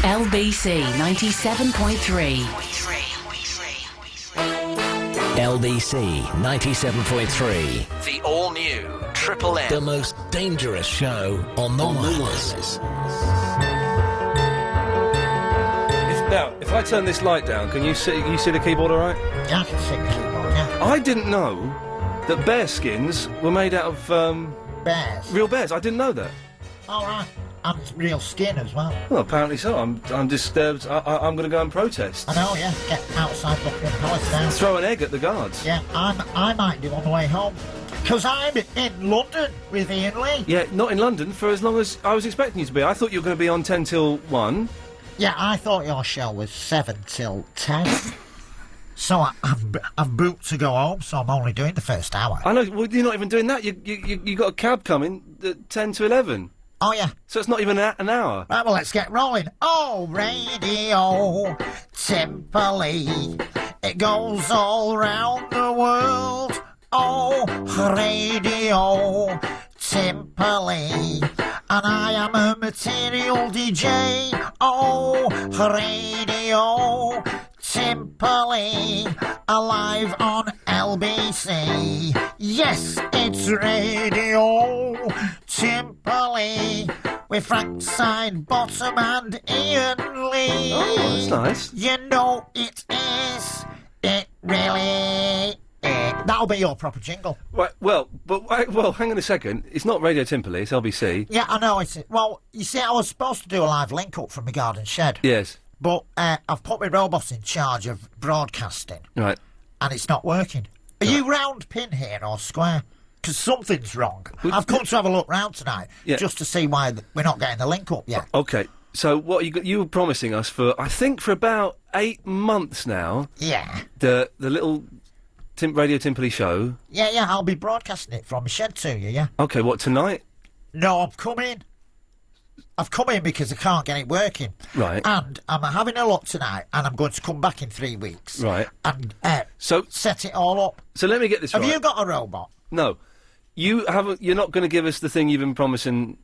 LBC 97.3. LBC 97.3. The all-new Triple M. The most dangerous show on the wires. If I turn this light down, can you see the keyboard all right? Yeah, I can see the keyboard, yeah. I didn't know that bear skins were made out of, bears. real bears. I didn't know that. All right. And real skin as well. Well, apparently so. I'm disturbed. I'm going to go and protest. I know, yeah. Get outside Buckingham Palace now. Throw an egg at the guards. Yeah, I might do on the way home. Because I'm in London with Iain Lee. Yeah, not in London for as long as I was expecting you to be. I thought you were going to be on 10 till 1. Yeah, I thought your show was 7 till 10. So I've booked to go home, so I'm only doing the first hour. I know. Well, you're not even doing that. You got a cab coming at 10 to 11. Oh, yeah. So it's not even an hour. Right, well, let's get rolling. Oh, Radio Timperley, it goes all round the world. Oh, Radio Timperley, and I am a material DJ. Oh, Radio Timperley, alive on LBC. Yes, it's Radio Timperley with Frank Sidebottom and Iain Lee. Oh, that's nice. You know it is. It really is. That'll be your proper jingle. Right, well, hang on a second. It's not Radio Timperley, it's LBC. Yeah, I know it's... Well, you see, I was supposed to do a live link-up from my garden shed. Yes. But I've put my robot in charge of broadcasting. Right. And it's not working. Are you round pin here or square? Because something's wrong. I've come to have a look round tonight just to see why we're not getting the link up yet. Okay, so what you were promising us for, I think, for about 8 months now. Yeah. The little Radio Timperley show. Yeah, I'll be broadcasting it from my shed to you, yeah. Okay, what, tonight? No, I've come in because I can't get it working. Right. And I'm having a look tonight, and I'm going to come back in 3 weeks. Right. And so set it all up. So let me get this right. Have you got a robot? No. You haven't. You're not going to give us the thing you've been promising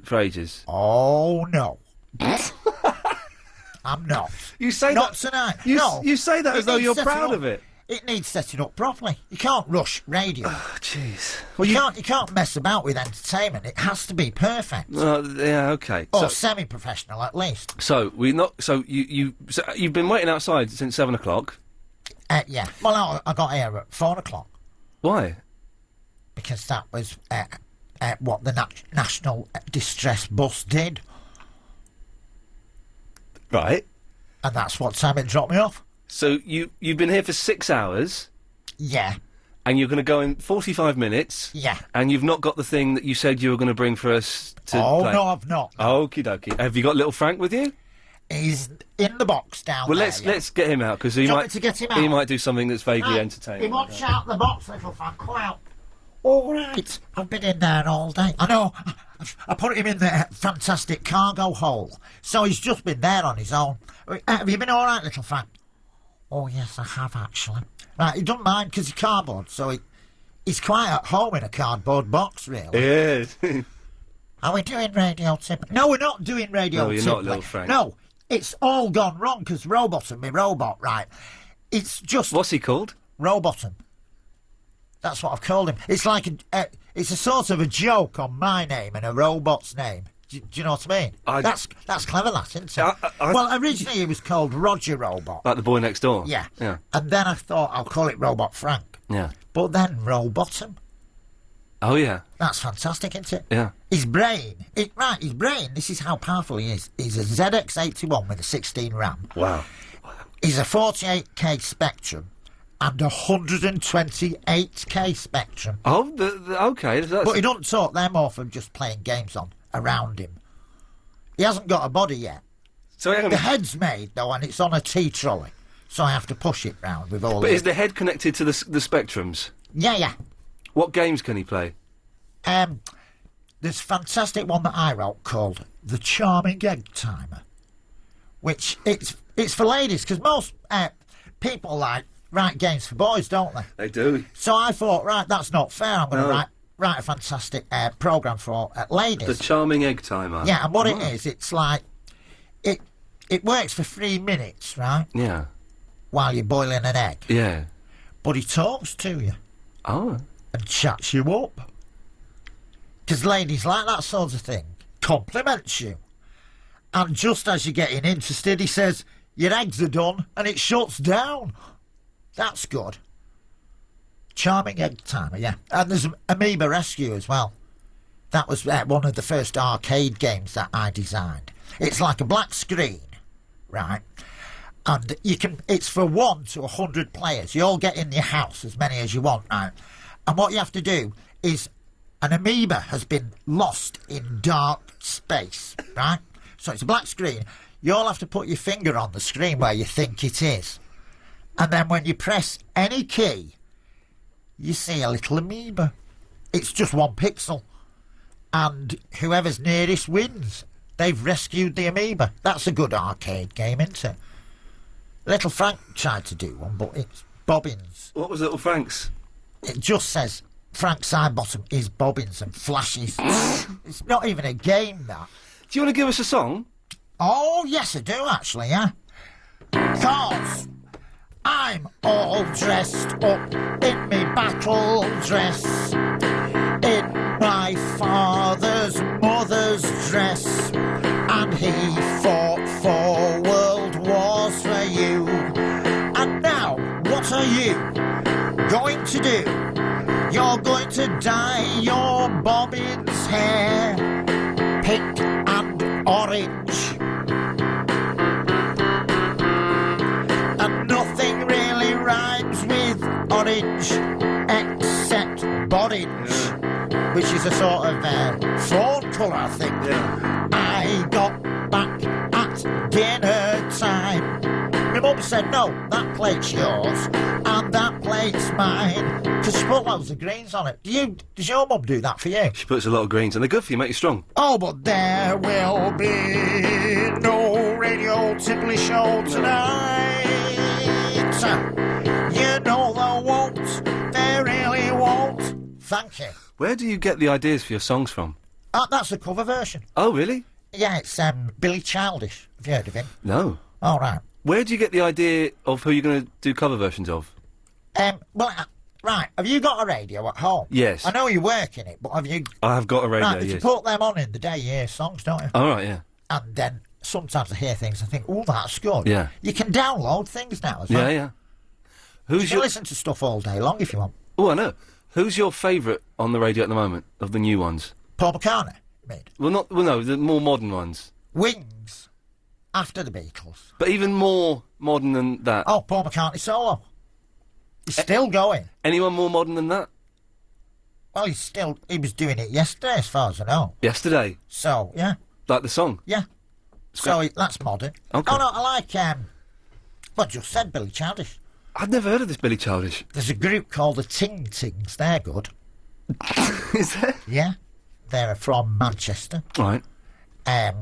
for ages. Oh, no. I'm not. You say not that... tonight. No. You say that as though you're proud of it. It needs setting up properly. You can't rush radio. Oh, jeez. Well, you can't mess about with entertainment. It has to be perfect. Yeah, okay. Or semi-professional, at least. So you've been waiting outside since 7 o'clock. Yeah. Well, I got here at 4 o'clock. Why? Because that was what the National Distress Bus did. Right. And that's what time it dropped me off. So you've been here for 6 hours. Yeah. And you're going to go in 45 minutes. Yeah. And you've not got the thing that you said you were going to bring for us to play. No, I've not. Okie dokie. Have you got little Frank with you? He's in the box down there. Well, let's get him out, because he might to get him out? He might do something that's vaguely entertaining. He wants out the box, little Frank. Come out. All right. I've been in there all day. I know. I put him in the fantastic cargo hole. So he's just been there on his own. Have you been all right, little Frank? Oh, yes, I have, actually. Right, he doesn't mind because he's cardboard, so he's quite at home in a cardboard box, really. Yes. Are we doing Radio Tip? No, we're not doing Radio Tip. No, you're not, little Frank. No, it's all gone wrong because Robotham, my robot, right? It's just... What's he called? Robotham. That's what I've called him. It's like it's a sort of a joke on my name and a robot's name. Do you know what I mean? That's clever, that, isn't it? Well, originally he was called Roger Robot. Like the boy next door? Yeah. Yeah. And then I thought I'll call it Robot Frank. Yeah. But then Robotham. Oh, yeah. That's fantastic, isn't it? Yeah. His brain, this is how powerful he is. He's a ZX81 with a 16 RAM. Wow. He's a 48K Spectrum and a 128K Spectrum. Oh, okay. But he doesn't talk them off of just playing games on around him. He hasn't got a body yet. So the head's made, though, and it's on a T-trolley. So I have to push it round with all. But is the head connected to the Spectrums? Yeah. What games can he play? There's a fantastic one that I wrote called The Charming Egg Timer, which it's for ladies, because most people write games for boys, don't they? They do. So I thought, right, that's not fair. I'm going to write a fantastic programme for ladies. The Charming Egg Timer. Yeah, and what it is, it's like It works for 3 minutes, right? Yeah. While you're boiling an egg. Yeah. But he talks to you. Oh. And chats you up. Because ladies like that sort of thing. Compliments you. And just as you're getting interested, he says, your eggs are done, and it shuts down. That's good. Charming egg timer, yeah. And there's Amoeba Rescue as well. That was one of the first arcade games that I designed. It's like a black screen, right? And it's for 1 to 100 players. You all get in your house, as many as you want, right? And what you have to do is an amoeba has been lost in dark space, right? So it's a black screen. You all have to put your finger on the screen where you think it is. And then when you press any key, you see a little amoeba. It's just 1 pixel. And whoever's nearest wins. They've rescued the amoeba. That's a good arcade game, isn't it? Little Frank tried to do one, but it's bobbins. What was Little Frank's? It just says Frank Sidebottom is bobbins and flashes. It's not even a game, that. Do you want to give us a song? Oh, yes, I do, actually, yeah. 'Cause I'm all dressed up in me battle dress, in my father's mother's dress, and he fought 4 world wars for you. And now, what are you going to do? You're going to dye your bobbin's hair pink and orange. And nothing really rhymes with orange except borange, which is a sort of fawn colour, I think. Yeah. I got back at dinner time. My mum said, no, that plate's yours and that plate's mine, because she put loads of greens on it. Does your mum do that for you? She puts a lot of greens, and they're good for you, make you strong. Oh, but there will be no Radio Tipley show tonight. You know there won't, there really won't. Thank you. Where do you get the ideas for your songs from? That's a cover version. Oh, really? Yeah, it's Billy Childish. Have you heard of him? No. All right. Where do you get the idea of who you're going to do cover versions of? Right, have you got a radio at home? Yes. I know you work in it, but have you... I have got a radio, Right, yes. you put them on in the day, you hear songs, don't you? All right, yeah. And then sometimes I hear things and think, oh, that's good. Yeah. You can download things now as well. Yeah, yeah. You can listen to stuff all day long if you want. Oh, I know. Who's your favourite on the radio at the moment, of the new ones? Paul McCartney, made. Well, no, the more modern ones. Wings, after the Beatles. But even more modern than that. Oh, Paul McCartney solo. He's still going. Anyone more modern than that? Well, he was doing it yesterday, as far as I know. Yesterday? So, yeah. Like the song? Yeah. So, that's modern. Okay. Oh, no, I like, I just said Billy Childish. I'd never heard of this Billy Childish. There's a group called the Ting Tings. They're good. Is there? Yeah. They're from Manchester. Right. I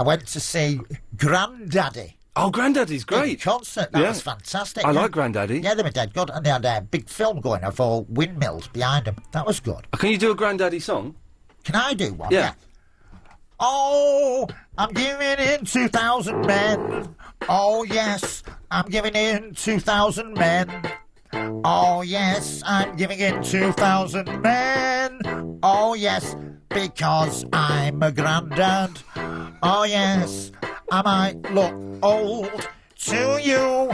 went to see Grandaddy. Oh, Grandaddy's great. In concert. That was fantastic. I like Grandaddy. Yeah, they were dead good. And they had a big film going of all windmills behind them. That was good. Can you do a Grandaddy song? Can I do one? Yeah. Oh, I'm giving in 2,000 men. Oh, yes, I'm giving in 2,000 men. Oh, yes, I'm giving in 2,000 men. Oh, yes, because I'm a grandad. Oh, yes, I might look old to you,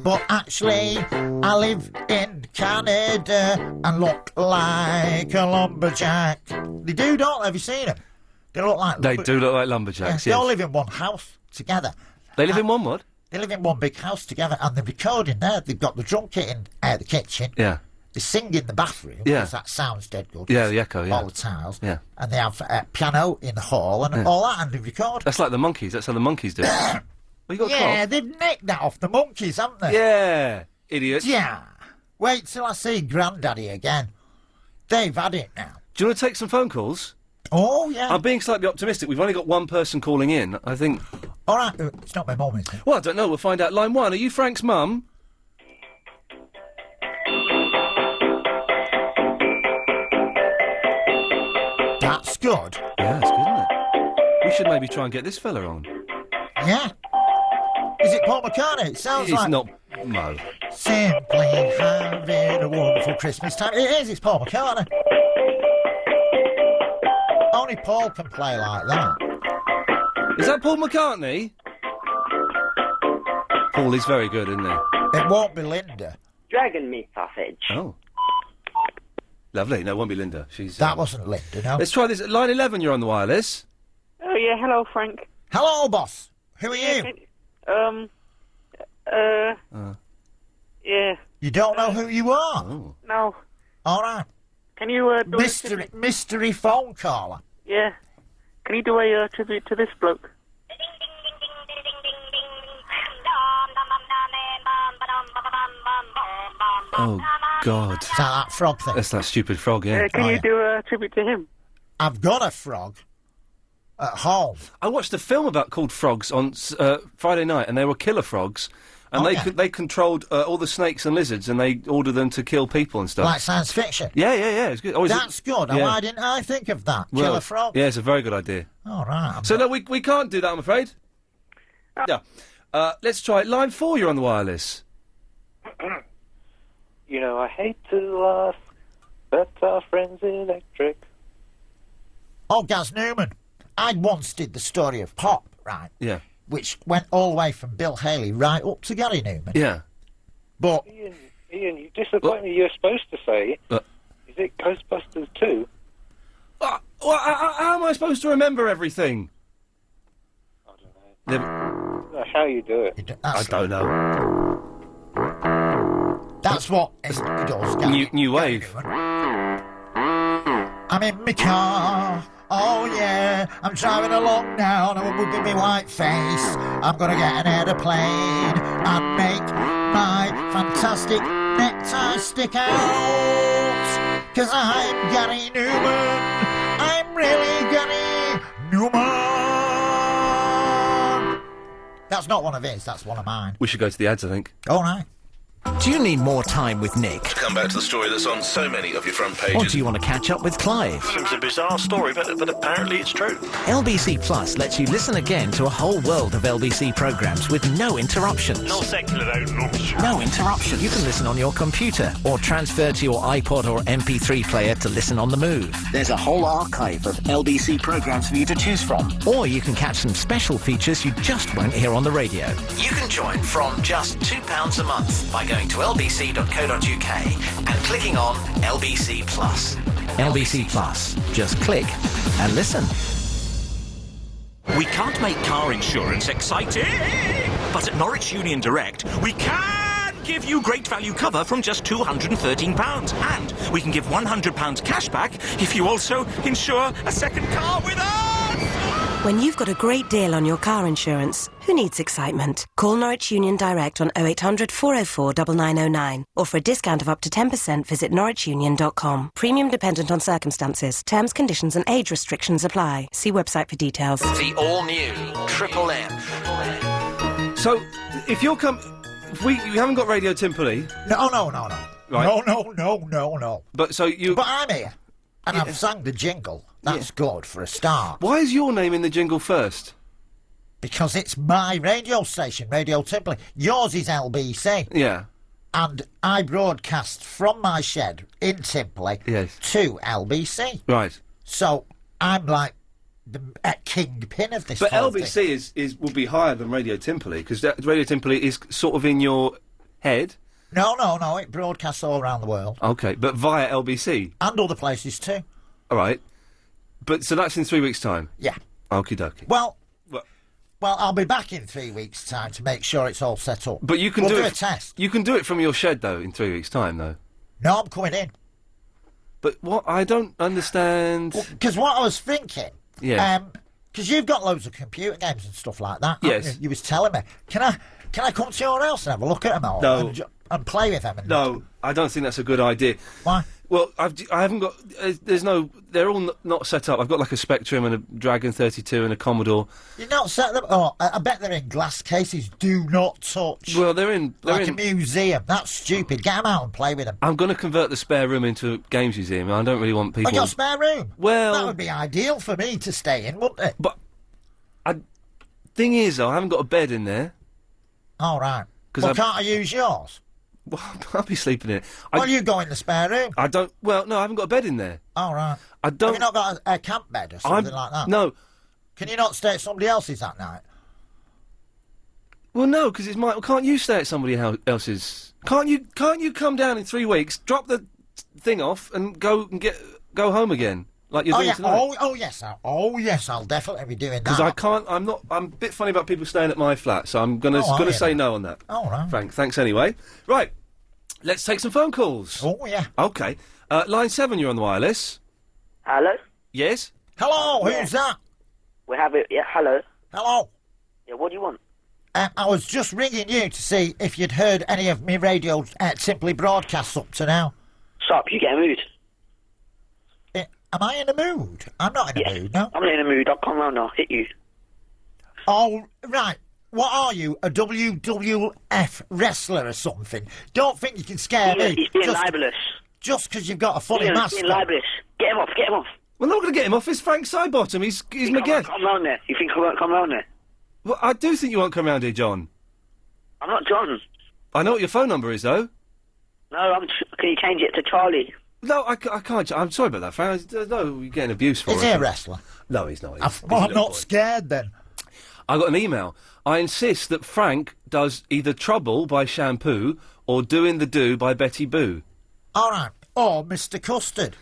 but actually I live in Canada and look like a lumberjack. They do, don't they? Have you seen them? They look like... They do look like lumberjacks, They all yes. live in one house together. They live in one what? They live in one big house together, and they're recording there. They've got the drum kit in the kitchen. Yeah. They sing in the bathroom, Yeah. because that sounds dead good. Yeah, the echo, yeah. All the tiles. Yeah. And they have a piano in the hall and all that, and they record. That's like the Monkeys. That's how the Monkeys do it. Well, you got a Yeah, cough? they've nicked that off the Monkeys, haven't they? Yeah, idiots. Yeah. Wait till I see Grandaddy again. They've had it now. Do you want to take some phone calls? Oh, yeah. I'm being slightly optimistic. We've only got one person calling in. I think... All right, it's not my mum, is it? Well, I don't know. We'll find out. Line 1, are you Frank's mum? That's good. Yeah, that's good, isn't it? We should maybe try and get this fella on. Yeah. Is it Paul McCartney? It sounds It's like... not Mo. Simply having a wonderful Christmas time. It is, it's Paul McCartney. Only Paul can play like that. Is that Paul McCartney? Paul is very good, isn't he? It won't be Linda. Dragon meat sausage. Oh. Lovely. No, it won't be Linda. She's... That wasn't Linda, no. Let's try this. Line 11, you're on the wireless. Oh, yeah, hello, Frank. Hello, boss. Who are you? Yeah. You don't know who you are? Oh. No. All right. Can you, do Mystery phone caller. Yeah. Can you do a, tribute to this bloke? Oh, God. Is that frog thing? That's that stupid frog, yeah. Can you do a tribute to him? I've got a frog at home. I watched a film called Frogs on Friday night, and they were killer frogs, and they controlled all the snakes and lizards, and they ordered them to kill people and stuff. Like science fiction? Yeah, it's good. Oh, That's good. Yeah. Why didn't I think of that? Well, Killer frog? Yeah, it's a very good idea. All right. So, no, we can't do that, I'm afraid. Yeah. Let's try it. Line 4, you're on the wireless. You know, I hate to ask, but our friend's electric. Oh, Gaz Newman. I once did the story of Pop, right? Yeah. Which went all the way from Bill Haley right up to Gary Newman. Yeah. But... Ian, you disappoint me. You're supposed to say, is it Ghostbusters 2? How am I supposed to remember everything? I don't know. How you do it? I don't know. That's what it does, Gary. New wave. I'm in my car. Oh yeah, I'm driving along now, and I'm with my white face. I'm gonna get an aeroplane and make my fantastic necktie stick out. 'Cause I'm Gary Newman. I'm really Gary Newman. That's not one of his, that's one of mine. We should go to the ads, I think. All right. Do you need more time with Nick? To come back to the story that's on so many of your front Or pages. do you want to catch up with Clive? It's a bizarre story, but apparently it's true. LBC Plus lets you listen again to a whole world of LBC programmes with no interruptions. No secular, though. No interruption. You can listen on your computer or transfer to your iPod or MP3 player to listen on the move. There's a whole archive of LBC programmes for you to choose from. Or you can catch some special features you just won't hear on the radio. You can join from just £2 a month by going to lbc.co.uk and clicking on LBC Plus. LBC Plus. Just click and listen. We can't make car insurance exciting, but at Norwich Union Direct, we can give you great value cover from just £213. And we can give £100 cash back if you also insure a second car with us! When you've got a great deal on your car insurance, who needs excitement? Call Norwich Union Direct on 0800 404 9909. Or for a discount of up to 10%, visit norwichunion.com. Premium dependent on circumstances. Terms, conditions and age restrictions apply. See website for details. The all-new Triple M. So, if you're you haven't got Radio Timperley. No. Right. No. But I'm here. And I've sung the jingle. That's good for a start. Why is your name in the jingle first? Because it's my radio station, Radio Timperley. Yours is LBC. Yeah. And I broadcast from my shed in Timperley to LBC. Right. So I'm like the kingpin of this. But whole LBC thing. will be higher than Radio Timperley, because Radio Timperley is sort of in your head. No. It broadcasts all around the world. Okay, but via LBC? And other places too. All right. But, so that's in 3 weeks' time? Yeah. Okie dokie. Well, I'll be back in 3 weeks' time to make sure it's all set up. But you can do a test. You can do it from your shed, though, in 3 weeks' time, though. No, I'm coming in. But what? I don't understand... Because what I was thinking... Yeah. Because you've got loads of computer games and stuff like that. Yes. You was telling me. Can I come to your house and have a look at them all? No. And play with them? No, I don't think that's a good idea. Why? Well, I haven't got... there's no... They're all not set up. I've got like a Spectrum and a Dragon 32 and a Commodore. You've not set them... Oh, I bet they're in glass cases. Do not touch. Well, they're in... a museum. That's stupid. Get them out and play with them. I'm going to convert the spare room into a games museum. I don't really want people... Oh, you got a spare room? Well... That would be ideal for me to stay in, wouldn't it? But... Thing is, though, I haven't got a bed in there. All right. Well, can't I use yours? Well, I'll be sleeping in it. Well, you go in the spare room. I don't... Well, no, I haven't got a bed in there. All right. I don't... Have you not got a camp bed or something like that? No. Can you not stay at somebody else's that night? Well, no, because it's my... Can't you stay at somebody else's... Can't you come down in 3 weeks, drop the thing off, and go home again? Like you're doing tonight? Oh, yes, I'll definitely be doing that. Because I can't... I'm a bit funny about people staying at my flat, so I'm gonna say no on that. All right. Frank, thanks anyway. Right, let's take some phone calls. Oh, yeah. OK. Line 7, you're on the wireless. Hello? Yes? Hello, who's that? We have it, yeah, hello. Hello. Yeah, what do you want? I was just ringing you to see if you'd heard any of me radio Simply broadcasts up to now. Stop, you get a mood. Am I in a mood? I'm not in a mood, no. I'm not in a mood, I'll come round and I'll hit you. Oh, right. What are you, a WWF wrestler or something? Don't think you can scare me. He's being libelous. Just because you've got a funny mask. He's being libelous. Get him off, get him off. We're not going to get him off. It's Frank Sidebottom. He's my guest. Come round there. You think I won't come round there? Well, I do think you won't come round here, John. I'm not John. I know what your phone number is, though. No, can you change it to Charlie? No, I can't. I'm sorry about that, Frank. No, you're getting abuse for it. Is he a wrestler? No, he's not. I'm not scared, then. I got an email. I insist that Frank does either Trouble by Shampoo or Doing the Do by Betty Boo. All right. Oh, Mr. Custard.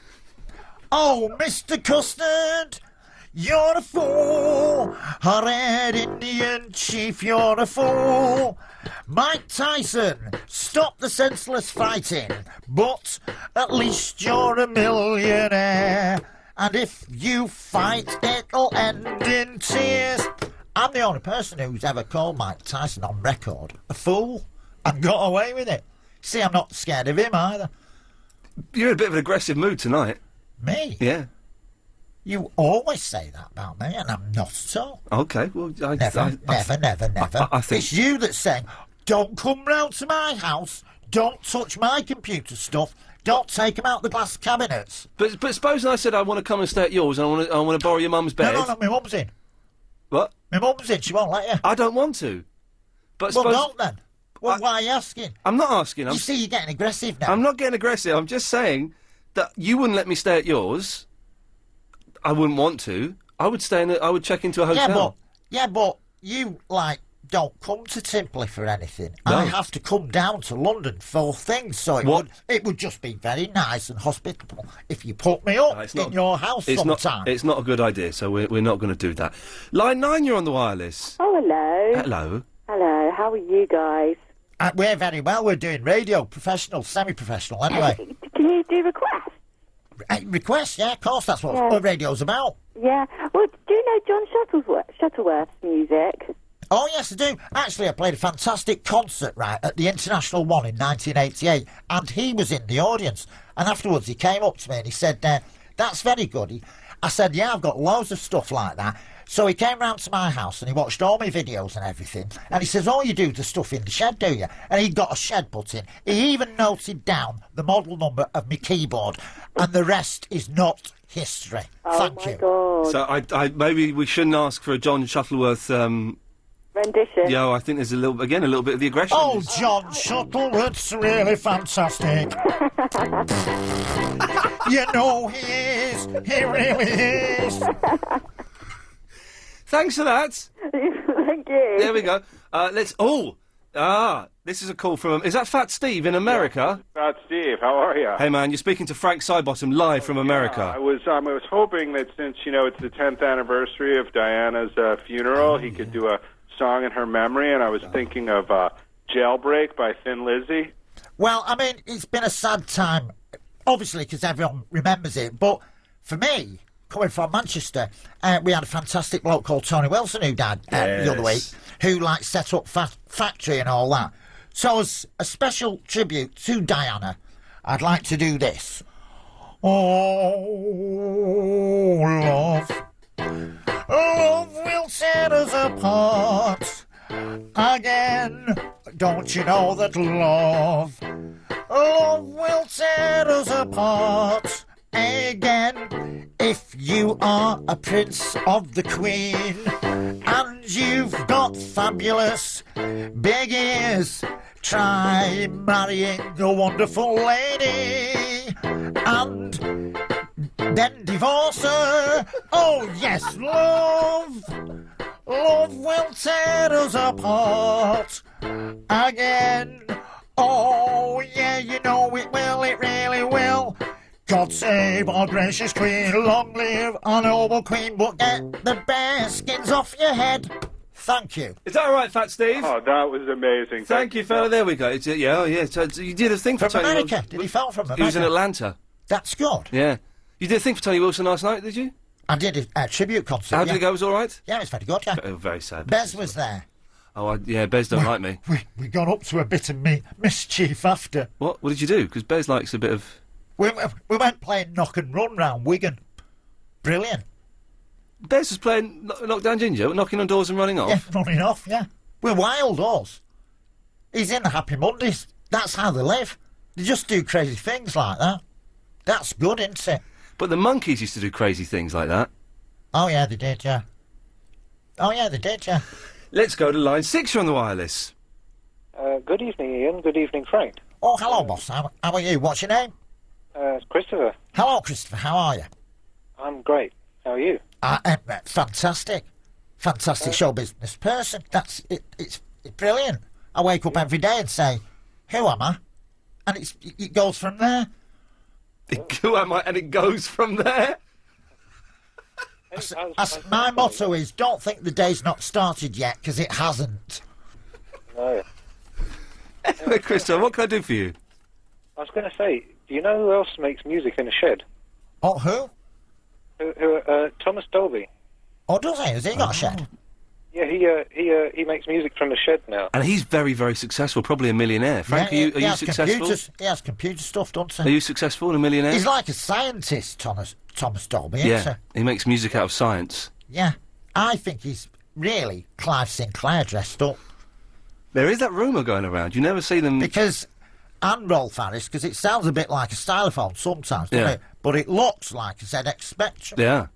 Oh, Mr. Custard, you're a fool. A Red Indian chief, you're a fool. Mike Tyson, stop the senseless fighting, but at least you're a millionaire. And if you fight, it'll end in tears. I'm the only person who's ever called Mike Tyson on record a fool and got away with it. See, I'm not scared of him either. You're in a bit of an aggressive mood tonight. Me? Yeah. You always say that about me, and I'm not at all. OK, well, Never. I think... It's you that's saying, don't come round to my house, don't touch my computer stuff, don't take them out the glass cabinets. But supposing I said I want to come and stay at yours and I want to borrow your mum's bed... No, my mum's in. What? My mum's in, she won't let you. I don't want to. But well, don't then. Well, why are you asking? I'm not asking. You see, you're getting aggressive now. I'm not getting aggressive. I'm just saying that you wouldn't let me stay at yours. I wouldn't want to. I would stay in. I would check into a hotel. Yeah, but you don't come to Timpley for anything. No. I have to come down to London for things. So it would just be very nice and hospitable if you put me up in your house sometime. It's not a good idea. So we're not going to do that. Line 9, you're on the wireless. Oh, hello. Hello. Hello. How are you guys? We're very well. We're doing radio, professional, semi-professional, anyway. Can you do requests? Requests, yeah, of course, that's what radio's about. Yeah. Well, do you know John Shuttleworth's music? Oh, yes, I do. Actually, I played a fantastic concert, at the International One in 1988, and he was in the audience. And afterwards, he came up to me and he said, that's very good. I said, yeah, I've got loads of stuff like that. So he came round to my house and he watched all my videos and everything. And he says, oh, you do the stuff in the shed, do you? And he'd got a shed put in. He even noted down the model number of my keyboard. And the rest is not history. Thank you. God. So I maybe we shouldn't ask for a John Shuttleworth... rendition. Yeah, I think there's a little bit of the aggression. Oh, John Shuttleworth's really fantastic. You know he is. He really is. Thanks for that. Thank you. There we go. This is a call from... Is that Fat Steve in America? Fat Steve, how are you? Hey, man, you're speaking to Frank Sidebottom live from America. I was hoping that since, it's the 10th anniversary of Diana's funeral, he could do a song in her memory, and I was thinking of Jailbreak by Thin Lizzy. Well, I mean, it's been a sad time, obviously, because everyone remembers it, but for me... Coming from Manchester, we had a fantastic bloke called Tony Wilson who died the other week, who set up Factory and all that. So as a special tribute to Diana, I'd like to do this. Oh, love, love will tear us apart again. Don't you know that love will tear us apart again? If you are a prince of the Queen, And you've got fabulous big ears. Try marrying a wonderful lady and then divorce her. Oh yes, love will tear us apart again. Oh yeah, you know it will, it really will. God save our gracious queen, long live our noble queen, but get the bear skins off your head. Thank you. Is that all right, Fat Steve? Oh, that was amazing. Thank you, fella. There we go. It's, yeah, oh, yeah. So you did a thing for From Tony America. Wilson. Did he fall from America? He was in Atlanta. That's good. Yeah. You did a thing for Tony Wilson last night, did you? I did a tribute concert. How did it go? Was it all right? Yeah, it was very good, yeah. Oh, very sad. Bez was there. Oh, yeah, Bez don't like me. We got up to a bit of mischief after. What did you do? Because Bez likes a bit of... We went playing knock and run round Wigan. Brilliant. Bez was playing Knockdown Ginger, knocking on doors and running off? Yeah, running off, yeah. We're wild horse. He's in the Happy Mondays. That's how they live. They just do crazy things like that. That's good, isn't it? But the Monkeys used to do crazy things like that. Oh, yeah, they did, yeah. Oh, yeah, they did, yeah. Let's go to line 6. You're on the wireless. Good evening, Ian. Good evening, Frank. Oh, hello, boss. How are you? What's your name? It's Christopher. Hello, Christopher. How are you? I'm great. How are you? Fantastic. Fantastic show business person. That's it. It's brilliant. I wake up every day and say, "Who am I?" And it goes from there. Who am I? And it goes from there. My motto is: don't think the day's not started yet, because it hasn't. No. Anyway, Christopher, what can I do for you? I was going to say, do you know who else makes music in a shed? Oh, who? Thomas Dolby. Oh, does he? Has he got a shed? Yeah, he makes music from the shed now. And he's very, very successful, probably a millionaire. Frank, Yeah, are you successful? He has computer stuff, doesn't Are he? you successful and a millionaire? He's like a scientist, Thomas Dolby, isn't Yeah, he makes music out of science. he? Yeah. I think he's really Clive Sinclair dressed up. There is that rumour going around. You never see them... Because... And Rolf Harris, because it sounds a bit like a stylophone sometimes, doesn't it? But it looks like a ZX Spectrum. Yeah.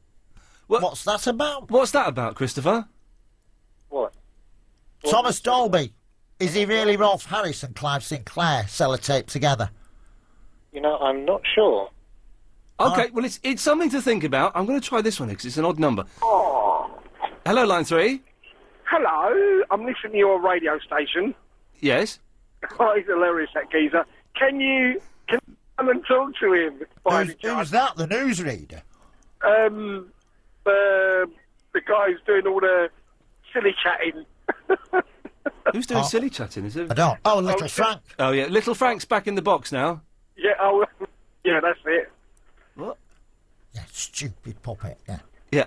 What's that about? What's that about, Christopher? What? Thomas Dolby. Is he really Rolf Harris and Clive Sinclair sellotape together? You know, I'm not sure. OK, well, it's something to think about. I'm going to try this one, because it's an odd number. Oh. Hello, line 3. Hello, I'm listening to your radio station. Yes? Oh, he's hilarious, that geezer. Can you come and talk to him? Who's that, the newsreader? The guy who's doing all the silly chatting. Who's doing silly chatting, is it? I don't. Oh, Little Frank. Oh, yeah, Little Frank's back in the box now. Yeah, yeah, that's it. What? Yeah, stupid puppet, yeah. Yeah.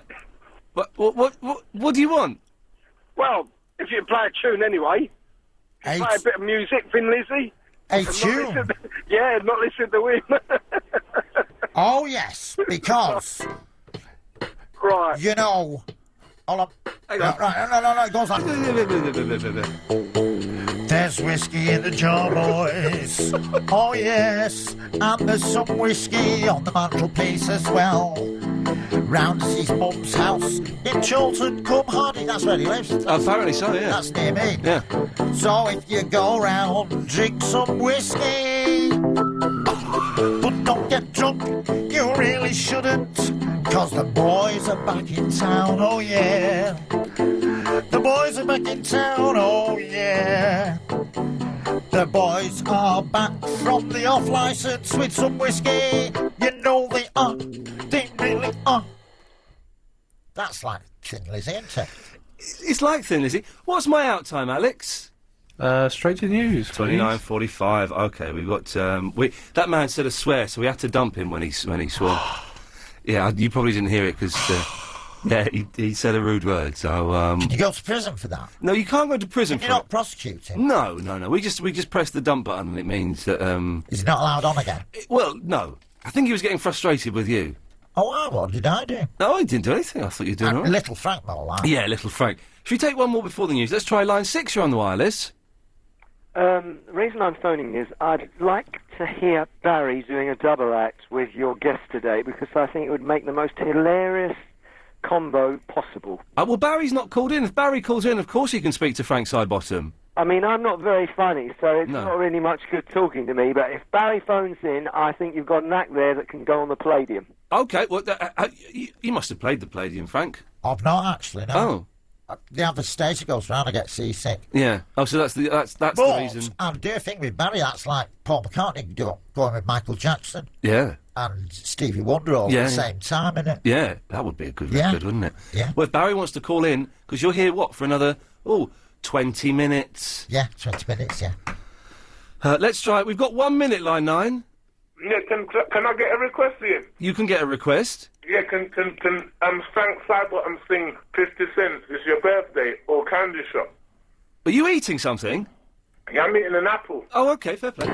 What do you want? Well, if you play a tune anyway. Play a bit of music, Thin Lizzy. A tune? Yeah, not listen to him. Oh, yes, because... Right. You know... Hold on. Hang on. Right, no, it goes on. There's whiskey in the jar, boys. Oh, yes. And there's some whiskey on the mantelpiece as well. Round his mum's house in Chilton, Cum Hardy. That's where he lives. Apparently so, yeah. That's near me. Yeah. So if you go round, drink some whiskey. But don't get drunk, you really shouldn't. 'Cause the boys are back in town, oh yeah. The boys are back in town, oh yeah. The boys are back from the off-licence with some whiskey. You know they are, they really are. That's like Thin Lizzy, isn't it? It's like Thin Lizzy. What's my out time, Alex? Straight to news. 29:45. Okay, we've got. That man said a swear, so we had to dump him when he swore. Yeah, you probably didn't hear it because. Yeah, he said a rude word. So. Can you go to prison for that? No, you can't go to prison. Can you not prosecute him? No. We just press the dump button, and it means that. Is he not allowed on again? Well, no. I think he was getting frustrated with you. Oh, what did I do? No, I didn't do anything. I thought you were doing all right. Little Frank, more like. Yeah, Little Frank. Should we take one more before the news? Let's try line 6. You're on the wireless. The reason I'm phoning is I'd like to hear Barry doing a double act with your guest today because I think it would make the most hilarious combo possible. Well, Barry's not called in. If Barry calls in, of course he can speak to Frank Sidebottom. I mean, I'm not very funny, so it's No. not really much good talking to me, but if Barry phones in, I think you've got an act there that can go on the Palladium. OK, well, you must have played the Palladium, Frank. I've not actually, no. Oh. They have a stage that goes round, I get seasick. Yeah. Oh, so that's the reason. I do think with Barry, that's like Paul McCartney going with Michael Jackson Yeah. and Stevie Wonder all at the same time, innit? Yeah, that would be a good Yeah. record, wouldn't it? Yeah. Well, if Barry wants to call in, because you're here, for another, 20 minutes? Yeah, 20 minutes, yeah. Let's try it. We've got 1 minute, line 9. Yeah, can I get a request here? You can get a request. Yeah, can Frank Sidebottom sing 50 Cent, It's Your Birthday, or Candy Shop? Are you eating something? Yeah, I'm eating an apple. Oh, OK, fair play.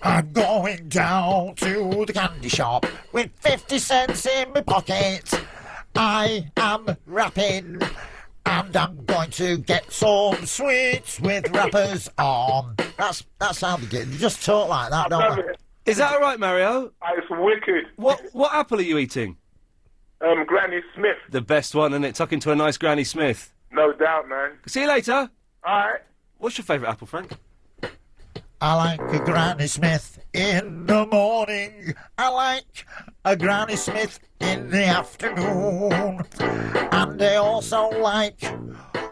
I'm going down to the candy shop with 50 cents in my pocket. I am rapping, and I'm going to get some sweets with rappers on. That's how they do it. They just talk like that, don't they? Is that all right, Mario? It's wicked. What apple are you eating? Granny Smith. The best one, isn't it? Tuck into a nice Granny Smith. No doubt, man. See you later. All right. What's your favourite apple, Frank? I like a Granny Smith in the morning. I like a Granny Smith in the afternoon. And I also like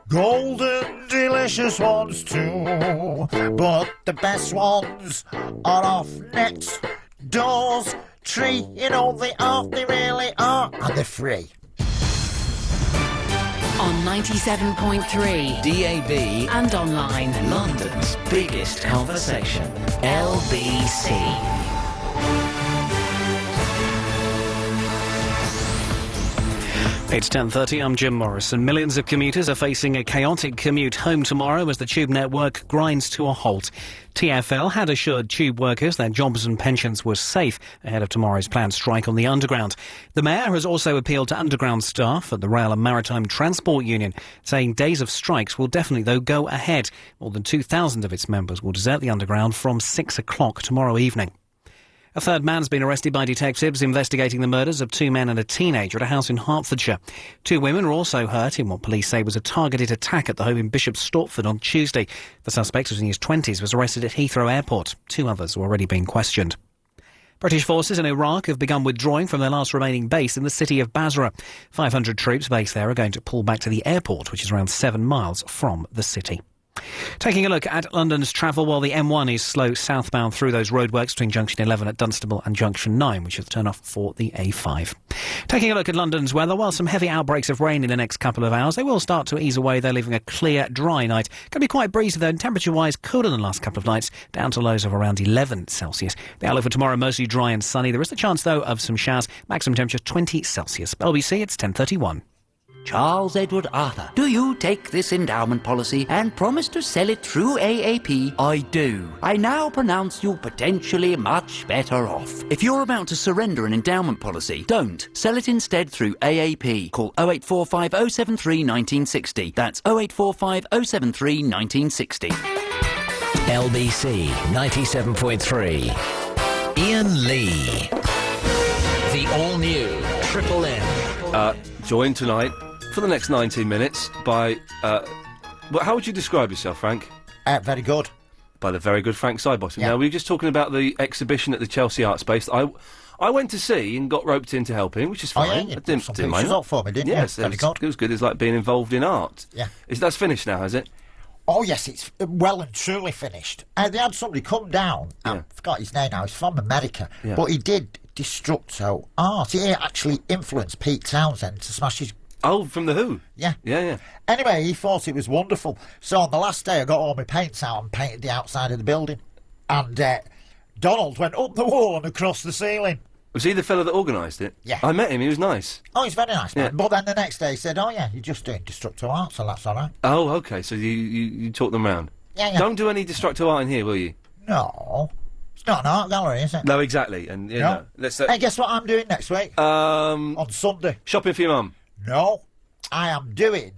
golden, delicious ones too. But the best ones are off next door's tree. You know they are, they really are. And they're free. On 97.3 DAB and online. London's biggest conversation. LBC. It's 10:30, I'm Jim Morris, and millions of commuters are facing a chaotic commute home tomorrow as the tube network grinds to a halt. TfL had assured tube workers their jobs and pensions were safe ahead of tomorrow's planned strike on the Underground. The Mayor has also appealed to Underground staff at the Rail and Maritime Transport Union, saying days of strikes will definitely, though, go ahead. More than 2,000 of its members will desert the Underground from 6 o'clock tomorrow evening. A third man's been arrested by detectives investigating the murders of 2 men and a teenager at a house in Hertfordshire. 2 women were also hurt in what police say was a targeted attack at the home in Bishop Stortford on Tuesday. The suspect, who's in his 20s, was arrested at Heathrow Airport. 2 others are already being questioned. British forces in Iraq have begun withdrawing from their last remaining base in the city of Basra. 500 troops based there are going to pull back to the airport, which is around 7 miles from the city. Taking a look at London's travel, while the M1 is slow southbound through those roadworks between Junction 11 at Dunstable and Junction 9, which is the turn-off for the A5. Taking a look at London's weather, while some heavy outbreaks of rain in the next couple of hours, they will start to ease away. They're leaving a clear, dry night. Can be quite breezy, though, and temperature-wise, cooler than the last couple of nights, down to lows of around 11 Celsius. The outlook for tomorrow, mostly dry and sunny. There is the chance, though, of some showers. Maximum temperature 20 Celsius. LBC, it's 10:31. Charles Edward Arthur, do you take this endowment policy and promise to sell it through AAP? I do. I now pronounce you potentially much better off. If you're about to surrender an endowment policy, don't. Sell it instead through AAP. Call 0845 073 1960. That's 0845 073 1960. LBC 97.3. Iain Lee. The all-new Triple M. Joined tonight for the next 19 minutes by, how would you describe yourself, Frank? Very good. By the very good Frank Sidebottom. Yeah. Now, we were just talking about the exhibition at the Chelsea Art Space. I went to see and got roped in to helping, which is fine. Oh, yeah, you I put some pictures up for me, didn't you? Yes, Very good. it was good. It's like being involved in art. Yeah. That's finished now, has it? Oh, yes, it's well and truly finished. They had somebody come down, I forgot his name now, he's from America, but he did Destructo art. He actually influenced Pete Townsend to smash his... Oh, from The Who? Yeah. Yeah. Anyway, he thought it was wonderful. So on the last day, I got all my paints out and painted the outside of the building. And Donald went up the wall and across the ceiling. Was he the fellow that organised it? Yeah. I met him, he was nice. Oh, he's very nice, man. Yeah. But then the next day he said, oh, yeah, you're just doing Destructo art, so that's all right. Oh, OK, so you talk them round. Yeah. Don't do any Destructo art in here, will you? No. It's not an art gallery, is it? No, exactly. And, you know, let's... Hey, guess what I'm doing next week? On Sunday. Shopping for your mum? No. I am doing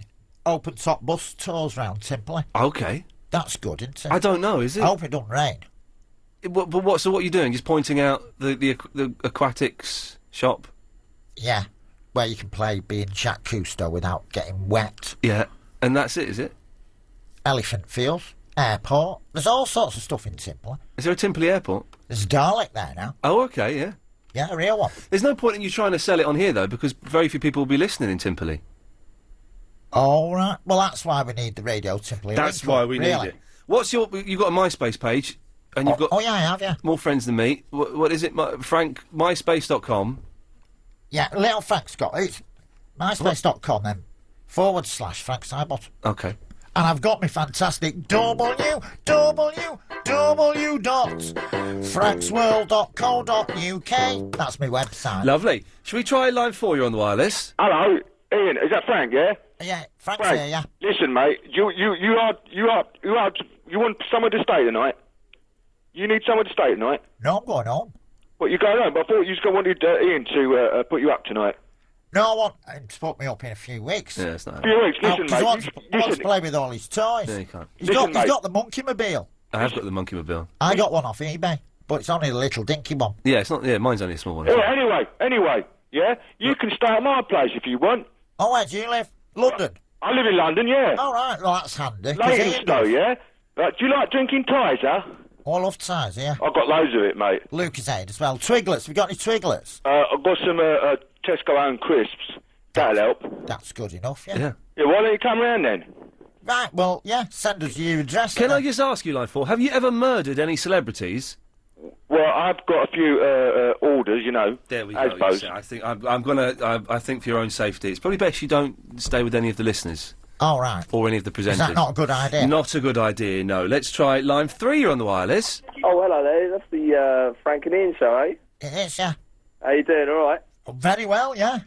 open-top bus tours round Timperley. OK. That's good, isn't it? I don't know, is it? I hope it don't rain. So what are you doing? Just pointing out the aquatics shop? Yeah, where you can play being Jack Cousteau without getting wet. Yeah, and that's it, is it? Elephant Fields, airport. There's all sorts of stuff in Timperley. Is there a Timperley airport? There's a Dalek there now. Oh, okay, yeah. Yeah, a real one. There's no point in you trying to sell it on here, though, because very few people will be listening in Timperley. All right. Well, that's why we need the Radio Timperley. That's why we need it. What's your... You've got a MySpace page, and you've got... Oh, yeah, I have, yeah. More friends than me. What is it, Frank? MySpace.com. Yeah, little Frank's got it. It's myspace.com then, /Frank Sidebottom. Okay. And I've got me fantastic www.franksworld.co.uk. That's my website. Lovely. Should we try line 4? You're on the wireless. Hello, Ian. Is that Frank? Yeah. Yeah, Frank's Frank, here. Yeah. Listen, mate. You want somewhere to stay tonight? You need somewhere to stay tonight? No, I'm going home. What, you going home? I thought you wanted Ian to put you up tonight. No, I want him to put me up in a few weeks. Yeah, it's not. A few weeks. Listen, mate. He wants to play with all his toys. Yeah, you can't. He's got the monkey mobile. I have got the monkey mobile. I got one off eBay, but it's only a little dinky one. Yeah, it's not. Yeah, mine's only a small one. Yeah, anyway, yeah? You can stay at my place if you want. Oh, where do you live? London? I live in London, yeah. All right, well, that's handy. Leytonstone, yeah? Do you like drinking ties, huh? Oh, I love ties, yeah. I've got loads of it, mate. Lucasade as well. Twiglets, have you got any Twiglets? I've got some Tesco own crisps. That'll help. That's good enough, yeah. Yeah, why don't you come round then? Right, well, yeah, send us your address. Can I just ask you, line 4, have you ever murdered any celebrities? Well, I've got a few orders, you know. There we I go. suppose. I think I'm gonna. I think for your own safety, it's probably best you don't stay with any of the listeners. All right. Or any of the presenters. Is that not a good idea? Not a good idea. No. Let's try line 3. You're on the wireless. Oh, hello there. That's the Frank and Ian show, eh? It is, yeah. How you doing? All right. Very well, yeah.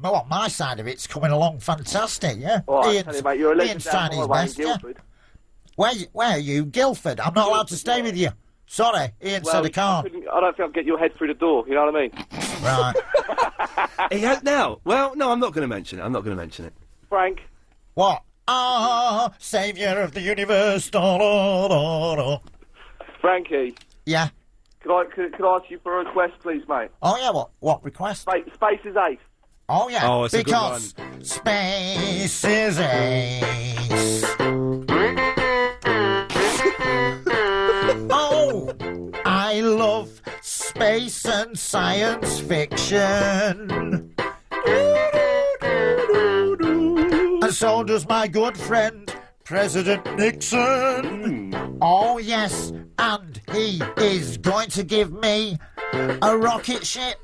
Well, my side of it's coming along fantastic, yeah. All right, tell you, mate, you're a legend Ian's down trying his Holloway in best, yeah. Guildford. Where are you? Guildford? I'm not allowed to stay with you. Sorry, Ian said I can't. I don't think I'll get your head through the door, you know what I mean? Right. Now, well, no, I'm not going to mention it. Frank. What? Ah, saviour of the universe. Da, da, da, da. Frankie. Yeah. Could I ask you for a request, please, mate? Oh, yeah, what request? Space is ace. Oh, yeah. Oh, it's a good because space is ace. Oh, I love space and science fiction. And so does my good friend, President Nixon. Oh, yes, and he is going to give me a rocket ship.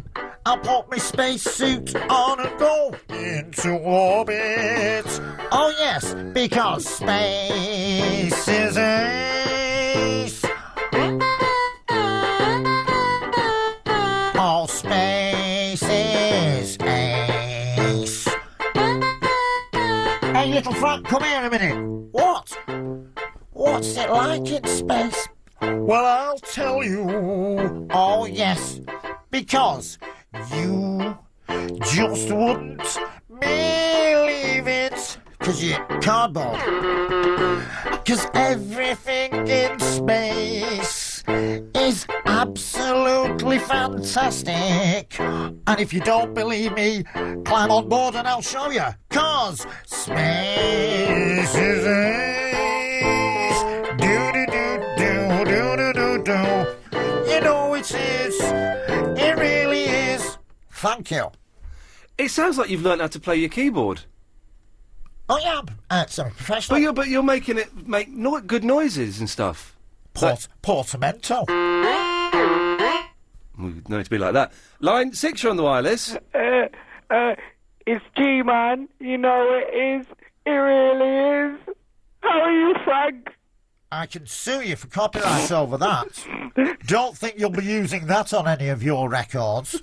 I'll put my spacesuit on and go into orbit. Oh, yes, because space is ace. Oh, space is ace. Hey, little Frank, come here a minute. What? What's it like in space? Well, I'll tell you. Oh, yes, because you just wouldn't believe it. Because you're cardboard. Because everything in space is absolutely fantastic. And if you don't believe me, climb on board and I'll show you. 'Cause space is ace. Do-do-do-do-do-do-do-do. You know it is. It really is. Thank you. It sounds like you've learnt how to play your keyboard. Oh, yeah, semi-professional. But you're making it make good noises and stuff. Portamento. We don't need to be like that. Line 6, you're on the wireless. It's G-Man. You know it is. It really is. How are you, Frank? I can sue you for copyright over that. Don't think you'll be using that on any of your records.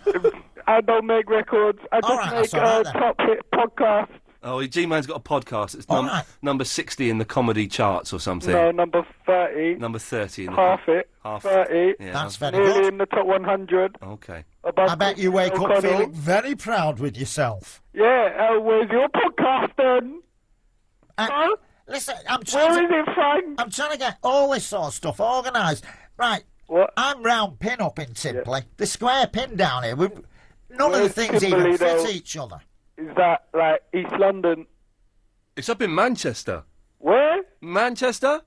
I don't make records. I just make top hit podcasts. Oh, G-Man's got a podcast. It's right. number 60 in the comedy charts or something. No, number 30. Number 30. In Half it. 30. Yeah, That's very nearly good. in the top 100. Okay. I bet you wake up feeling very proud with yourself. Yeah, where's your podcast then? Listen, I'm trying I'm trying to get all this sort of stuff organised. Right. What? I'm round pin up in Timperley. The square pin down here. None of the things Kimberley, even fit though? each other. Is that like East London? It's up in Manchester. Where? Manchester?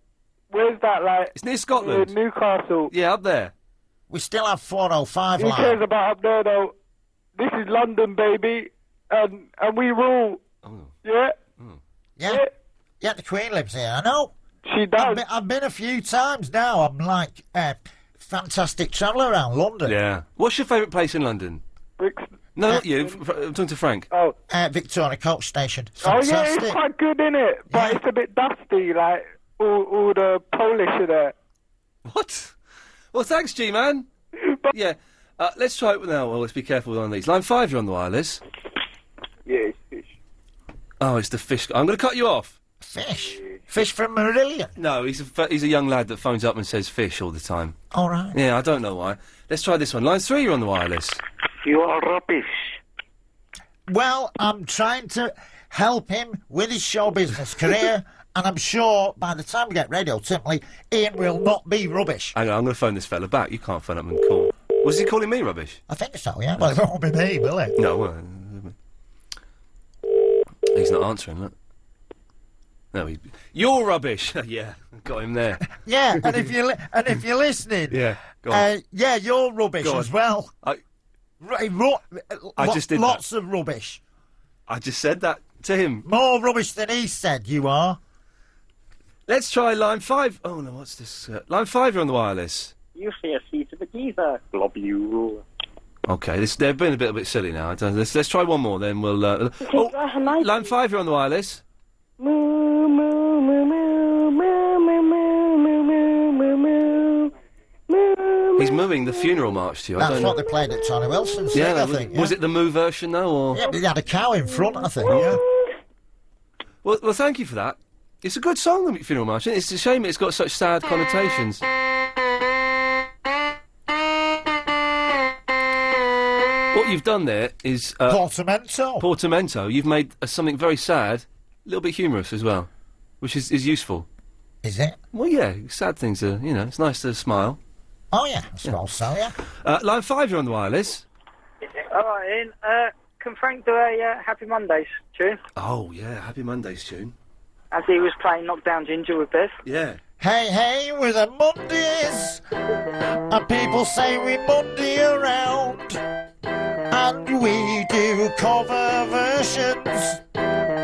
Where's that like? It's near Scotland. Newcastle. Yeah, up there. We still have 405 Who line. cares about up there though? This is London, baby, and we rule. Oh. Yeah. Yeah, the Queen lives here, I know. She does. I've been a few times now. I'm like fantastic traveller around London. Yeah. What's your favourite place in London? No, not you. I'm talking to Frank. Oh. Victoria Coach Station. Oh Fantastic. yeah, it's quite good, isn't it? But it's a bit dusty, like all the Polish are there. What? Well, thanks, G-Man. Yeah. Let's try it now. Well, let's be careful with one of these. Line 5, you're on the wireless. Yeah, it's fish. Oh, it's the fish. I'm going to cut you off. Fish? Fish from Marillion? No, he's a young lad that phones up and says fish all the time. All right. Yeah, I don't know why. Let's try this one. Line 3, you're on the wireless. You are rubbish. Well, I'm trying to help him with his show business career, and I'm sure by the time we get Radio Timply, Iain will not be rubbish. Hang on, I'm going to phone this fella back. You can't phone up and call. Was he calling me rubbish? I think so, yeah. Well, it won't be me, will it? No, he's not answering, look. No, you're rubbish. Yeah, got him there. Yeah, and if you're listening, yeah, go on. yeah, you're rubbish as well. I just did lots of rubbish. I just said that to him. More rubbish than he said you are. Let's try line 5. Oh no, what's this? Line 5, you're on the wireless. You see a seat of a geezer. Globule. Okay, they've been a bit silly now. Let's try one more, then we'll. Line 5, you're on the wireless. Moo, moo, moo, moo, moo, moo, moo, moo, moo, moo, moo. He's mooing the funeral march to you. That's what they played at Tony Wilson's thing, I think. Yeah. Was it the moo version, though? Or? Yeah, but he had a cow in front, I think, yeah. Well, thank you for that. It's a good song, the funeral march. It's a shame it's got such sad connotations. What you've done there is... Portamento. Portamento. You've made something very sad, a little bit humorous as well, which is useful. Is it? Well, yeah, sad things are, it's nice to smile. Oh, yeah, I suppose so, yeah. Line 5, you're on the wireless. All right, Ian. Can Frank do a Happy Mondays tune? Oh, yeah, Happy Mondays tune. As he was playing Knockdown Ginger with Bev. Yeah. Hey, hey, we're the Mondays, and people say we Monday around, and we do cover versions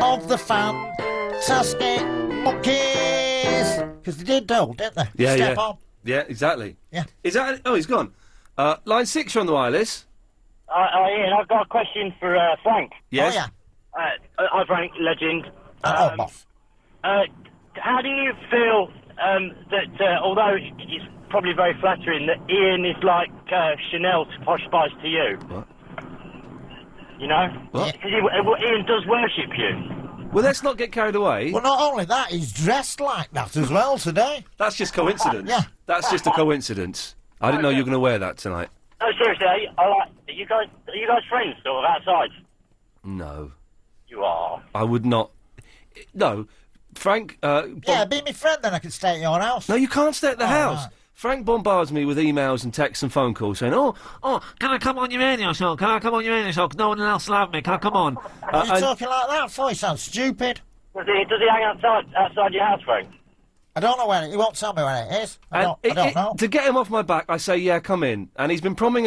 of the Fantastic Monkeys. Because they did, though, didn't they? Yeah, Step on. Yeah, exactly. Yeah. Is that... Oh, he's gone. Line 6, you're on the wireless. Ian, I've got a question for Frank. Yes? Oh, yeah. Hi, Frank, legend. boss. How do you feel that, although it's probably very flattering, that Ian is like Chanel to Posh Spice to you? What? You know? What? Because Ian does worship you. Well, let's not get carried away. Well, not only that, he's dressed like that as well today. That's just coincidence. Yeah. That's just a coincidence. I didn't know you were going to wear that tonight. No, seriously, are you guys friends sort of outside? No. You are. I would not... No. Frank... yeah, be my friend, then I can stay at your house. No, you can't stay at the house. Right. Frank bombards me with emails and texts and phone calls saying, oh, can I come on your radio show? Can I come on your radio show? 'Cause no one else will have me. Can I come on? What are you talking like that for? You sound stupid. Does he hang outside your house, Frank? I don't know where it... He won't tell me where it is. I don't know. To get him off my back, I say, yeah, come in. And he's been promising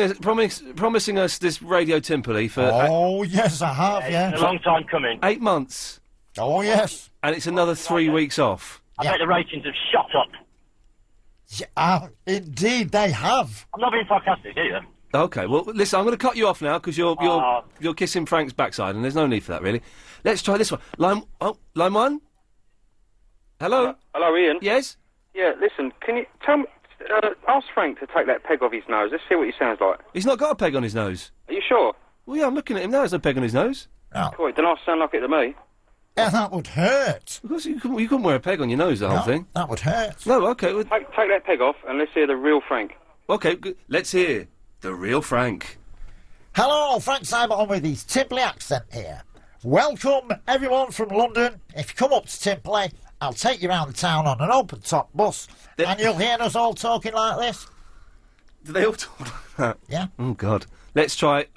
us this Radio Timply for... Oh, yes, I have, yeah. It's a long time coming. 8 months. Oh, yes. And it's another 3 weeks off. I bet the ratings have shot up. Yeah, indeed, they have. I'm not being sarcastic, either. Okay, well, listen, I'm going to cut you off now because you're kissing Frank's backside, and there's no need for that, really. Let's try this one. Line 1? Hello? Hello, Ian. Yes? Yeah, listen, can you tell me... ask Frank to take that peg off his nose. Let's see what he sounds like. He's not got a peg on his nose. Are you sure? Well, yeah, I'm looking at him now. There's no peg on his nose. Oh. Cool, it don't sound like it to me. Yeah, that would hurt. Of course, you couldn't wear a peg on your nose, the whole thing. That would hurt. No, okay. Well... Take that peg off and let's hear the real Frank. Okay, good. Let's hear the real Frank. Hello, Frank Simon with his Timply accent here. Welcome, everyone from London. If you come up to Timply, I'll take you around the town on an open-top bus, and you'll hear us all talking like this. Do they all talk like that? Yeah. Oh, God. Let's try,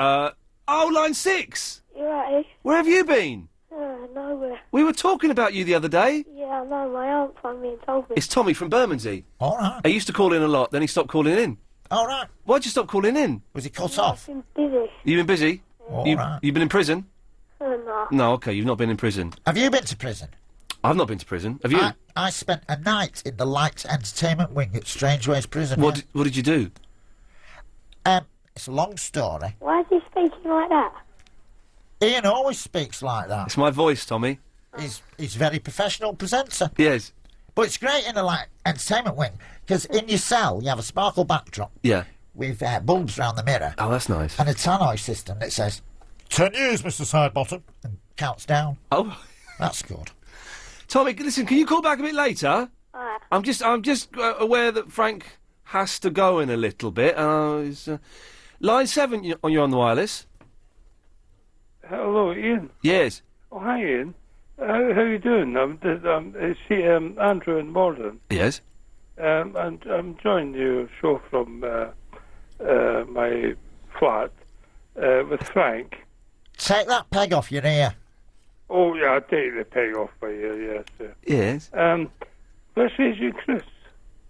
Oh, line 6! You right? Where have you been? Nowhere. We were talking about you the other day. Yeah, I know. My aunt phoned me and told me. It's Tommy from Bermondsey. All right. He used to call in a lot, then he stopped calling in. All right. Why'd you stop calling in? Was he cut off? I've been busy. You been busy? All you, right. You been in prison? No. No, OK, you've not been in prison. Have you been to prison? I've not been to prison. Have you? I spent a night in the light entertainment wing at Strangeways Prison. What did you do? It's a long story. Why is he speaking like that? Iain always speaks like that. It's my voice, Tommy. He's very professional presenter. Yes. But it's great in the light entertainment wing, because in your cell you have a sparkle backdrop. Yeah. With bulbs round the mirror. Oh, that's nice. And a tannoy system that says, 10 years, Mr. Sidebottom, and counts down. Oh. That's good. Tommy, listen, can you call back a bit later? I'm just aware that Frank has to go in a little bit. Line 7, you're on the wireless. Hello, Iain. Yes. Oh, hi, Iain. How are you doing? It's Andrew in Morden. Yes. And I'm joining your show from my flat with Frank. Take that peg off your ear. Oh, yeah, I'll take the peg off my ear, yes, sir. Yes. Where's Agent Chris?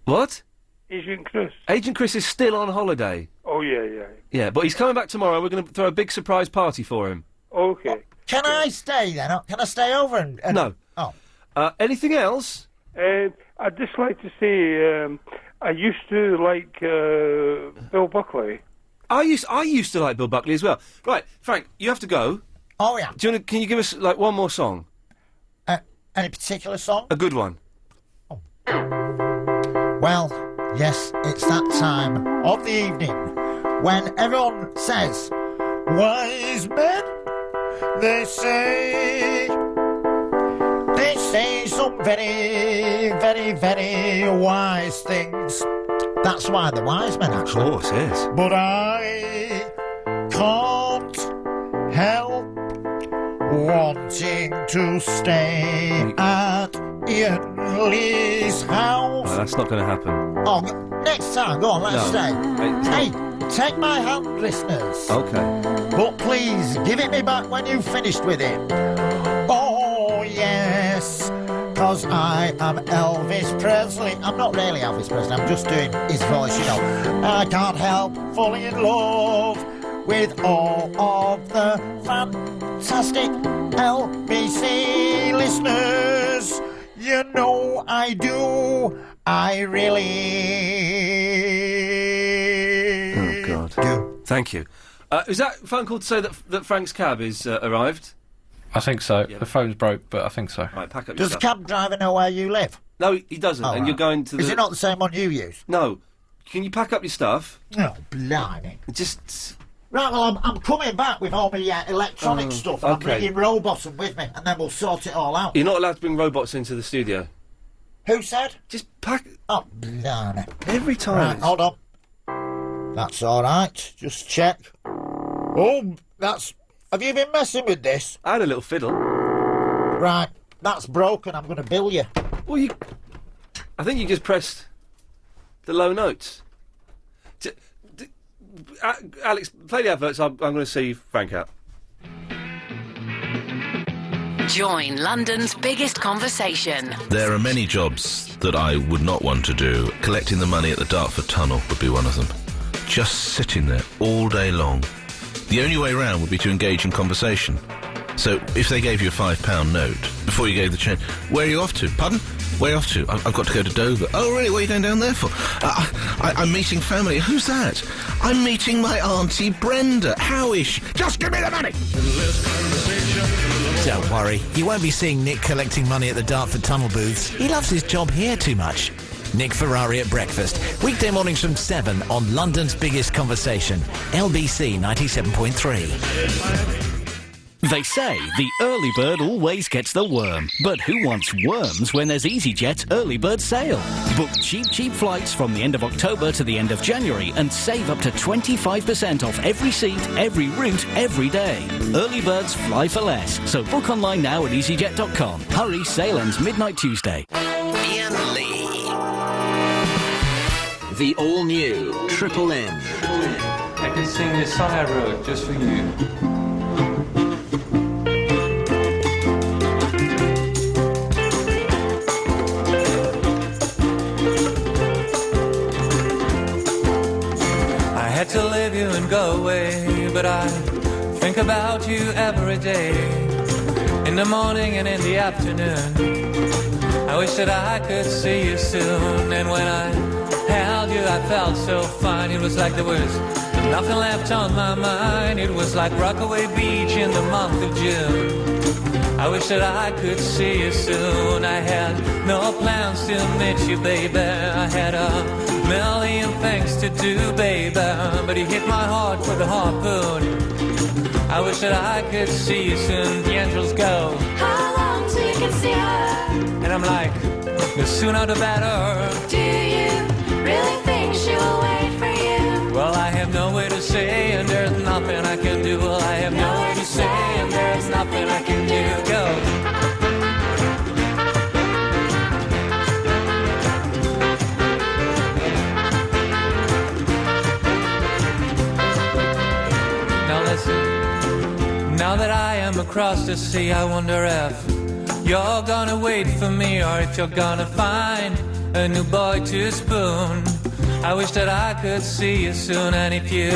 What? Agent Chris. Agent Chris is still on holiday. Oh, yeah. Yeah, but he's coming back tomorrow. We're going to throw a big surprise party for him. Okay. Can I stay then? Can I stay over and... No. Oh. Anything else? I'd just like to say, I used to like Bill Buckley. I used to like Bill Buckley as well. Right, Frank, you have to go. Oh, yeah. Can you give us, one more song? Any particular song? A good one. Oh. Well, yes, it's that time of the evening when everyone says, wise men, they say some very, very, very wise things. That's why the wise men, actually. Of course, yes. But I can't help wanting to stay at Iain Lee's house. No, that's not going to happen. Oh, next time, go on, let's stay. Hey, take my hand, listeners. Okay. But please, give it me back when you've finished with it. Oh, yes, because I am Elvis Presley. I'm not really Elvis Presley, I'm just doing his voice, you know. I can't help falling in love with all of the fantastic LBC listeners. You know I do. I really do. Thank you. Is that phone call to say that Frank's cab is arrived? I think so. Yeah. The phone's broke, but I think so. Right, pack up your Does the stuff. cab driver know where you live? No, he doesn't. Oh, and right. you're going to the... Is it not the same one you use? No. Can you pack up your stuff? Oh, blimey. Just... Right, well, I'm coming back with all my electronic stuff. I'm bringing Rowbottom with me, and then we'll sort it all out. You're not allowed to bring robots into the studio. Who said? Just pack... Oh, blimey. Every time. Right, hold on. That's all right. Just check. Oh, that's... Have you been messing with this? I had a little fiddle. Right, that's broken. I'm going to bill you. Well, I think you just pressed the low notes. Alex, play the adverts. I'm going to see Frank out. Join London's biggest conversation. There are many jobs that I would not want to do. Collecting the money at the Dartford Tunnel would be one of them. Just sitting there all day long. The only way round would be to engage in conversation. So, if they gave you a £5 note before you gave the change, where are you off to? Pardon? Where are you off to? I've got to go to Dover. Oh, really? What are you going down there for? I'm meeting family. Who's that? I'm meeting my Auntie Brenda. How-ish? Just give me the money! Don't worry, you won't be seeing Nick collecting money at the Dartford Tunnel booths. He loves his job here too much. Nick Ferrari at breakfast. Weekday mornings from 7 on London's biggest conversation. LBC 97.3. They say the early bird always gets the worm. But who wants worms when there's EasyJet's early bird sale? Book cheap flights from the end of October to the end of January and save up to 25% off every seat, every route, every day. Early birds fly for less. So book online now at easyjet.com. Hurry, sale ends midnight Tuesday. Iain Lee. The all-new Triple M. I could sing this song I wrote just for you. I had to leave you and go away, but I think about you every day, in the morning and in the afternoon. I wish that I could see you soon, and when I held you I felt so fine. It was like there was nothing left on my mind. It was like Rockaway Beach in the month of June. I wish that I could see you soon. I had no plans to meet you, baby. I had a million things to do, baby, but you hit my heart with a harpoon. I wish that I could see you soon. The angels go, how long till you can see her? And I'm like, the sooner the better. Do you really think she will wait for you? Well, I have no way to say, and there's nothing I can do. Well, I have no way to say, and there's nothing I can do. Go. Now listen. Now that I am across the sea, I wonder if you're gonna wait for me, or if you're gonna find a new boy to spoon. I wish that I could see you soon, and if you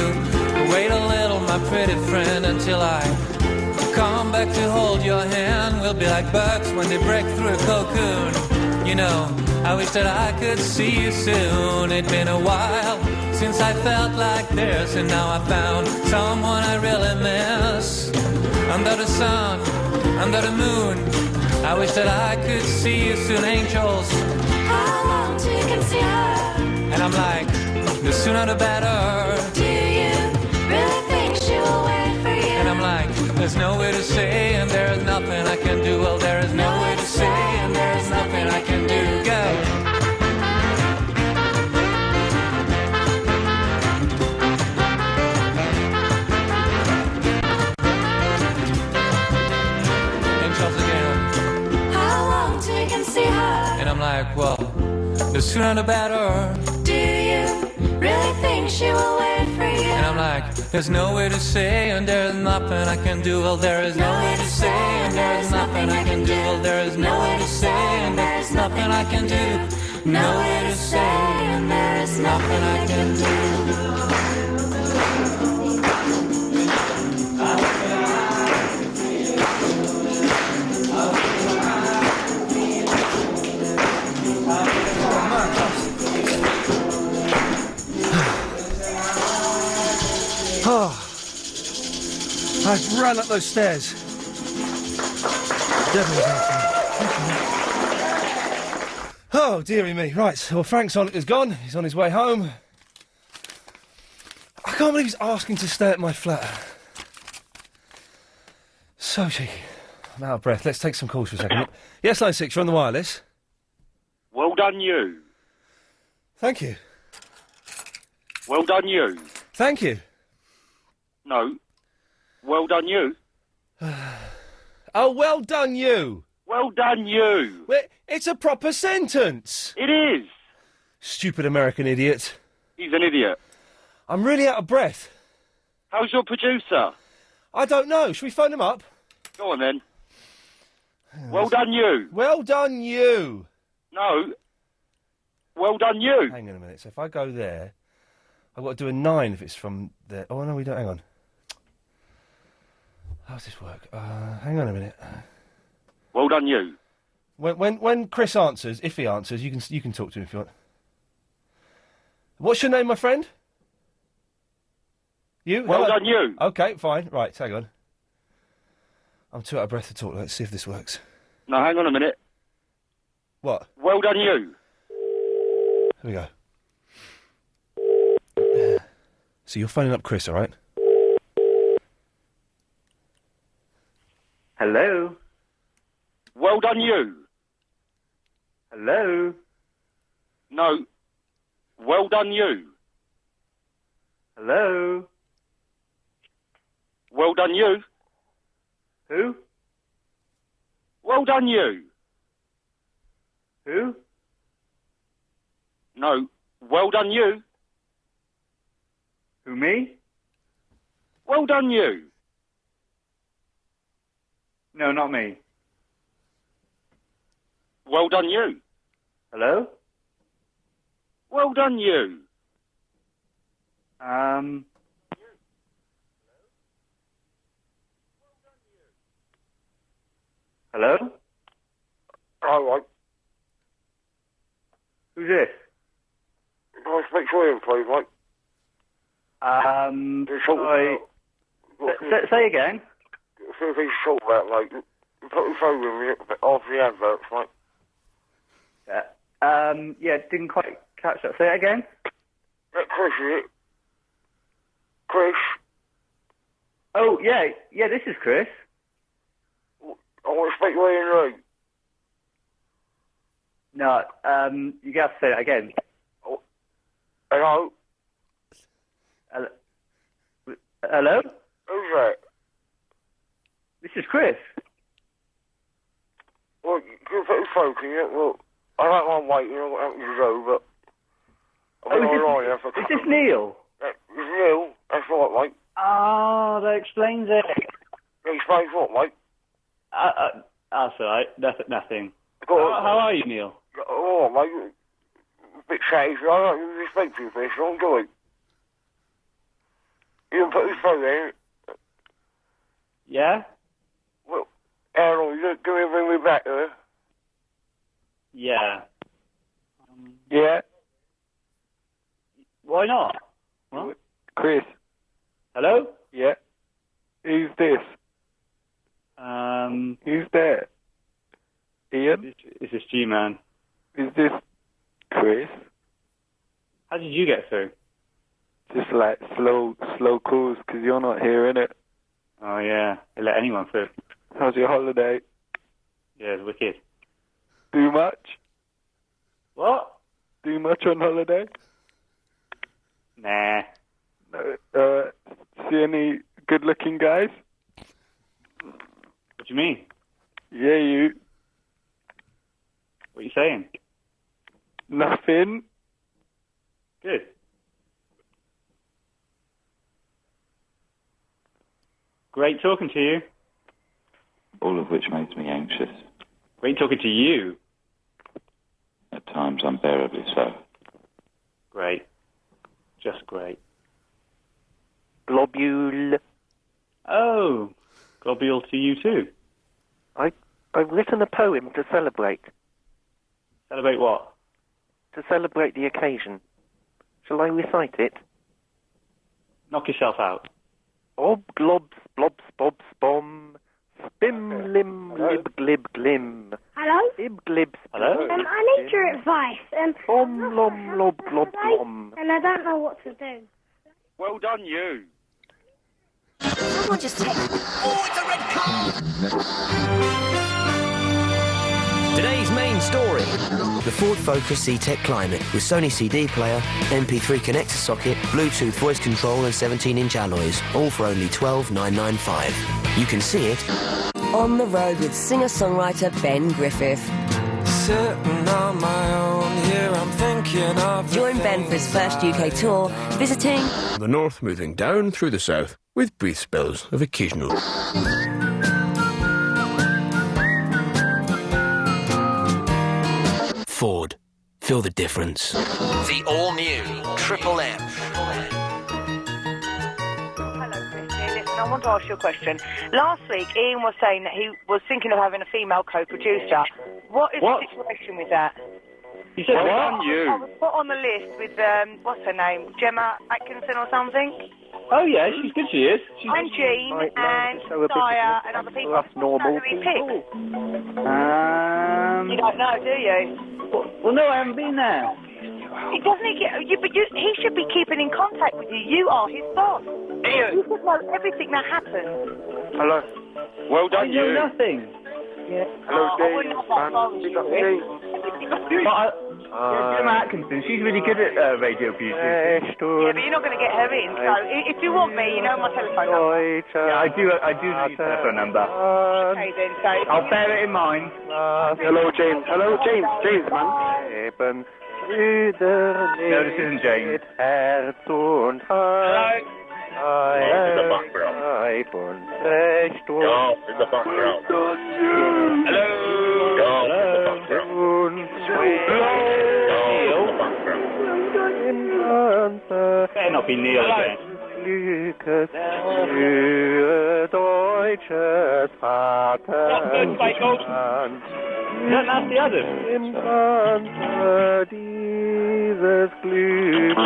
wait a little, my pretty friend, until I come back to hold your hand, we'll be like birds when they break through a cocoon. You know, I wish that I could see you soon. It's been a while since I felt like this, and now I found someone I really miss. Under the sun, under the moon, I wish that I could see you soon, angels. How long till you can see her? And I'm like, the sooner the better. Do you really think she will wait for you? And I'm like, there's no way to say, and there is nothing I can do. Well, there is no way to say, and there is nothing I can do. Go. And I'm like, well, the sooner the better. Do you really think she will wait for you? And I'm like, there's no way to say, and there's nothing I can do. Well, there is no way to say, and there is nothing I can do. Well, there is no way to say, and there is nothing I can do. No way to say, and there is nothing I can do. Oh, I ran up those stairs. Devil's after me. Oh, dearie me. Right, well, Frank's is gone. He's on his way home. I can't believe he's asking to stay at my flat. So cheeky. I'm out of breath. Let's take some calls for a second. Yes, line 6, you're on the wireless. Well done, you. Thank you. Well done, you. Thank you. No. Well done, you. Oh, well done, you. Well done, you. Well, it's a proper sentence. It is. Stupid American idiot. He's an idiot. I'm really out of breath. How's your producer? I don't know. Should we phone him up? Go on, then. Well done, you. Well done, you. No. Well done, you. Hang on a minute. So if I go there, I've got to do a 9 if it's from there. Oh, no, we don't. Hang on. How does this work? Hang on a minute. Well done, you. When Chris answers, if he answers, you can talk to him if you want. What's your name, my friend? You? Well Hello? done, you. Okay, fine. Right, hang on. I'm too out of breath to talk. Let's see if this works. No, hang on a minute. What? Well done, you. Here we go. So you're phoning up Chris, all right? Hello. Well done, you. Hello? No. Well done, you. Hello? Well done, you. Who? Well done, you. Who? No. Well done, you. Who, me? Well done, you. No, not me. Well done, you. Hello? Well done, you. Hello? All right. Who's this? Can I speak to Iain, please, mate? Say again. See if he's short about, mate. Put your phone with me off the adverts, mate. Yeah, didn't quite catch that. Say it again. Chris, is it? Chris? Oh, yeah, this is Chris. I want to speak to Iain Lee. No, you have to say that again. Hello? Hello? Who's that? This is Chris. Well, you can put your phone, can you? Well, I don't mind waiting, I don't want you to go, but... Is this Neil? It's Neil, that's right, mate. Oh, that explains it. It explains what, mate? That's all right. Nothing. How are you, Neil? Oh, mate, a bit chatty. I don't really speak to you, fish, I'm doing. You can put your phone in. Yeah? Well, how long? You give me a ring me back, Yeah. Yeah? Why not? What? Chris. Hello? Yeah. Who's this? Who's there? Iain? Is this G-Man? Is this Chris? How did you get through? Just like slow calls, because you're not here, innit? Oh, yeah. They let anyone through. How's your holiday? Yeah, it's wicked. Do much? What? Do much on holiday? Nah. See any good-looking guys? What do you mean? Yeah, you. What are you saying? Nothing. Good. Great talking to you. All of which makes me anxious. Great talking to you. At times unbearably so. Great. Just great. Globule. Oh, globule to you too. I've written a poem to celebrate. Celebrate what? To celebrate the occasion. Shall I recite it? Knock yourself out. Ob, globs, blobs, bobs, bom. Spim, lim, lib, glib, glim. Hello? Lib, glib, Hello? I need your advice. Bom, lom, lob, glob, glom. And I don't know what to do. Well done, you. Someone just take... Oh, it's a red card! Today's main story. The Ford Focus C-Tech Climate with Sony CD player, MP3 connector socket, Bluetooth voice control and 17-inch alloys, all for only $12,995. You can see it on the road with singer-songwriter Ben Griffith. Sitting on my own here, I'm thinking of... Join Ben for his first UK tour, visiting... the north moving down through the south, with brief spells of occasional... Ford. Feel the difference. The all-new Triple M. I want to ask you a question. Last week, Iain was saying that he was thinking of having a female co-producer. What is the situation with that? You said I what? was put on the list with, what's her name? Gemma Atkinson or something? Oh, yeah, she's good, she is. And Jean, and Saya, and other people. That's normal people. You don't know, do you? Well, no, I haven't been there. He doesn't get you, but he should be keeping in contact with you. You are his boss. Iain. You should know everything that happens. Hello. Well done, I know you. nothing. Yeah. Hello, I wouldn't have that wrong with you. Gemma Atkinson, she's really good at radio music. Yeah, but you're not going to get her in. So if you want me, you know my telephone number. Yeah, I do know your telephone number. Okay then, so I'll bear it in mind. Hello, James. Hello, James. James, man. No, this isn't James. Hello. 5 und 6 Stunden. Ja, in the background. Hello. Better not be Neil again. Glückes Mühe, deutsches Vaterland. Yeah, that's the other. Im Ganze dieses Glück.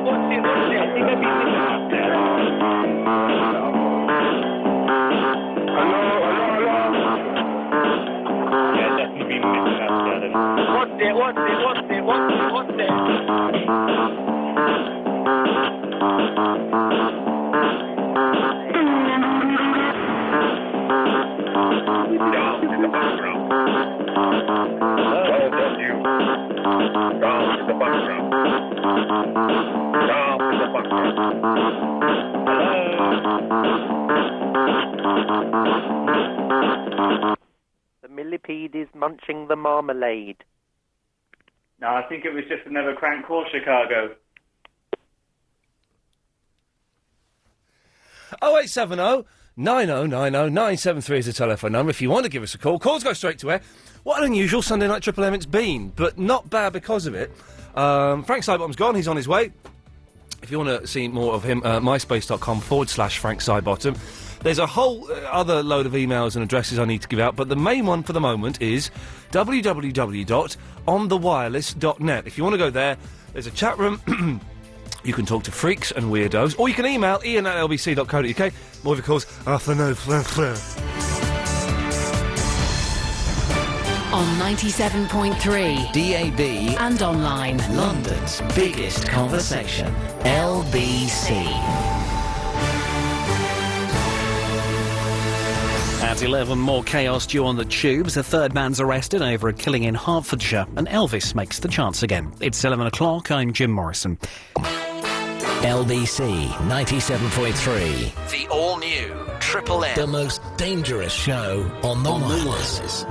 What's it? I think I've been missing that there. Hello. Yeah, definitely been missing that there. What's it? Down in the background. Well done, you. Down in the background. Down in the background. The millipede is munching the marmalade. No, I think it was just another crank call, Chicago. 0870 9090 973 is the telephone number. If you want to give us a call, calls go straight to air. What an unusual Sunday Night Triple M it's been, but not bad because of it. Frank Sidebottom's gone, he's on his way. If you want to see more of him, myspace.com/Frank Sidebottom. There's a whole other load of emails and addresses I need to give out, but the main one for the moment is www.onthewireless.net. If you want to go there, there's a chat room. You can talk to freaks and weirdos, or you can email ian@lbc.co.uk. More of your calls after no. On 97.3 DAB and online. London's biggest conversation. LBC. At 11, more chaos due on the tubes. A third man's arrested over a killing in Hertfordshire, and Elvis makes the chance again. It's 11 o'clock. I'm Jim Morrison. LBC 97.3. The all-new Triple M. The most dangerous show on the wireless.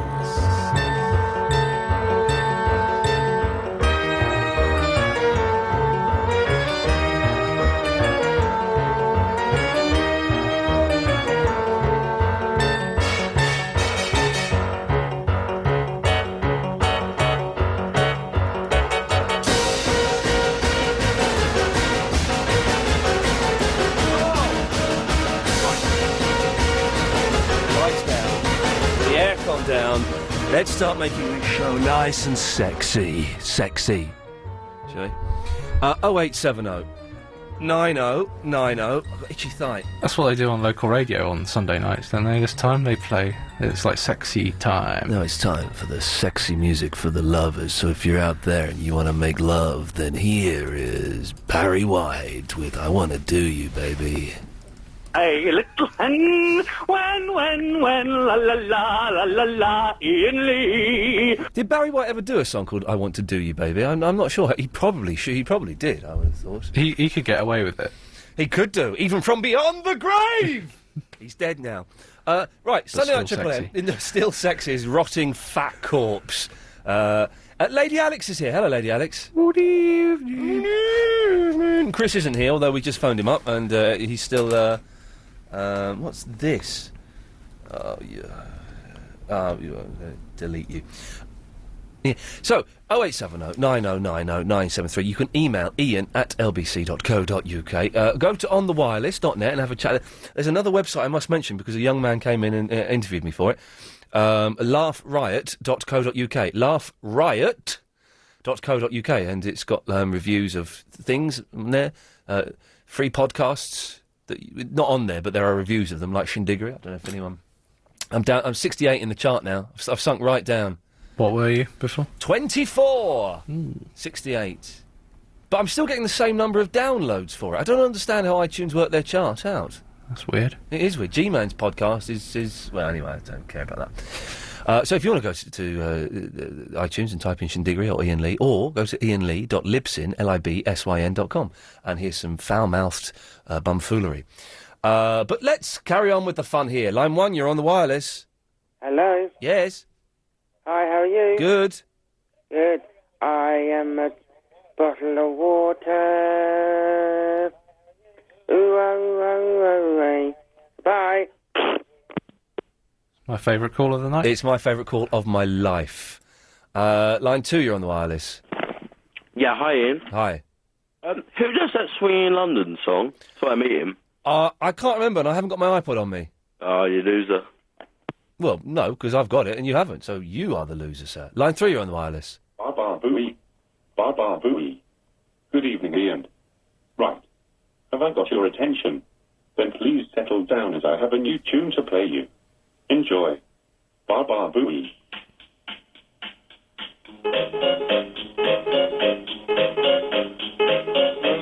Down. Let's start making this show nice and sexy. Sexy. Shall we? 0870 9090. I've got itchy thigh. That's what they do on local radio on Sunday nights, don't they? This time they play. It's like sexy time. No, it's time for the sexy music for the lovers. So if you're out there and you want to make love, then here is Barry White with I Want to Do You, Baby. A little hen, when, la la la la la la, Iain Lee. Did Barry White ever do a song called I Want to Do You, Baby? I'm not sure. He probably did, I would have thought. He could get away with it. He could do, even from beyond the grave! He's dead now. Right, Sunday Night Triple M, in the still sexy's rotting fat corpse. Lady Alex is here. Hello, Lady Alex. Good evening. Chris isn't here, although we just phoned him up, and he's still... what's this? Oh, yeah. Delete you. Yeah. So, 0870 9090 973. You can email ian@lbc.co.uk. Go to onthewireless.net and have a chat. There's another website I must mention because a young man came in and interviewed me for it. laughriot.co.uk. Laughriot.co.uk. And it's got reviews of things there. Free podcasts. Not on there, but there are reviews of them, like Shindiggery. I don't know if anyone... I'm 68 in the chart now. I've sunk right down. What were you before? 24! 68. But I'm still getting the same number of downloads for it. I don't understand how iTunes work their chart out. That's weird. It is weird. G-Man's podcast is... Well, anyway, I don't care about that. So if you want to go to iTunes and type in Shindiggery or Iain Lee, or go to iainlee.libsyn, libsyn.com, and here's some foul-mouthed bumfoolery. But let's carry on with the fun here. Line 1, you're on the wireless. Hello. Yes. Hi, how are you? Good. Good. I am bottle of water. Ooh, bye. My favourite call of the night. It's my favourite call of my life. Line 2, you're on the wireless. Yeah, hi, Ian. Hi. Who does that Swinging in London song? So I meet him. I can't remember, and I haven't got my iPod on me. Oh, you loser. Well, no, because I've got it and you haven't, so you are the loser, sir. Line 3, you're on the wireless. Bar booey. Bar booey. Good evening, Ian. Right. Have I got your attention? Then please settle down as I have a new tune to play you. Enjoy. Bar booey.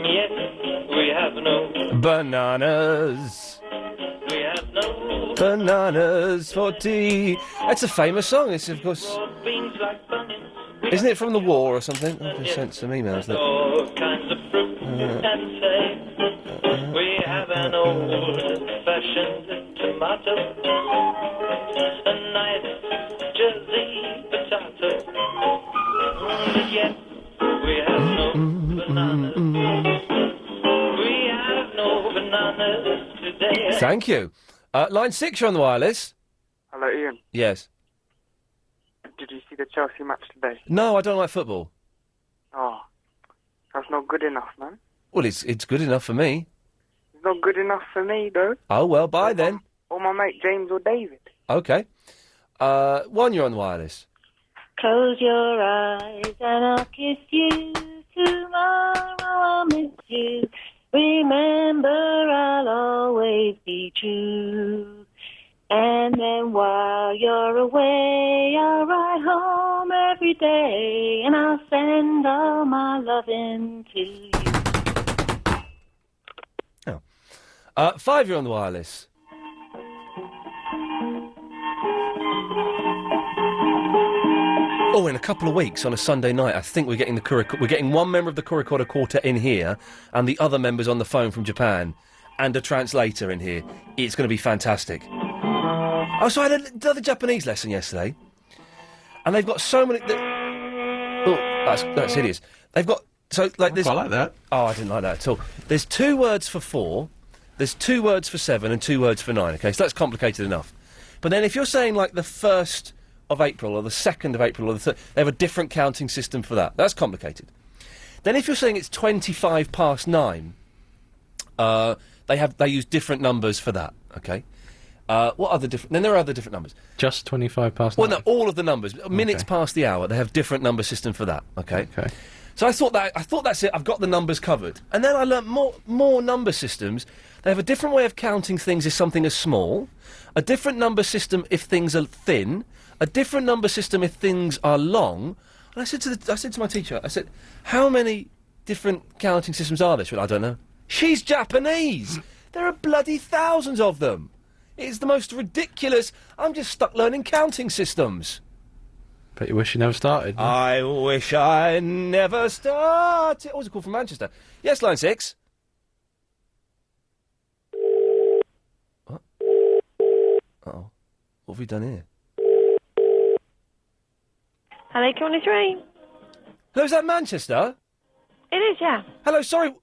Yes, we have no Bananas. We have no Bananas for tea. That's a famous song. It's, of course... beans like bunnies. Isn't it from the war or something? I've just sent some emails. Look. All kinds of fruit and say we have an old-fashioned tomato, a nice Jersey potato. But yet we have no bananas. We have no bananas today. Thank you. Line 6, you're on the wireless. Hello, Ian. Yes. Did you see the Chelsea match today? No, I don't like football. Oh, that's not good enough, man. Well, it's good enough for me. It's not good enough for me, though. Oh, well, bye then. Or my mate James or David. Okay. 1, you're on the wireless. Close your eyes and I'll kiss you. Tomorrow I'll miss you. Remember, I'll always be true. And then while you're away, I'll ride home every day, and I'll send all my loving to you. 5, you're on the wireless. Oh, in a couple of weeks on a Sunday night, I think we're getting we're getting one member of the Kurikoda Quartet in here, and the other members on the phone from Japan, and a translator in here. It's going to be fantastic. Oh, so I had another Japanese lesson yesterday, and they've got so many. Oh, that's hideous. They've got there's. I like that. Oh, I didn't like that at all. There's 2 words for 4, there's 2 words for 7, and 2 words for 9. Okay, so that's complicated enough. But then if you're saying like the 1st of April or the 2nd of April or the 3rd, they have a different counting system for that. That's complicated. Then if you're saying it's 25 past 9, they use different numbers for that. Okay. What other different? Then there are other different numbers. Just 25 past 9? Well, no, all of the numbers. Minutes past the hour, they have different number system for that. Okay. Okay. So I thought that's it. I've got the numbers covered. And then I learnt more number systems. They have a different way of counting things if something is small, a different number system if things are thin, a different number system if things are long. And I said to my teacher, I said, how many different counting systems are there? She went, I don't know. She's Japanese. There are bloody thousands of them. It's the most ridiculous. I'm just stuck learning counting systems. Bet you wish you never started. No? I wish I never started. Oh, was a call from Manchester. Yes, line 6. What? Uh-oh. What have we done here? Hello, Q103. Hello, is that Manchester? It is, yeah. Hello, sorry.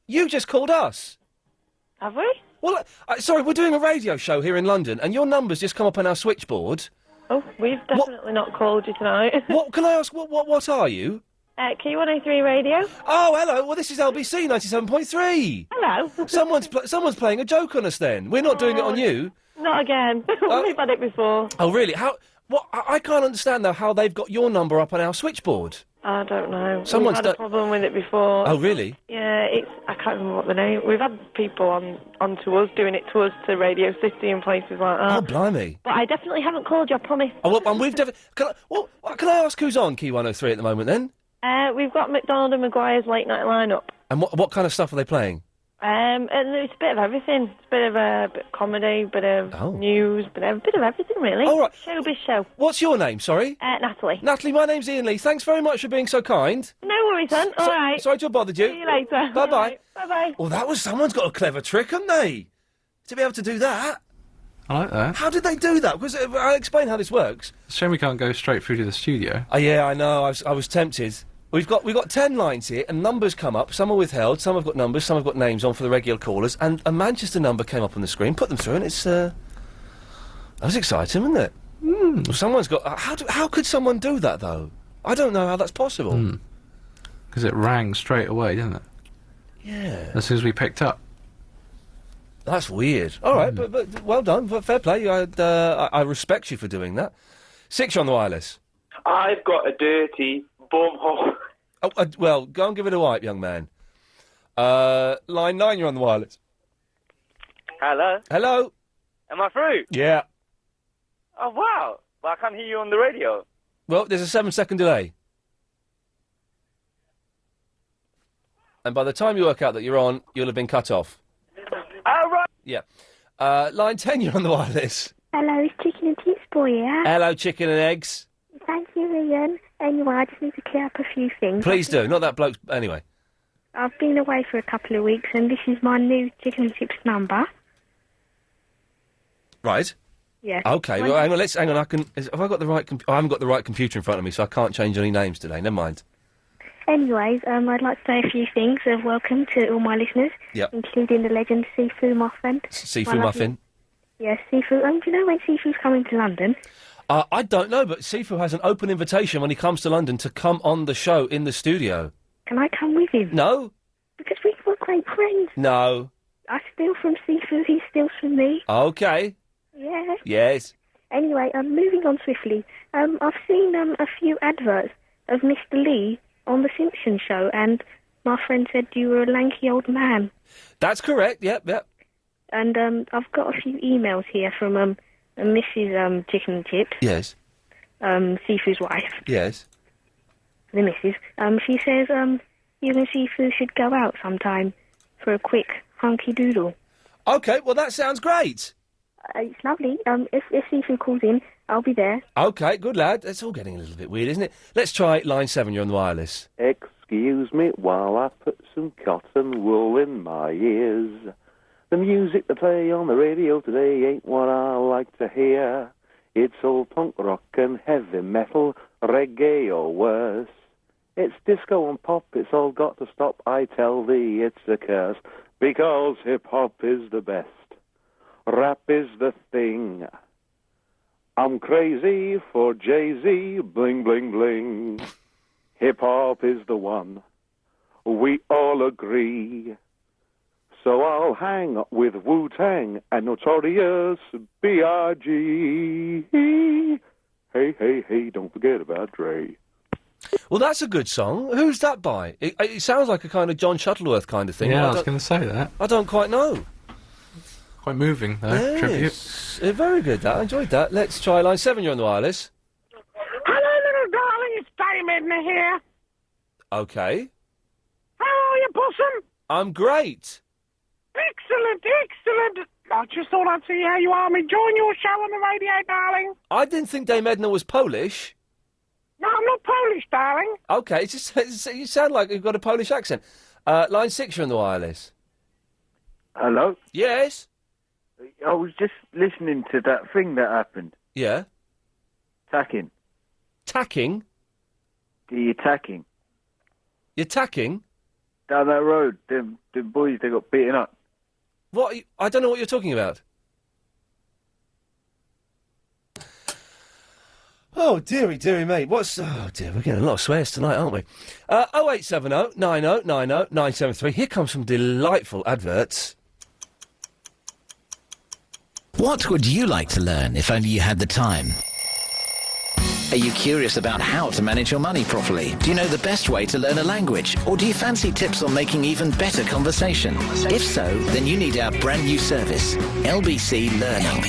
You just called us. Have we? Well, sorry, we're doing a radio show here in London, and your number's just come up on our switchboard. Oh, we've definitely not called you tonight. What, can I ask, what are you? Q103 Radio. Oh, hello, well, this is LBC 97.3. Hello. Someone's playing a joke on us then. We're not doing it on you. Not again. We've had it before. Oh, really? How? What? I can't understand, though, how they've got your number up on our switchboard. I don't know. Someone's We've had a problem with it before. Oh, really? Yeah, I can't remember what the name. We've had people onto us, doing it to us, to Radio City and places like that. Oh, blimey. But I definitely haven't called you, I promise. Oh, well, and we've definitely... Can I ask who's on Key 103 at the moment, then? We've got McDonald and Maguire's late night lineup. And what kind of stuff are they playing? And it's a bit of everything. It's a bit of comedy, bit of news, bit of everything, really. All right. Showbiz show. What's your name, sorry? Natalie. Natalie, my name's Iain Lee. Thanks very much for being so kind. No worries, then. All right. Sorry to have bothered you. See you later. Bye-bye. Right. Bye-bye. Well, someone's got a clever trick, haven't they? To be able to do that. I like that. How did they do that? Because I'll explain how this works. It's a shame we can't go straight through to the studio. Oh, yeah, I know. I was tempted. We've got 10 lines here, and numbers come up. Some are withheld, some have got numbers, some have got names on for the regular callers, and a Manchester number came up on the screen. Put them through, and it's that's exciting, isn't it? Well, someone's got. How could someone do that though? I don't know how that's possible. Because it rang straight away, didn't it? Yeah. As soon as we picked up. That's weird. All right, but well done. Fair play. I respect you for doing that. 6, you're on the wireless. I've got a dirty bum hole. Oh, well, go and give it a wipe, young man. Line 9, you're on the wireless. Hello? Hello? Am I through? Yeah. Oh, wow. Well, I can't hear you on the radio. Well, there's a 7-second delay. And by the time you work out that you're on, you'll have been cut off. Oh, right. Yeah. Line 10, you're on the wireless. Hello, it's Chicken and Chips Boy here. Hello, chicken and eggs. Thank you, Ian. Anyway, I just need to clear up a few things. Please do. Not that bloke's... Anyway. I've been away for a couple of weeks, and this is my new Chicken and Chips number. Right. Yes. Okay, well, hang on, have I got the right... I haven't got the right computer in front of me, so I can't change any names today. Never mind. Anyways, I'd like to say a few things of welcome to all my listeners, including the legend Sifu Muffin. Sifu Muffin? Yes, Sifu. Do you know when Sifu's coming to London? I don't know, but Sifu has an open invitation when he comes to London to come on the show in the studio. Can I come with him? No. Because we were great friends. No. I steal from Sifu, he steals from me. Okay. Yeah. Yes. Anyway, moving on swiftly. I've seen a few adverts of Mr. Lee on The Simpsons show, and my friend said you were a lanky old man. That's correct, yep. And I've got a few emails here from Mrs. Chicken and Chips. Yes. Sifu's wife. Yes. The missus. She says you and Sifu should go out sometime for a quick hunky-doodle. Okay, well, that sounds great. It's lovely. If Sifu calls in, I'll be there. Okay, good lad. It's all getting a little bit weird, isn't it? Let's try line 7, you're on the wireless. Excuse me while I put some cotton wool in my ears. The music they play on the radio today ain't what I like to hear. It's all punk rock and heavy metal, reggae or worse. It's disco and pop, it's all got to stop, I tell thee it's a curse. Because hip-hop is the best, rap is the thing. I'm crazy for Jay-Z, bling, bling, bling. Hip-hop is the one, we all agree. So I'll hang with Wu-Tang and Notorious B.I.G. Hey, hey, hey, don't forget about Dre. Well, that's a good song. Who's that by? It sounds like a kind of John Shuttleworth kind of thing. Yeah, I was going to say that. I don't quite know. Quite moving, though. Yes. Very good, that. I enjoyed that. Let's try line 7, you're on the wireless. Hello, little darling, it's Dame Edna here. Okay. How are you, Possum? I'm great. Excellent, excellent. I just thought I'd see how you are. I'm enjoying your show on the radio, darling. I didn't think Dame Edna was Polish. No, I'm not Polish, darling. Okay, you sound like you've got a Polish accent. Line 6, you're on the wireless. Hello? Yes? I was just listening to that thing that happened. Yeah? Tacking. Tacking? You're tacking. You're tacking? Down that road, them boys, they got beaten up. What? I don't know what you're talking about. Oh, dearie me. Oh, dear, we're getting a lot of swears tonight, aren't we? 0870 90 90 973. Here comes some delightful adverts. What would you like to learn if only you had the time? Are you curious about how to manage your money properly? Do you know the best way to learn a language? Or do you fancy tips on making even better conversation? If so, then you need our brand new service, LBC Learning.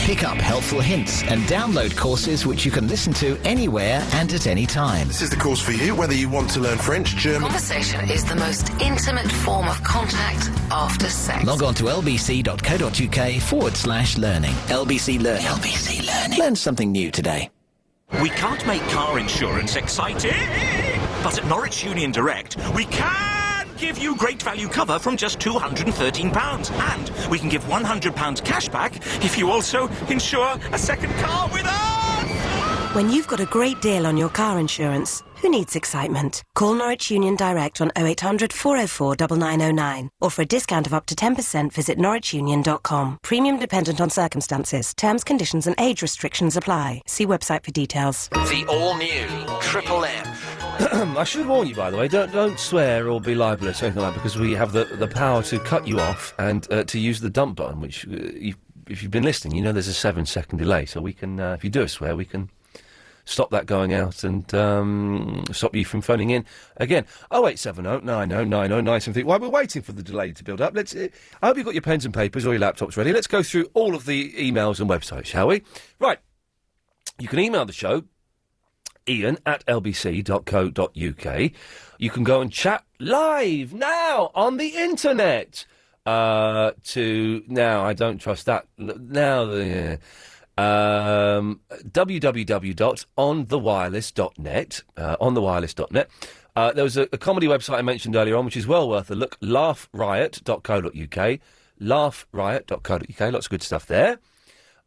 Pick up helpful hints and download courses which you can listen to anywhere and at any time. This is the course for you, whether you want to learn French, German... Conversation is the most intimate form of contact after sex. Log on to lbc.co.uk/learning. LBC Learning. LBC Learning. Learn something new today. We can't make car insurance exciting, but at Norwich Union Direct, we can give you great value cover from just £213. And we can give £100 cash back if you also insure a second car with us! When you've got a great deal on your car insurance, who needs excitement? Call Norwich Union Direct on 0800 404 9909. Or for a discount of up to 10%, visit norwichunion.com. Premium dependent on circumstances. Terms, conditions and age restrictions apply. See website for details. The all-new Triple M. I should warn you, by the way, don't swear or be libelous or anything like that, because we have the power to cut you off and to use the dump button, which, if you've been listening, you know there's a 7-second delay, so we can, if you do a swear, we can stop that going out and stop you from phoning in again. 0870 90 90 973. While we're waiting for the delay to build up, I hope you've got your pens and papers or your laptops ready. Let's go through all of the emails and websites, shall we? Right. You can email the show, Iain at lbc.co.uk. You can go and chat live now on the internet. I don't trust that. www.onthewireless.net. Onthewireless.net. There was a comedy website I mentioned earlier on, which is well worth a look. Laughriot.co.uk. Laughriot.co.uk. Lots of good stuff there.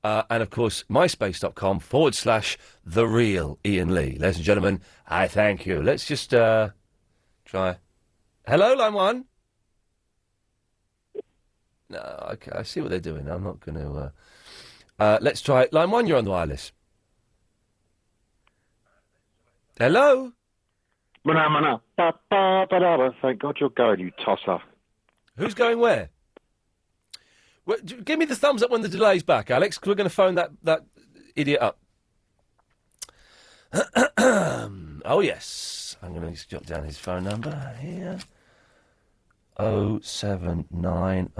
And, of course, myspace.com/the real Iain Lee. Ladies and gentlemen, I thank you. Let's just try. Hello, line one. No, okay, I see what they're doing. I'm not going to... let's try line one. You're on the wireless. Hello? Thank God you're going, you tosser. Who's going where? Well, give me the thumbs up when the delay's back, Alex, because we're going to phone that idiot up. Oh, yes. I'm going to just jot down his phone number here. 0790...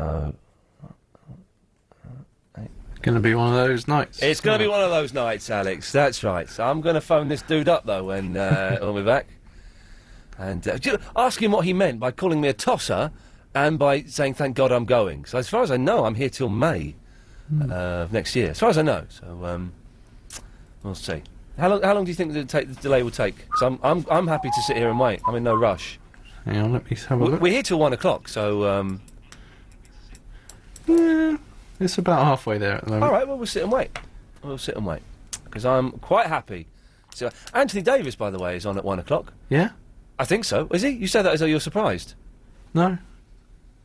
Going to be one of those nights. It's going to be one of those nights, Alex. That's right. So I'm going to phone this dude up, though, when we're back. And ask him what he meant by calling me a tosser and by saying, thank God I'm going. So as far as I know, I'm here till May of next year. As far as I know. So we'll see. How long do you think the delay will take? So I'm happy to sit here and wait. I'm in no rush. Hang on, let me have a look. We're here till 1 o'clock, so... Yeah, it's about halfway there at the moment. All right, well, we'll sit and wait. Because I'm quite happy. So, Anthony Davis, by the way, is on at 1 o'clock. Yeah? I think so. Is he? You say that as though you're surprised. No.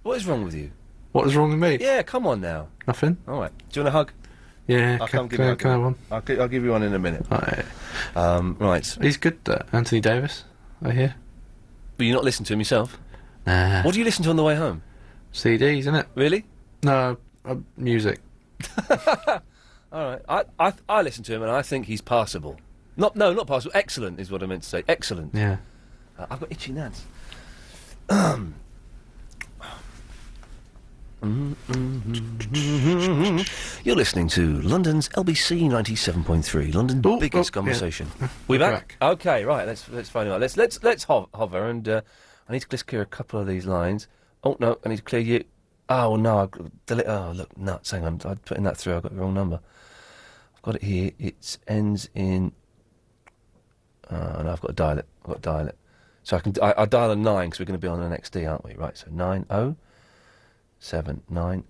What is wrong with you? What is wrong with me? Yeah, come on now. Nothing. All right. Do you want a hug? Yeah, I'll can give you I have one? I'll give you one in a minute. Right. Right. He's good, Anthony Davis, I hear. But you're not listening to him yourself? Nah. What do you listen to on the way home? CDs, isn't it? Really? No, music. All right. I listen to him and I think he's passable. Not passable. Excellent is what I meant to say. Excellent. Yeah. I've got itchy nads. You're listening to London's LBC 97.3, London's biggest conversation. Yeah. We back? Okay, right. Let's find out. Let's hover and I need to just clear a couple of these lines. Oh no, I need to clear you. Oh no, I've delete. Oh look, nuts. Hang on, I'm putting that through. I've got the wrong number. I've got it here. It ends in. No, I've got to dial it. So I'll dial a 9 because we're going to be on an XD, aren't we? Right. So 90790.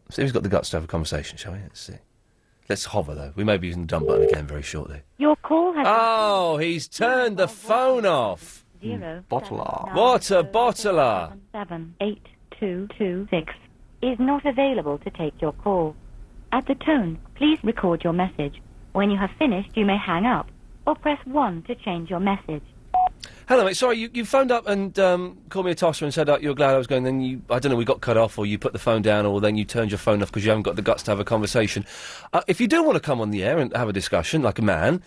See who's got the guts to have a conversation, shall we? Let's see. Let's hover, though. We may be using the dumb button again very shortly. Your call has... Oh, he's turned the phone off. Bottler. What a bottler. 78226 is not available to take your call. At the tone, please record your message. When you have finished, you may hang up or press 1 to change your message. Hello, mate. Sorry, you phoned up and called me a tosser and said you were glad I was going. Then I don't know, we got cut off, or you put the phone down, or then you turned your phone off because you haven't got the guts to have a conversation. If you do want to come on the air and have a discussion like a man,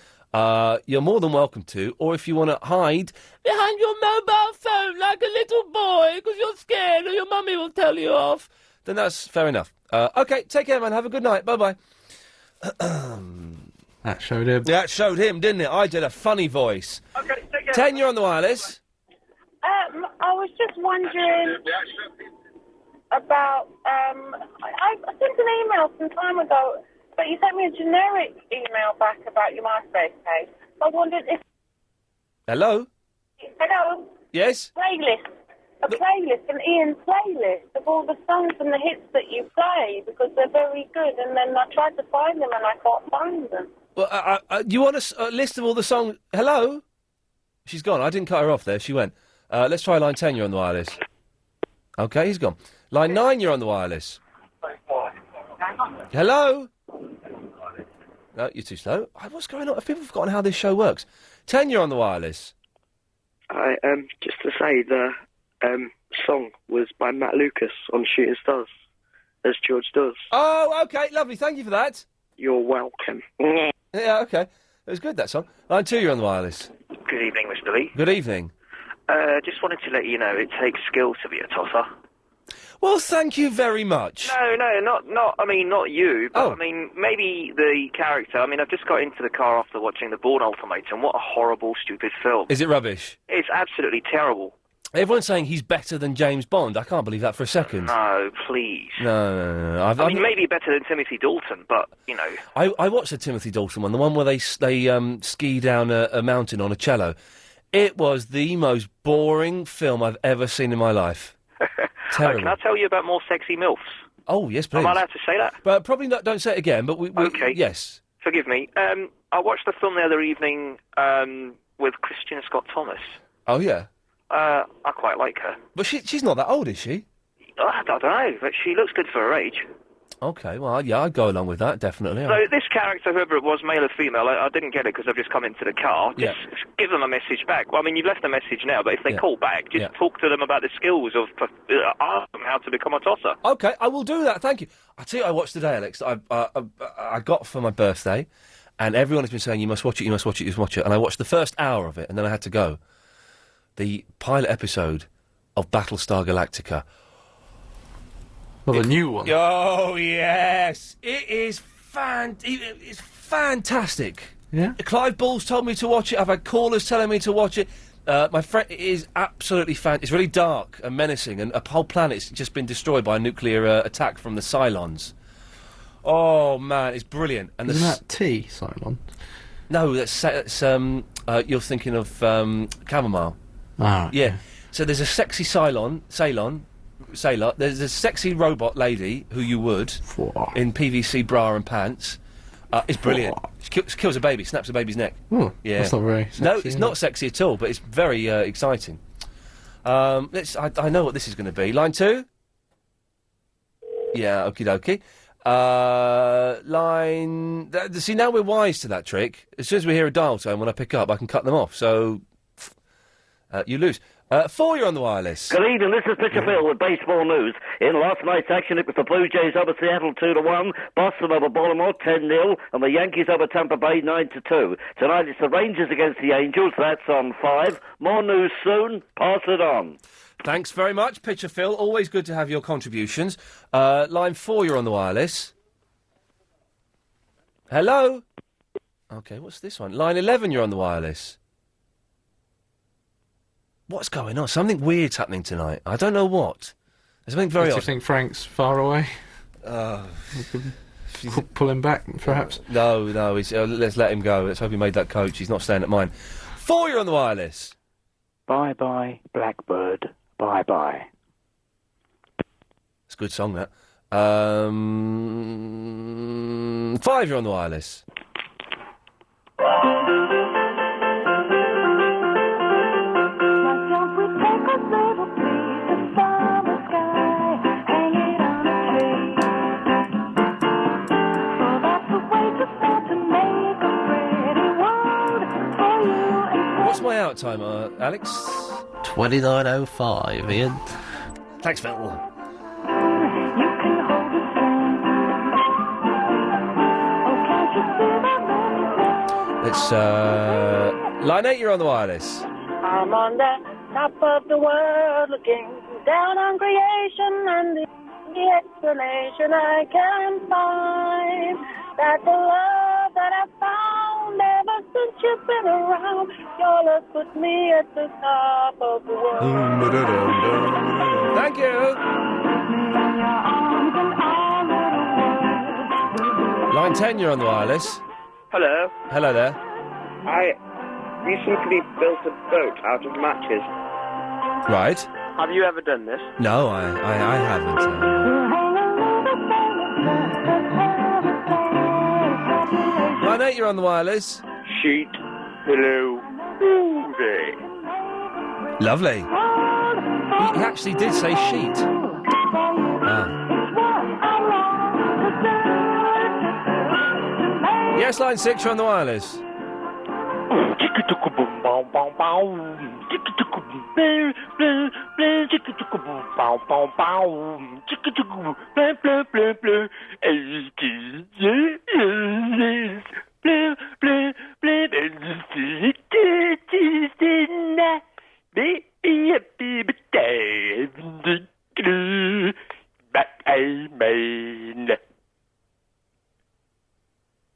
you're more than welcome to. Or if you want to hide behind your mobile phone like a little boy because you're scared or your mummy will tell you off, then that's fair enough. OK, take care, man. Have a good night. Bye-bye. That showed him. That showed him, didn't it? I did a funny voice. Okay, take care. 10, you're on the wireless. I was just wondering about, I sent an email some time ago, but you sent me a generic email back about your MySpace page. I wondered if... Hello? Hello? Yes? Playlist. a playlist, an Iain playlist of all the songs and the hits that you play because they're very good. And then I tried to find them and I can't find them. Well, you want a list of all the songs? Hello? She's gone. I didn't cut her off there. She went. Let's try line 10, you're on the wireless. OK, he's gone. Line 9, you're on the wireless. Hello? No, you're too slow. What's going on? Have people forgotten how this show works? 10, you're on the wireless. Just to say, the song was by Matt Lucas on Shooting Stars, as George does. Oh, OK, lovely. Thank you for that. You're welcome. Yeah, OK. It was good, that song. Line 2, you're on the wireless. Good evening, Mr. Lee. Good evening. Just wanted to let you know it takes skill to be a tosser. Well, thank you very much. No, not you, but Oh. I mean, maybe the character. I mean, I've just got into the car after watching The Bourne Ultimatum. What a horrible, stupid film. Is it rubbish? It's absolutely terrible. Everyone's saying he's better than James Bond. I can't believe that for a second. No, please. No. I mean, maybe better than Timothy Dalton, but, you know. I watched the Timothy Dalton one, the one where they ski down a mountain on a cello. It was the most boring film I've ever seen in my life. Terrible. Can I tell you about more sexy MILFs? Oh, yes, please. Am I allowed to say that? But probably not, don't say it again, but we Okay. Yes. Forgive me. I watched the film the other evening with Christian Scott Thomas. Oh, yeah. I quite like her. But she's not that old, is she? I don't know, but she looks good for her age. Okay, well, yeah, I'd go along with that, definitely. So this character, whoever it was, male or female, I didn't get it because I've just come into the car. Just give them a message back. Well, I mean, you've left a message now, but if they call back, just talk to them about the skills of how to become a tosser. Okay, I will do that, thank you. I'll tell you what I watched today, Alex, I got for my birthday, and everyone has been saying, you must watch it, you must watch it, you must watch it, and I watched the first hour of it, and then I had to go. The pilot episode of Battlestar Galactica. Well, the new one. Oh, yes. It is it's fantastic. Yeah? Clive Bull's told me to watch it. I've had callers telling me to watch it. My friend, it is absolutely It's really dark and menacing, and a whole planet's just been destroyed by a nuclear attack from the Cylons. Oh, man, it's brilliant. And Isn't that tea, Cylon? No, that's you're thinking of chamomile. Ah. Yeah. So there's a sexy sailor. There's a sexy robot lady who you would in PVC bra and pants. It's brilliant. She kills a baby, snaps a baby's neck. Oh, yeah. that's not very sexy, No, it's is not it? sexy at all, but it's very exciting. I know what this is going to be. Line 2. Yeah, okie dokie. See, now we're wise to that trick. As soon as we hear a dial tone, when I pick up, I can cut them off. So you lose. 4, you're on the wireless. Good evening, this is Pitcher Phil with baseball news. In last night's action, it was the Blue Jays over Seattle 2-1, Boston over Baltimore 10-0, and the Yankees over Tampa Bay 9-2. Tonight it's the Rangers against the Angels, that's on 5. More news soon, pass it on. Thanks very much, Pitcher Phil. Always good to have your contributions. Line 4, you're on the wireless. Hello? OK, what's this one? Line 11, you're on the wireless. What's going on? Something weird's happening tonight. I don't know what. There's something very Do odd. you think Frank's far away? Pull him back, perhaps? No, let's let him go. Let's hope he made that coach. He's not staying at mine. 4, you're on the wireless. Bye-bye, Blackbird. Bye-bye. It's a good song, that. 5, you're on the wireless. What's my out time, Alex? 29:05, Ian. Thanks, Phil. It's, line 8, you're on the wireless. I'm on the top of the world looking down on creation and the explanation I can find that the love that I found ever since you've been around, your love put me at the top of the world. Thank you. Line 10, you're on the wireless. Hello. Hello there. I recently built a boat out of matches. Right. Have you ever done this? No, I haven't. Line 8, you're on the wireless. Sheet. Hello. Movie. Lovely. He actually did say sheet. Yes, line 6, you're on the wireless.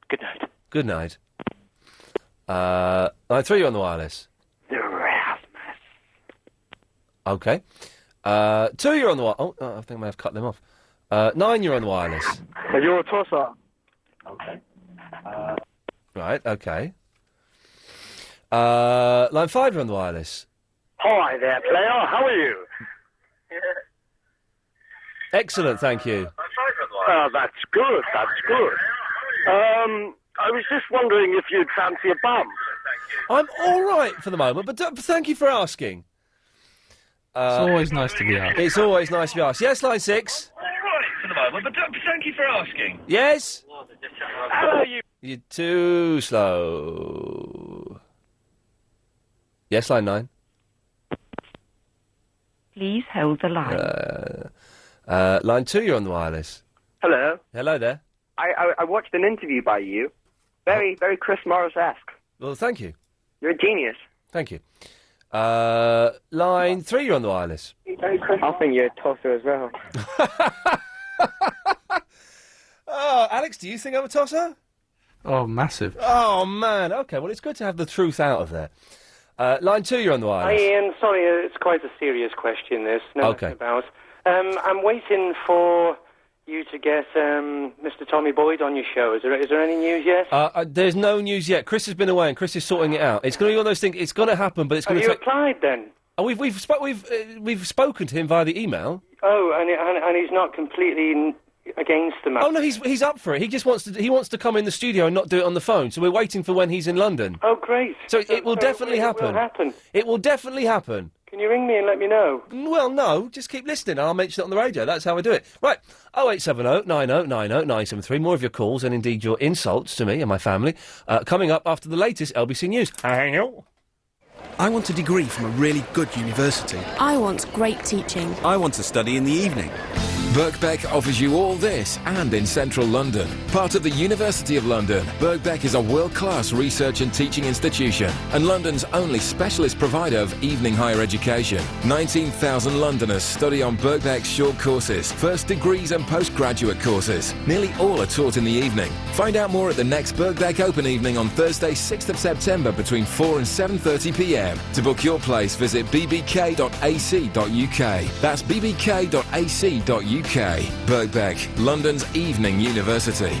Good night. Good night. Line 3, you're on the wireless. Okay. 2, you're on the wireless. Oh, I think I may have cut them off. 9, you're on the wireless. You're a tosser. Okay. Right, okay. Line 5, you're on the wireless. Hi there, player. How are you? Excellent, thank you. Oh, that's good. That's good. I was just wondering if you'd fancy a bum. I'm all right for the moment, but thank you for asking. It's always nice to be asked. It's always nice to be asked. Yes, line 6. All right for the moment, but thank you for asking. Yes? Hello, you. You're too slow. Yes, line 9. Please hold the line. Line 2, you're on the wireless. Hello. Hello there. I watched an interview by you. Very Chris Morris-esque. Well, thank you. You're a genius. Thank you. Line 3, you're on the wireless. I think you're a tosser as well. Oh, Alex, do you think I'm a tosser? Oh, massive. Oh, man. OK, well, it's good to have the truth out of there. Line 2, you're on the wireless. Hi, Ian. Sorry, it's quite a serious question, this. Okay. About. I'm waiting for you to get Mr. Tommy Boyd on your show. Is there any news yet? There's no news yet. Chris has been away and Chris is sorting it out. It's going to be one of those things. It's going to happen, but it's going to Have take... you applied, then? Oh, we've spoken to him via the email. Oh, and he's not completely against the match. Oh no, he's up for it. He just wants to come in the studio and not do it on the phone. So we're waiting for when he's in London. Oh, great. So it will definitely happen. It will happen. It will definitely happen. Can you ring me and let me know? Well, no, just keep listening. I'll mention it on the radio. That's how I do it. Right, 0870 90 90 973. More of your calls and indeed your insults to me and my family coming up after the latest LBC News. I want a degree from a really good university. I want great teaching. I want to study in the evening. Birkbeck offers you all this and in central London. Part of the University of London, Birkbeck is a world-class research and teaching institution and London's only specialist provider of evening higher education. 19,000 Londoners study on Birkbeck's short courses, first degrees and postgraduate courses. Nearly all are taught in the evening. Find out more at the next Birkbeck Open Evening on Thursday, 6th of September between 4 and 7:30pm. To book your place, visit bbk.ac.uk. That's bbk.ac.uk. Birkbeck, London's evening university.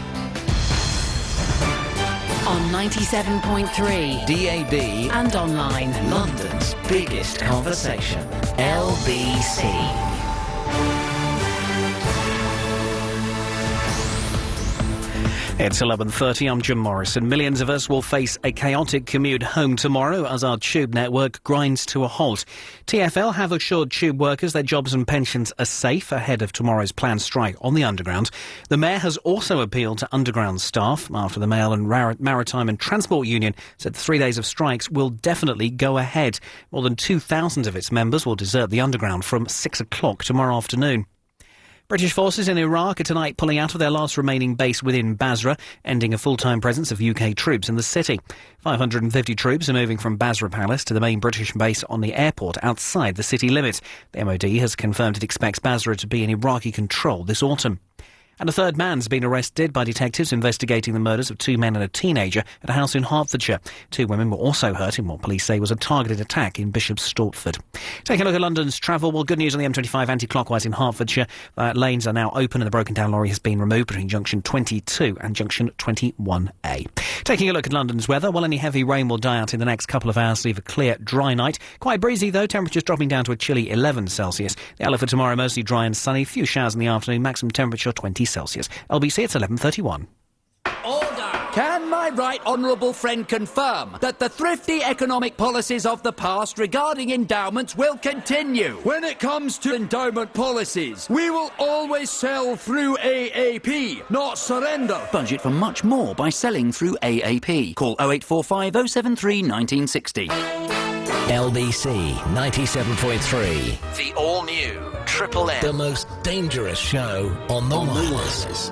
On 97.3 DAB and online, London's biggest conversation. LBC. It's 11:30. I'm Jim Morrison. Millions of us will face a chaotic commute home tomorrow as our tube network grinds to a halt. TfL have assured tube workers their jobs and pensions are safe ahead of tomorrow's planned strike on the Underground. The Mayor has also appealed to Underground staff after the Mail and Maritime and Transport Union said 3 days of strikes will definitely go ahead. More than 2,000 of its members will desert the Underground from 6 o'clock tomorrow afternoon. British forces in Iraq are tonight pulling out of their last remaining base within Basra, ending a full-time presence of UK troops in the city. 550 troops are moving from Basra Palace to the main British base on the airport outside the city limits. The MOD has confirmed it expects Basra to be in Iraqi control this autumn. And a third man's been arrested by detectives investigating the murders of 2 men and a teenager at a house in Hertfordshire. 2 women were also hurt in what police say was a targeted attack in Bishop's Stortford. Taking a look at London's travel, well, good news on the M25 anti-clockwise in Hertfordshire. Lanes are now open and the broken-down lorry has been removed between junction 22 and junction 21A. Taking a look at London's weather, well, any heavy rain will die out in the next couple of hours, leave a clear, dry night. Quite breezy, though, temperatures dropping down to a chilly 11 Celsius. The outlook for tomorrow, mostly dry and sunny, few showers in the afternoon, maximum temperature 20 Celsius. LBC, it's 11:31. Can my right honourable friend confirm that the thrifty economic policies of the past regarding endowments will continue? When it comes to endowment policies, we will always sell through AAP, not surrender. Budget for much more by selling through AAP. Call 0845 073 1960. LBC 97.3. The all-new Triple M. The most dangerous show on the wireless.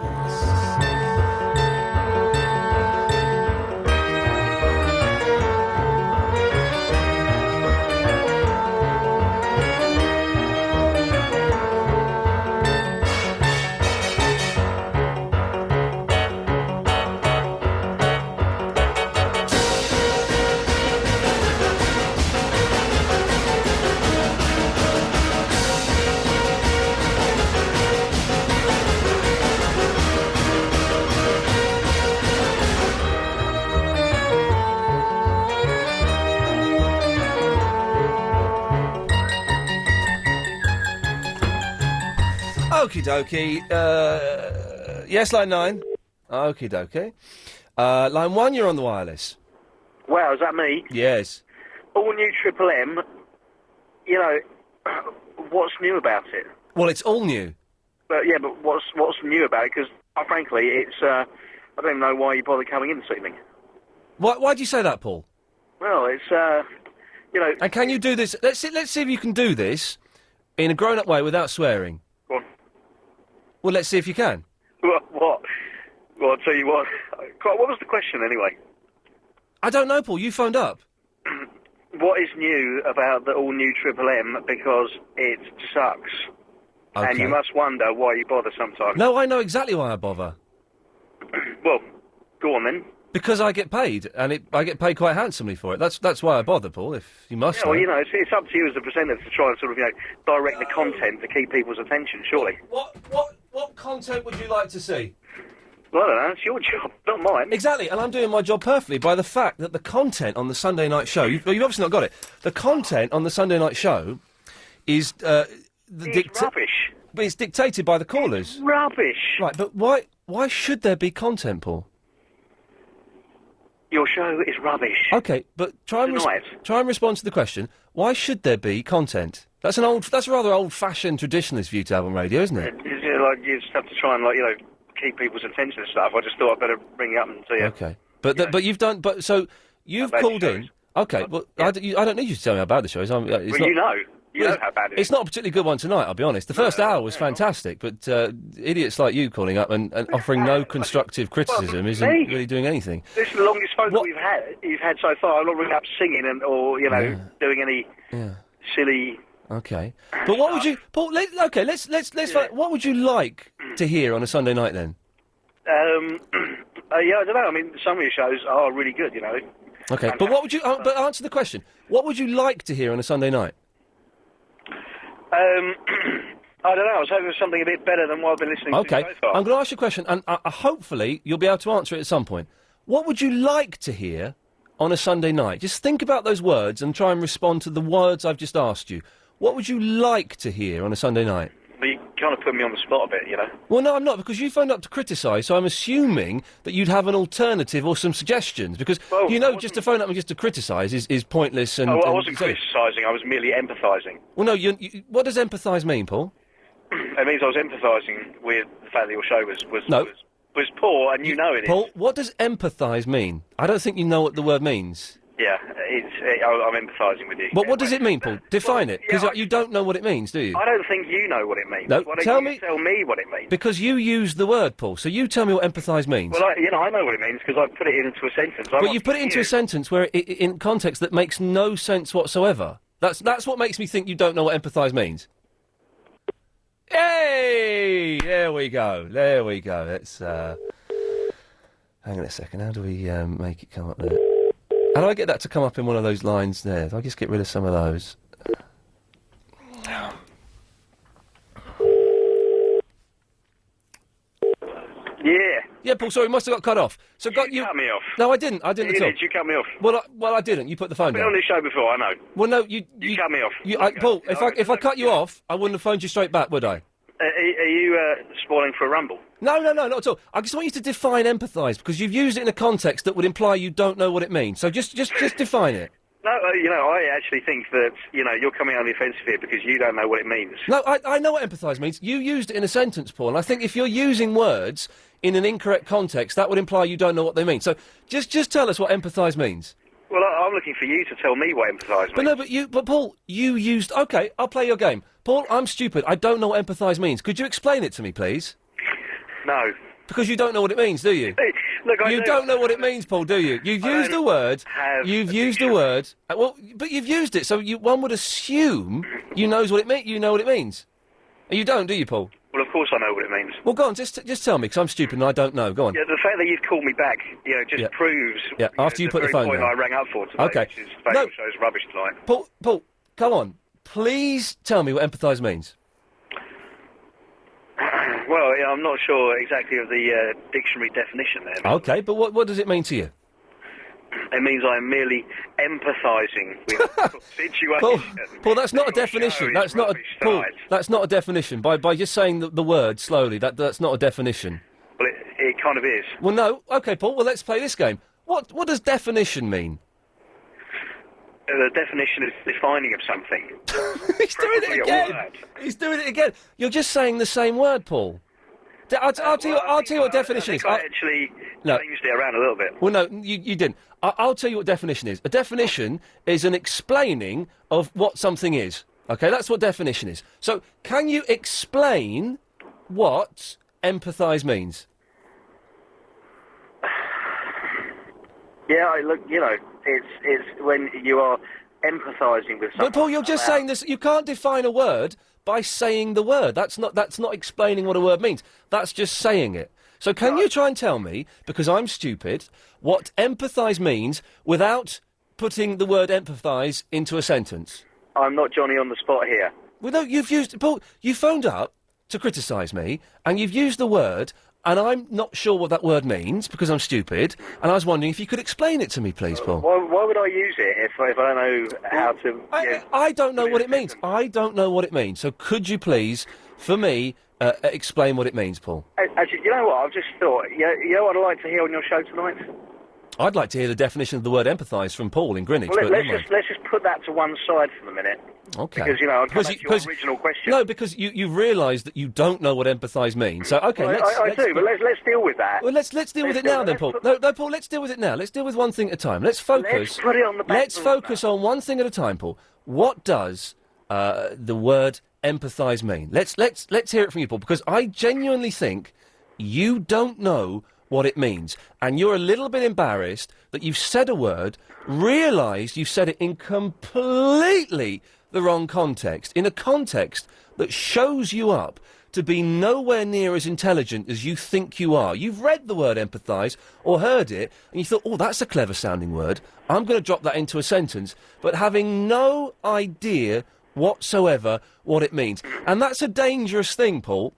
Okie dokie. Yes, line 9. Okie dokie. Line 1, you're on the wireless. Wow, is that me? Yes. All new Triple M. You know, what's new about it? Well, it's all new. But yeah, but what's new about it? Because frankly, it's I don't even know why you bother coming in this evening. Why do you say that, Paul? Well, it's you know. And can you do this? Let's see if you can do this in a grown-up way without swearing. Go on. Well, let's see if you can. What? Well, I'll tell you what. What was the question anyway? I don't know, Paul. You phoned up. What is new about the all-new Triple M? Because it sucks. Okay. And you must wonder why you bother sometimes. No, I know exactly why I bother. Well, go on then. Because I get paid, and I get paid quite handsomely for it. That's why I bother, Paul, if you must Yeah, well, know. you know, it's up to you as the presenter to try and sort of, you know, direct the content to keep people's attention, surely. What content would you like to see? Well, I don't know, it's your job, not mine. Exactly, and I'm doing my job perfectly by the fact that the content on the Sunday night show, you've obviously not got it, the content on the Sunday night show is... it's rubbish. But it's dictated by the callers. It's rubbish. Right, but why should there be content, Paul? Your show is rubbish. Okay, but try and respond to the question. Why should there be content? That's a rather old-fashioned traditionalist view to have on radio, isn't it? Is it like you just have to try and, like, you know, keep people's attention and stuff? I just thought I'd better bring it up and tell you. Okay, but you've done. But so you've called in. Okay, well, yeah. I don't need you to tell me how bad the show is. Well, you know. You know how bad it is. It's not a particularly good one tonight, I'll be honest. The first hour was fantastic, but idiots like you calling up and offering no constructive criticism isn't really doing anything. This is the longest phone call you've had so far. I'm not really up singing or, you know, doing any silly... Okay. But what would you... Paul, let's what would you like to hear on a Sunday night, then? Yeah, I don't know. I mean, some of your shows are really good, you know. Okay, but what would you... but answer the question. What would you like to hear on a Sunday night? I don't know. I was hoping for something a bit better than what I've been listening to so far. I'm going to ask you a question, and hopefully you'll be able to answer it at some point. What would you like to hear on a Sunday night? Just think about those words and try and respond to the words I've just asked you. What would you like to hear on a Sunday night? Well, you kind of put me on the spot a bit, you know. Well, no, I'm not, because you phoned up to criticise, so I'm assuming that you'd have an alternative or some suggestions, because, just to phone up and just to criticise is pointless and... I wasn't criticising, I was merely empathising. Well, no, what does empathise mean, Paul? It means I was empathising with the fact that your show was poor, and you know it is. Paul, what does empathise mean? I don't think you know what the word means. Yeah, I'm empathising with you. But what does it mean, Paul? Define it, because you don't know what it means, do you? I don't think you know what it means. No, Why don't you tell me what it means? Because you use the word, Paul, so you tell me what empathise means. Well, I know what it means, because I put it into a sentence. But you've put it into a sentence where in context that makes no sense whatsoever. That's what makes me think you don't know what empathise means. Hey! There we go. Let's, hang on a second. How do we, make it come up there? How do I get that to come up in one of those lines there? Do I just get rid of some of those? Yeah. Yeah, Paul, sorry, must have got cut off. So you cut me off. No, I didn't at all. Did you cut me off? Well, I didn't. You put the phone I've been down. on this show before, I know. Well, no, you cut me off. Paul, if I cut you off, I wouldn't have phoned you straight back, would I? Are you spoiling for a rumble? No, not at all. I just want you to define empathise, because you've used it in a context that would imply you don't know what it means. So just define it. No, I actually think that, you're coming on the offensive here because you don't know what it means. No, I know what empathise means. You used it in a sentence, Paul, and I think if you're using words in an incorrect context, that would imply you don't know what they mean. So just tell us what empathise means. Well, I'm looking for you to tell me what empathise means. But Paul, you used... OK, I'll play your game. Paul, I'm stupid. I don't know what empathise means. Could you explain it to me, please? No. Because you don't know what it means, do you? Look, you don't know what it means, Paul, do you? You've used the word. You've used the word. Well, but you've used it, so one would assume you knows what it means. You know what it means. And you don't, do you, Paul? Well, of course I know what it means. Well, go on, just tell me, because I'm stupid and I don't know. Go on. Yeah, the fact that you've called me back, just proves. Yeah, after you put the phone point down. I rang up for today. Okay. Which is Facebook show's rubbish tonight. Paul, come on. Please tell me what empathise means. Well, I'm not sure exactly of the dictionary definition there. Okay, but what does it mean to you? It means I'm merely empathising with the situation. Paul, that's not a definition. That's not a Paul. That's not a definition. By just saying the word slowly, that's not a definition. Well, it kind of is. Well, no. Okay, Paul. Well, let's play this game. What does definition mean? The definition is defining of something. He's doing it again. He's doing it again. You're just saying the same word, Paul. I'll tell you what definition is. I actually changed it around a little bit. Well, no, you didn't. I'll tell you what definition is. A definition is an explaining of what something is. Okay, that's what definition is. So, can you explain what empathise means? Yeah, look, it's when you are empathising with someone. But Paul, you're just saying this. You can't define a word by saying the word. That's not explaining what a word means. That's just saying it. So can you try and tell me, because I'm stupid, what empathise means without putting the word empathise into a sentence? I'm not Johnny on the spot here. Well, no, Paul, you phoned up to criticise me, and you've used the word, and I'm not sure what that word means, because I'm stupid, and I was wondering if you could explain it to me, please, Paul. Why would I use it if I don't know how to... I don't know what it means. I don't know what it means. So could you please, for me, explain what it means, Paul? Actually, you know what? I've just thought, you know what I'd like to hear on your show tonight? I'd like to hear the definition of the word empathise from Paul in Greenwich. Well, let's just put that to one side for the minute. Okay. Because, I'll come back to your original question. No, because you realise that you don't know what empathise means. So, OK, well, I do, but let's deal with that. Well, let's deal with it now then, Paul. No, Paul, let's deal with it now. Let's deal with one thing at a time. Let's focus. Let's put it on the back Let's focus on one thing at a time, Paul. What does the word empathise mean? Let's hear it from you, Paul, because I genuinely think you don't know what it means, and you're a little bit embarrassed that you've said a word, realised you've said it in completely the wrong context, in a context that shows you up to be nowhere near as intelligent as you think you are. You've read the word empathise or heard it, and you thought, oh, that's a clever sounding word, I'm going to drop that into a sentence, but having no idea whatsoever what it means. And that's a dangerous thing, Paul.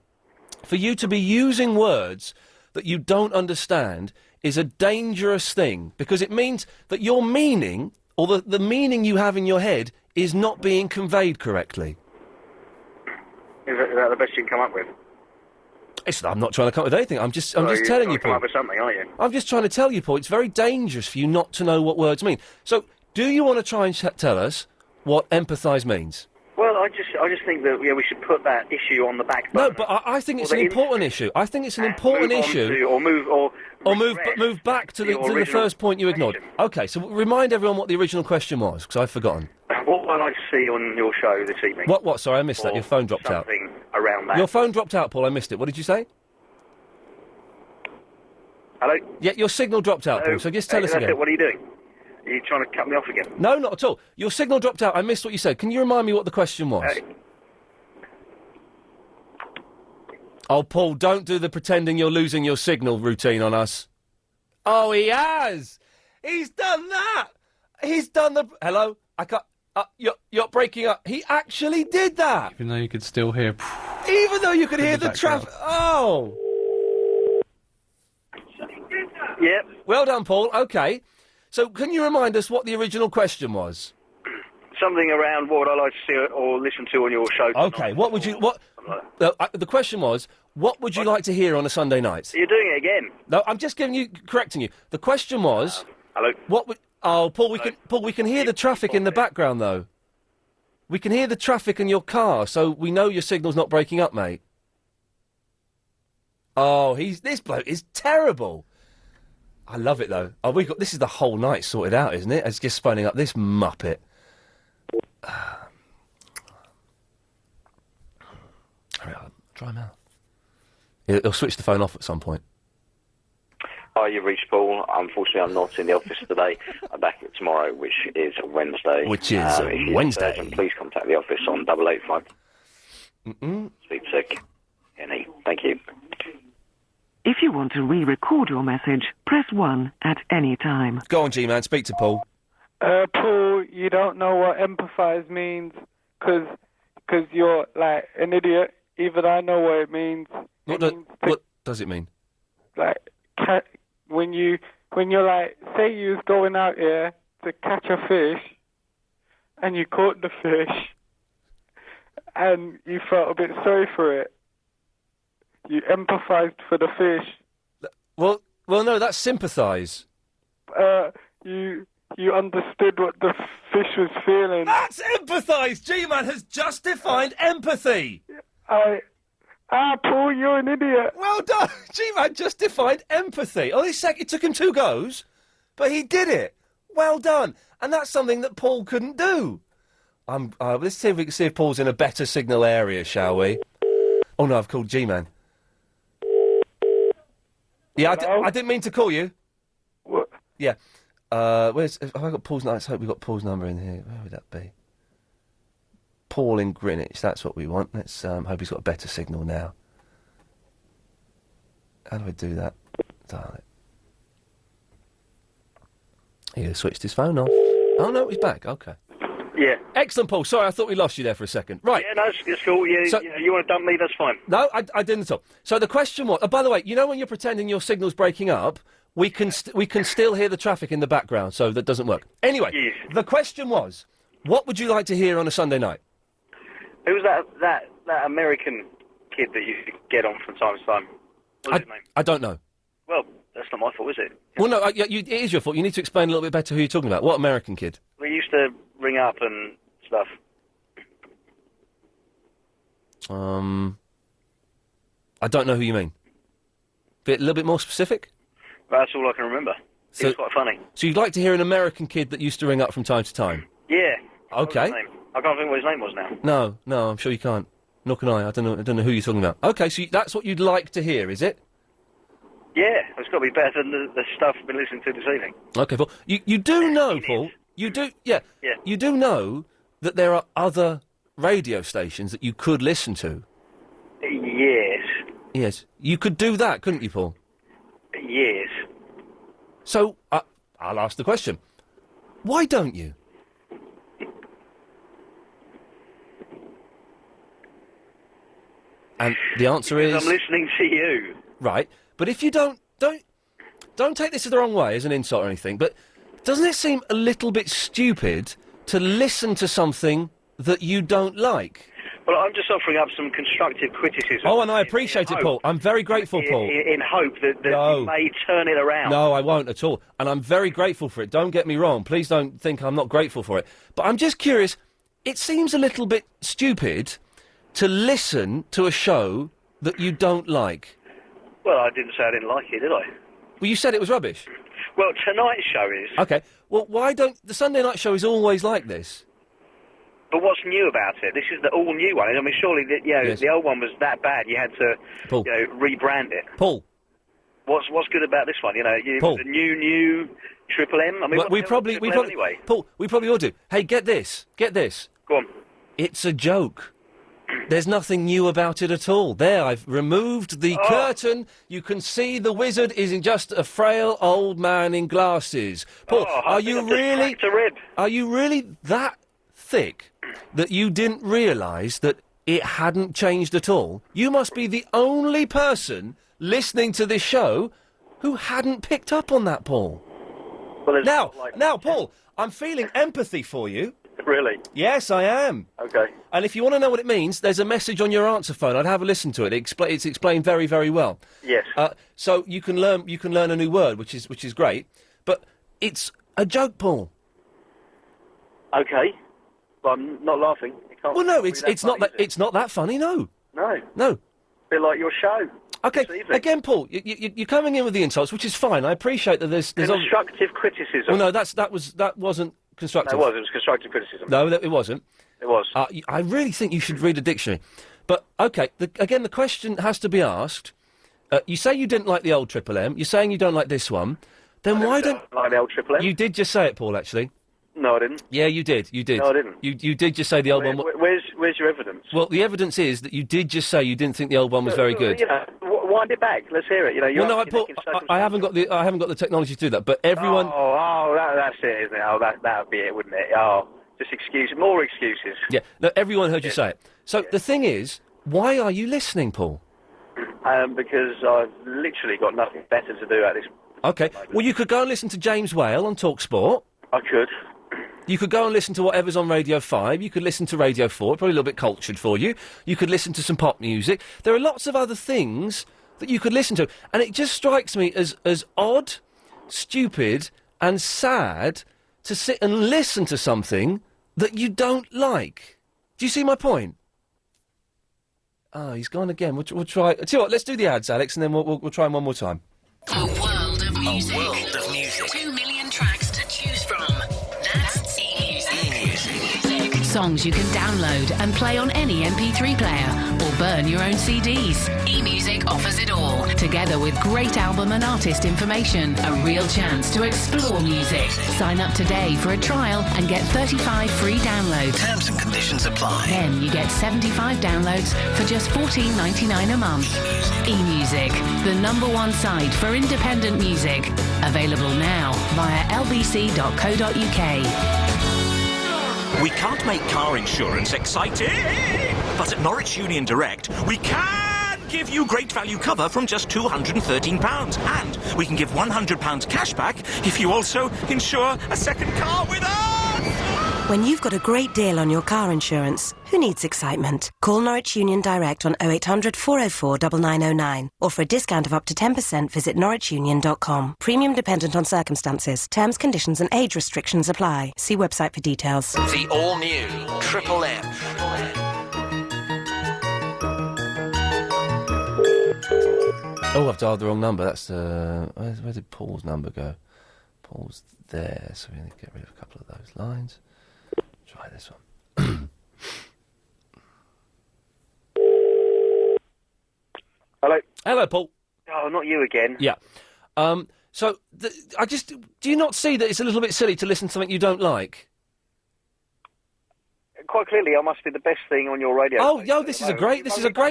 For you to be using words that you don't understand is a dangerous thing, because it means that your meaning, or the meaning you have in your head, is not being conveyed correctly. Is that the best you can come up with? I'm not trying to come up with anything. I'm just telling you, Paul. Come up with something, aren't you? I'm just trying to tell you, Paul. It's very dangerous for you not to know what words mean. So, do you want to try and tell us what empathise means? Well, I just think that we should put that issue on the back burner. No, but I think it's an important issue. I think it's an important issue. Move back to the first point you ignored. Okay, so remind everyone what the original question was, because I've forgotten. What would I see on your show this evening? What? Sorry, I missed that. Your phone dropped out. Something around that. Your phone dropped out, Paul. I missed it. What did you say? Hello? Yeah, your signal dropped out, Paul, so just tell us again. What are you doing? Are you trying to cut me off again? No, not at all. Your signal dropped out. I missed what you said. Can you remind me what the question was? Oh, Paul, don't do the pretending you're losing your signal routine on us. Oh, he has! He's done that! He's done the... Hello? I can't... You're breaking up. He actually did that! Even though you could still hear... Even though you could hear the traffic... Oh! Yep. Well done, Paul. OK. So, can you remind us what the original question was? Something around what would I like to see or listen to on your show tonight. OK, what would you... the question was, what would you like to hear on a Sunday night? You're doing it again. No, I'm just correcting you. The question was... hello? What would... Oh, Paul, we can hear the traffic in the background, though. We can hear the traffic in your car, so we know your signal's not breaking up, mate. Oh, this bloke is terrible. I love it, though. Oh, this is the whole night sorted out, isn't it? It's just phoning up this muppet. Hurry up, dry mouth. He'll switch the phone off at some point. Hi, you've reached Paul. Unfortunately, I'm not in the office today. I'm back tomorrow, which is Wednesday. Which is if Wednesday. Urgent, please contact the office on 885. Speak sick. Any. Thank you. If you want to re-record your message, press 1 at any time. Go on, G-Man, speak to Paul. Paul, you don't know what empathise means, because you're, like, an idiot. Even I know what it means. What does it mean? Like, when you're, like, say you was going out here to catch a fish, and you caught the fish, and you felt a bit sorry for it. You empathised for the fish. Well, no, that's sympathise. You understood what the fish was feeling. That's empathise! G-Man has just defined empathy! Paul, you're an idiot. Well done! G-Man just defined empathy. Oh, it took him 2 goes, but he did it. Well done. And that's something that Paul couldn't do. Let's see if we can see if Paul's in a better signal area, shall we? Oh, no, I've called G-Man. Yeah, I didn't mean to call you. What? Yeah. Have I got Paul's number? Let's hope we've got Paul's number in here. Where would that be? Paul in Greenwich, that's what we want. Let's hope he's got a better signal now. How do I do that? Dial it. He switched his phone off. Oh, no, he's back. OK. Yeah. Excellent, Paul. Sorry, I thought we lost you there for a second. Right. Yeah, no, it's cool. You want to dump me, that's fine. No, I didn't at all. So the question was... by the way, you know when you're pretending your signal's breaking up, we can still hear the traffic in the background, so that doesn't work. Anyway, the question was, what would you like to hear on a Sunday night? Who was that American kid that you get on from time to time? What's his name? I don't know. Well, that's not my fault, is it? Well, no, it is your fault. You need to explain a little bit better who you're talking about. What American kid? We used to ring up and stuff. I don't know who you mean. A little bit more specific? That's all I can remember. So, it was quite funny. So you'd like to hear an American kid that used to ring up from time to time? Yeah. Okay. I can't think what his name was now. No, I'm sure you can't. Nor can I. I don't know who you're talking about. Okay, so that's what you'd like to hear, is it? Yeah, it's got to be better than the stuff I've been listening to this evening. Okay, Paul. You do know, Paul. You do, yeah. You do know that there are other radio stations that you could listen to. Yes. Yes. You could do that, couldn't you, Paul? Yes. So I'll ask the question. Why don't you? And the answer is... I'm listening to you. Right. But if you don't take this the wrong way as an insult or anything, but doesn't it seem a little bit stupid to listen to something that you don't like? Well, I'm just offering up some constructive criticism. Oh, and I appreciate it, Paul. I'm very grateful, Paul. In hope that you may turn it around. No, I won't at all. And I'm very grateful for it. Don't get me wrong. Please don't think I'm not grateful for it. But I'm just curious. It seems a little bit stupid to listen to a show that you don't like. Well, I didn't say I didn't like it, did I? Well, you said it was rubbish. Well, tonight's show is. Okay. Well, why don't... The Sunday night show is always like this. But what's new about it? This is the all-new one. I mean, surely, the old one was that bad you had to, rebrand it. Paul. What's good about this one? Paul. The new Triple M? I mean, we probably anyway? Paul, we probably all do. Hey, get this. Go on. It's a joke. There's nothing new about it at all. There, I've removed the curtain. You can see the wizard isn't just a frail old man in glasses. Paul, are you really that thick that you didn't realise that it hadn't changed at all? You must be the only person listening to this show who hadn't picked up on that, Paul. Well, now, Paul, I'm feeling empathy for you. Really? Yes, I am. Okay. And if you want to know what it means, there's a message on your answer phone. I'd have a listen to it. It's explained very, very well. Yes. So you can learn a new word, which is great. But it's a joke, Paul. Okay. Well, I'm not laughing. It can't Well, no, be it's not funny, that it's not that funny. No. No. No. A bit like your show. Okay, this evening. again, Paul, you're coming in with the insults, which is fine. I appreciate that there's constructive criticism. Well, no, that wasn't constructive. No, it was constructive criticism. No, it wasn't. It was. I really think you should read a dictionary. But okay, again, the question has to be asked. You say you didn't like the old Triple M. You're saying you don't like this one. Then why don't like the old Triple M? You did just say it, Paul. Actually. No, I didn't. Yeah, you did. You did. No, I didn't. You did just say the old one. Where's your evidence? Well, the evidence is that you did just say you didn't think the old one was very good. You know, wind it back. Let's hear it. You know, you're Paul, I haven't got the technology to do that. But everyone. That's it, isn't it? Oh, that would be it, wouldn't it? Oh, just more excuses. Yeah. No, everyone heard you say it. So the thing is, why are you listening, Paul? Because I've literally got nothing better to do at this. Okay. Well, you could go and listen to James Whale on TalkSport. I could. You could go and listen to whatever's on Radio 5. You could listen to Radio 4, probably a little bit cultured for you. You could listen to some pop music. There are lots of other things that you could listen to. And it just strikes me as odd, stupid and sad to sit and listen to something that you don't like. Do you see my point? Oh, he's gone again. We'll try... Tell you what, let's do the ads, Alex, and then we'll try him one more time. A world of music. 2 million tracks to choose from. That's eMusic. Songs you can download and play on any MP3 player or burn your own CDs. eMusic offers it all, together with great album and artist information. A real chance to explore music. Sign up today for a trial and get 35 free downloads. Terms and conditions apply. Then you get 75 downloads for just $14.99 a month. eMusic, the #1 site for independent music. Available now via lbc.co.uk. We can't make car insurance exciting, but at Norwich Union Direct, we can give you great value cover from just £213. And we can give £100 cash back if you also insure a second car with us! When you've got a great deal on your car insurance, who needs excitement? Call Norwich Union Direct on 0800 404 9909. Or for a discount of up to 10%, visit norwichunion.com. Premium dependent on circumstances. Terms, conditions and age restrictions apply. See website for details. The all-new Triple M. Oh, I've dialed the wrong number. That's where did Paul's number go? Paul's there, so we need to get rid of a couple of those lines. Try this one. Hello. Hello, Paul. Oh, not you again. Yeah. So, do you not see that it's a little bit silly to listen to something you don't like? Quite clearly, I must be the best thing on your radio. This is a great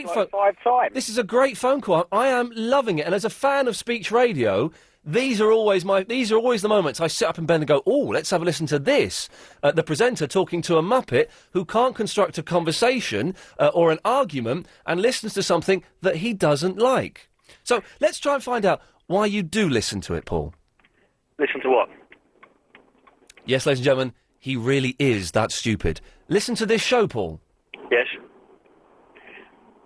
phone. 5 times. This is a great phone call. I am loving it. And as a fan of speech radio, these are always the moments I sit up in bed and go, oh, let's have a listen to this. The presenter talking to a Muppet who can't construct a conversation or an argument and listens to something that he doesn't like. So let's try and find out why you do listen to it, Paul. Listen to what? Yes, ladies and gentlemen, he really is that stupid. Listen to this show, Paul. Yes.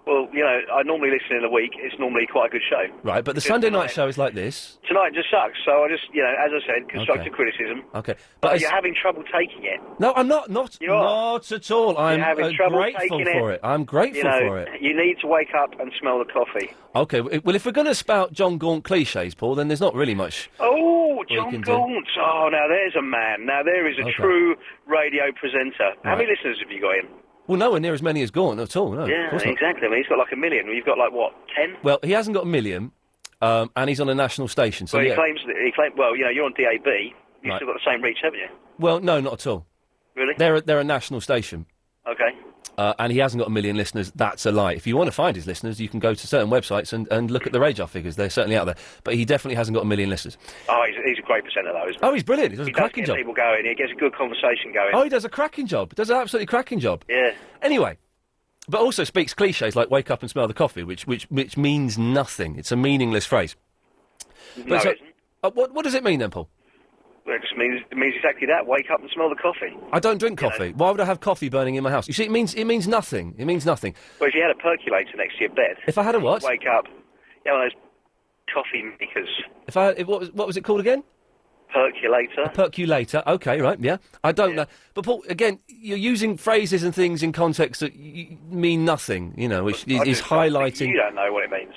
Well, you know, I normally listen in a week. It's normally quite a good show. Right, but the Sunday night show is like this. Tonight just sucks, so I just, you know, as I said, constructive criticism. Okay. But you're having trouble taking it. No, I'm not at all. I'm having trouble grateful taking for it. I'm grateful for it. You need to wake up and smell the coffee. Okay, well, if we're going to spout John Gaunt cliches, Paul, then there's not really much. Oh, John Gaunt. Oh, now there's a man. Now there is a true radio presenter. How many listeners have you got in? Well, nowhere near as many as Gaunt at all, no. Yeah, exactly. I mean, he's got like 1 million. You've got like, what, 10? Well, he hasn't got 1 million, and he's on a national station, so well, yeah. He claims, well, you know, you're on DAB. You've still got the same reach, haven't you? Well, no, not at all. Really? They're a national station. Okay. and he hasn't got 1 million listeners, that's a lie. If you want to find his listeners, you can go to certain websites and look at the radar figures. They're certainly out there. But he definitely hasn't got 1 million listeners. Oh, he's a great presenter, though, isn't he? Oh, he's brilliant. He does a cracking job. He does get people going. He gets a good conversation going. Oh, he does a cracking job. Does an absolutely cracking job. Yeah. Anyway, but also speaks cliches like wake up and smell the coffee, which means nothing. It's a meaningless phrase. No, it isn't. What does it mean then, Paul? Well, it just means exactly that. Wake up and smell the coffee. I don't drink coffee. Why would I have coffee burning in my house? You see, it means nothing. It means nothing. Well, if you had a percolator next to your bed... If I had a what? Wake up. Yeah, one of those coffee makers. What was it called again? Percolator. A percolator. Okay, right, yeah. I don't know. But, Paul, again, you're using phrases and things in context that mean nothing, which is highlighting... You don't know what it means.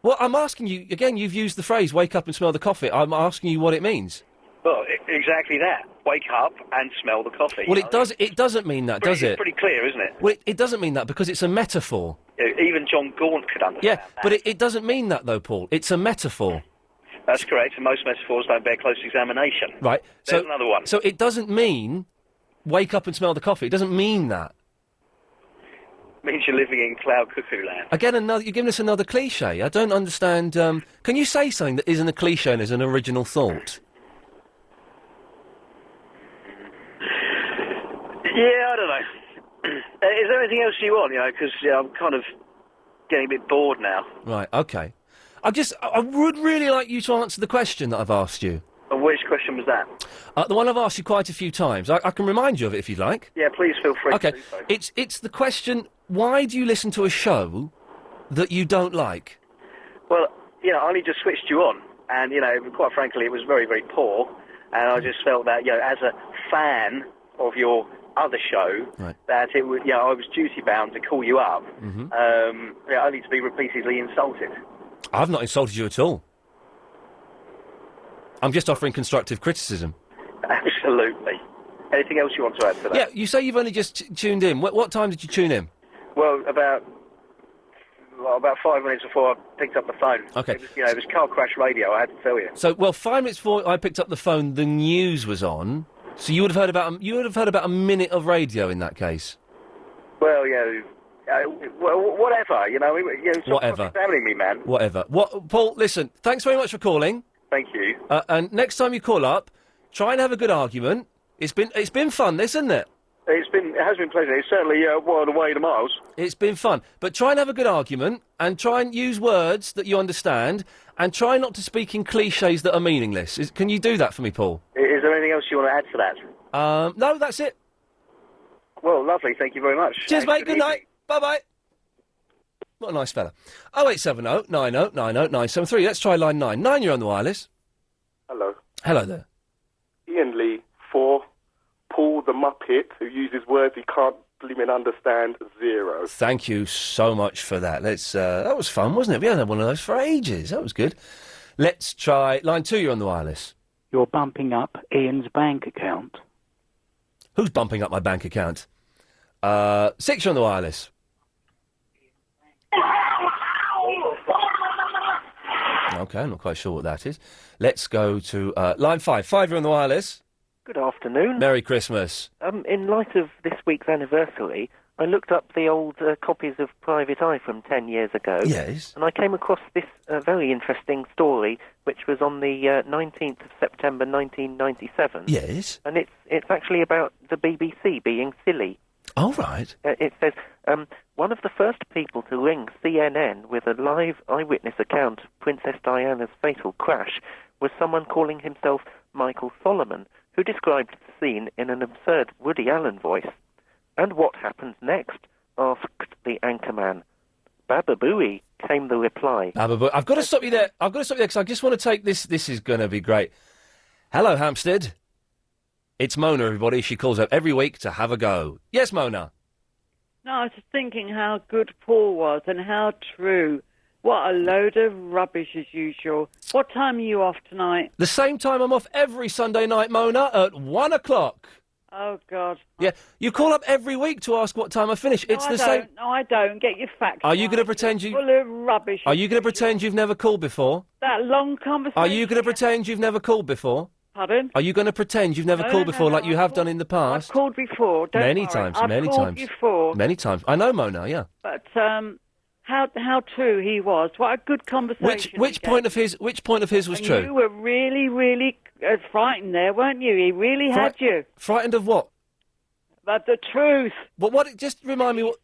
Well, I'm asking you, again, you've used the phrase, wake up and smell the coffee. I'm asking you what it means. Well, exactly that. Wake up and smell the coffee. Well, it doesn't mean that, does it? It's pretty clear, isn't it? Well, it doesn't mean that because it's a metaphor. Even John Gaunt could understand that. But it doesn't mean that, though, Paul. It's a metaphor. That's correct, and most metaphors don't bear close examination. Right. There's another one. So it doesn't mean wake up and smell the coffee. It doesn't mean that. It means you're living in cloud cuckoo land. Again, you're giving us another cliche. I don't understand. Can you say something that isn't a cliche and is an original thought? Yeah, I don't know. Is there anything else you want, because I'm kind of getting a bit bored now. Right, OK. I would really like you to answer the question that I've asked you. And which question was that? The one I've asked you quite a few times. I can remind you of it if you'd like. Yeah, please feel free to do so. It's the question, why do you listen to a show that you don't like? Well, I only just switched you on, and, quite frankly, it was very, very poor, and I just felt that, as a fan of your other show, that it would, I was duty-bound to call you up, only to be repeatedly insulted. I've not insulted you at all. I'm just offering constructive criticism. Absolutely. Anything else you want to add to that? Yeah, you say you've only just tuned in. What time did you tune in? Well, about 5 minutes before I picked up the phone. Okay. It was car crash radio, I had to tell you. So, 5 minutes before I picked up the phone, the news was on. So you would have heard about a minute of radio in that case. Well, whatever. Stop Whatever. Examining me, man. Whatever. Paul, listen. Thanks very much for calling. Thank you. And next time you call up, try and have a good argument. It's been fun, this, isn't it? It has been pleasant. It's certainly wild away to miles. It's been fun. But try and have a good argument, and try and use words that you understand, and try not to speak in cliches that are meaningless. Can you do that for me, Paul? Is there anything else you want to add to that? No, that's it. Well, lovely. Thank you very much. Cheers, mate. Good night. Bye-bye. What a nice fella. 0870 90 90 973. Let's try line 9. 9, you're on the wireless. Hello. Hello there. Iain Lee for Paul the Muppet, who uses words he can't blimmin' understand, 0. Thank you so much for that. That was fun, wasn't it? We haven't had one of those for ages. That was good. Let's try line 2, you're on the wireless. You're bumping up Ian's bank account. Who's bumping up my bank account? 6, you're on the wireless. OK, I'm not quite sure what that is. Let's go to line 5. 5, you're on the wireless. Good afternoon. Merry Christmas. In light of this week's anniversary, I looked up the old copies of Private Eye from 10 years ago. Yes. And I came across this very interesting story, which was on the 19th of September 1997. Yes. And it's actually about the BBC being silly. Oh, right. It says, one of the first people to ring CNN with a live eyewitness account of Princess Diana's fatal crash was someone calling himself Michael Solomon, who described the scene in an absurd Woody Allen voice. And what happens next? Asked the anchorman. Baba-booey, came the reply. Baba-booey. I've got to stop you there because I just want to take this. This is going to be great. Hello, Hampstead. It's Mona, everybody. She calls up every week to have a go. Yes, Mona. No, I was just thinking how good Paul was and how true. What a load of rubbish as usual. What time are you off tonight? The same time I'm off every Sunday night, Mona, at 1 o'clock. Oh, God. Yeah, you call up every week to ask what time I finish. No, it's I the don't. same. No, I don't. Get your facts Are you right. going to pretend you... Full of rubbish. Are you going to pretend you've never called before? That long conversation. Are you going to pretend you've never called before? Pardon? Are you going to pretend you've never called before like you have done in the past? I've called before, don't Many worry. times, I've many called times. before. Many times. I know Mona, yeah. But how true he was. What a good conversation. Which point of his was and true? You were really, really frightened there, weren't you? He really had you. Frightened of what? But the truth. What? Just remind me what.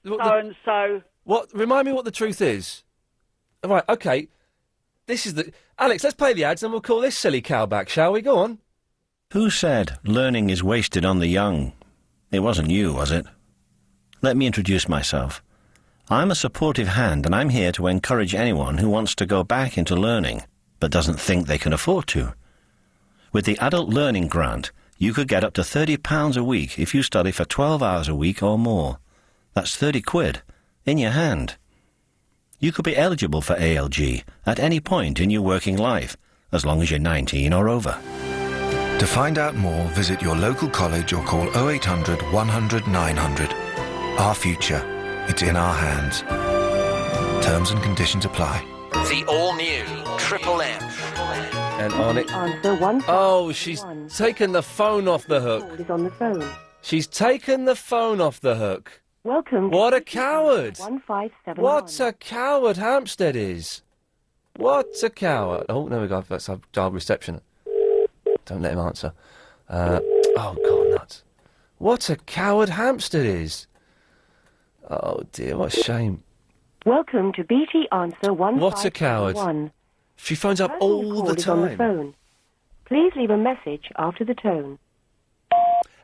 So. What? Remind me what the truth is. Right. Okay. This is the Alex. Let's play the ads and we'll call this silly cow back, shall we? Go on. Who said learning is wasted on the young? It wasn't you, was it? Let me introduce myself. I'm a supportive hand and I'm here to encourage anyone who wants to go back into learning but doesn't think they can afford to. With the Adult Learning Grant, you could get up to £30 a week if you study for 12 hours a week or more. That's 30 quid in your hand. You could be eligible for ALG at any point in your working life, as long as you're 19 or over. To find out more, visit your local college or call 0800 100 900. Our future, it's in our hands. Terms and conditions apply. The all-new Triple M. And on it... she's taken the phone off the hook. On the phone. She's taken the phone off the hook. Welcome. What a coward. 1571. What a coward Hampstead is. What a coward. Oh, there we go. That's our dial reception. Don't let him answer. Oh, God, nuts. What a coward Hampstead is. Oh, dear, what a shame. Welcome to BT Answer 1571. What a coward. She phones up all the time. On the phone. Please leave a message after the tone.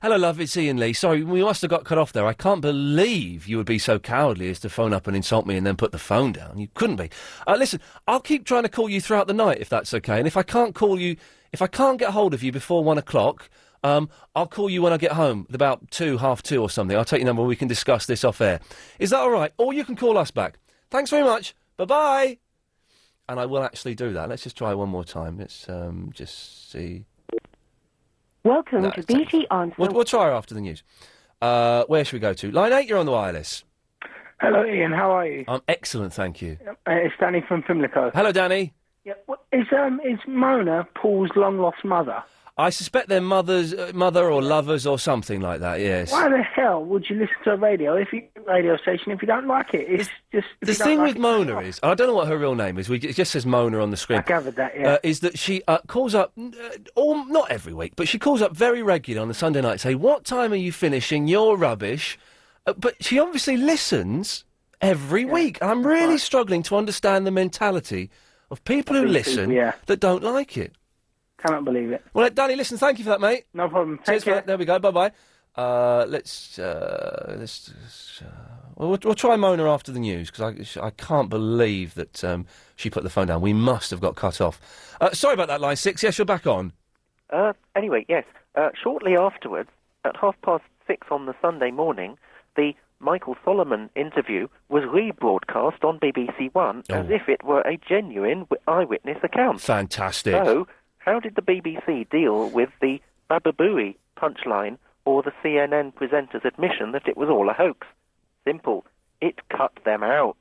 Hello, love, it's Iain Lee. Sorry, we must have got cut off there. I can't believe you would be so cowardly as to phone up and insult me and then put the phone down. You couldn't be. Listen, I'll keep trying to call you throughout the night, if that's OK. And if I can't call you... If I can't get hold of you before 1 o'clock, I'll call you when I get home, at about 2, half 2 or something. I'll take your number and we can discuss this off air. Is that all right? Or you can call us back. Thanks very much. Bye-bye. And I will actually do that. Let's just try one more time. Let's just see. Welcome to BT Answer. We'll try her after the news. Where should we go to? Line 8, you're on the wireless. Hello, Ian. How are you? I'm excellent, thank you. It's Danny from Pimlico. Hello, Danny. Yeah, is Mona Paul's long-lost mother? I suspect they're mother or lovers or something like that, yes. Why the hell would you listen to a radio station if you don't like it? It's just... The thing with Mona is, I don't know what her real name is, it just says Mona on the screen. I gathered that, yeah. Is that she calls up, not every week, but she calls up very regularly on the Sunday night, say, what time are you finishing your rubbish? But she obviously listens every week. And I'm really struggling to understand the mentality of people who listen that don't like it. Cannot believe it. Well, Danny, listen, thank you for that, mate. No problem. Cheers for that. There we go. Bye-bye. We'll try Mona after the news, because I can't believe that she put the phone down. We must have got cut off. Sorry about that, line 6. Yes, you're back on. Anyway, yes. Shortly afterwards, at 6:30 on the Sunday morning, the Michael Solomon interview was rebroadcast on BBC One as if it were a genuine eyewitness account. Fantastic. So, how did the BBC deal with the Bababooey punchline or the CNN presenter's admission that it was all a hoax? Simple. It cut them out.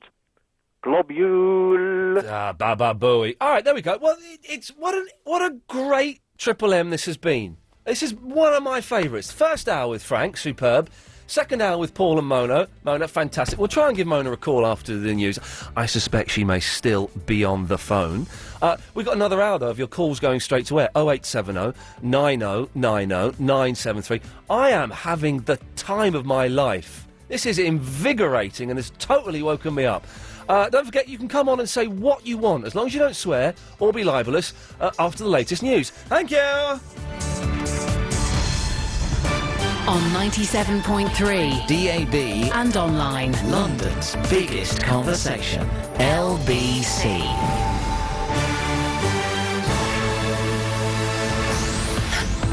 Globule. Bababooey. All right, there we go. Well, what a great Triple M this has been. This is one of my favourites. First hour with Frank, superb. Second hour with Paul and Mona. Mona, fantastic. We'll try and give Mona a call after the news. I suspect she may still be on the phone. We've got another hour, though, of your calls going straight to air. 0870 90 90 973. I am having the time of my life. This is invigorating and has totally woken me up. Don't forget, you can come on and say what you want, as long as you don't swear or be libellous, after the latest news. Thank you! On 97.3 DAB and online. London's biggest conversation. LBC.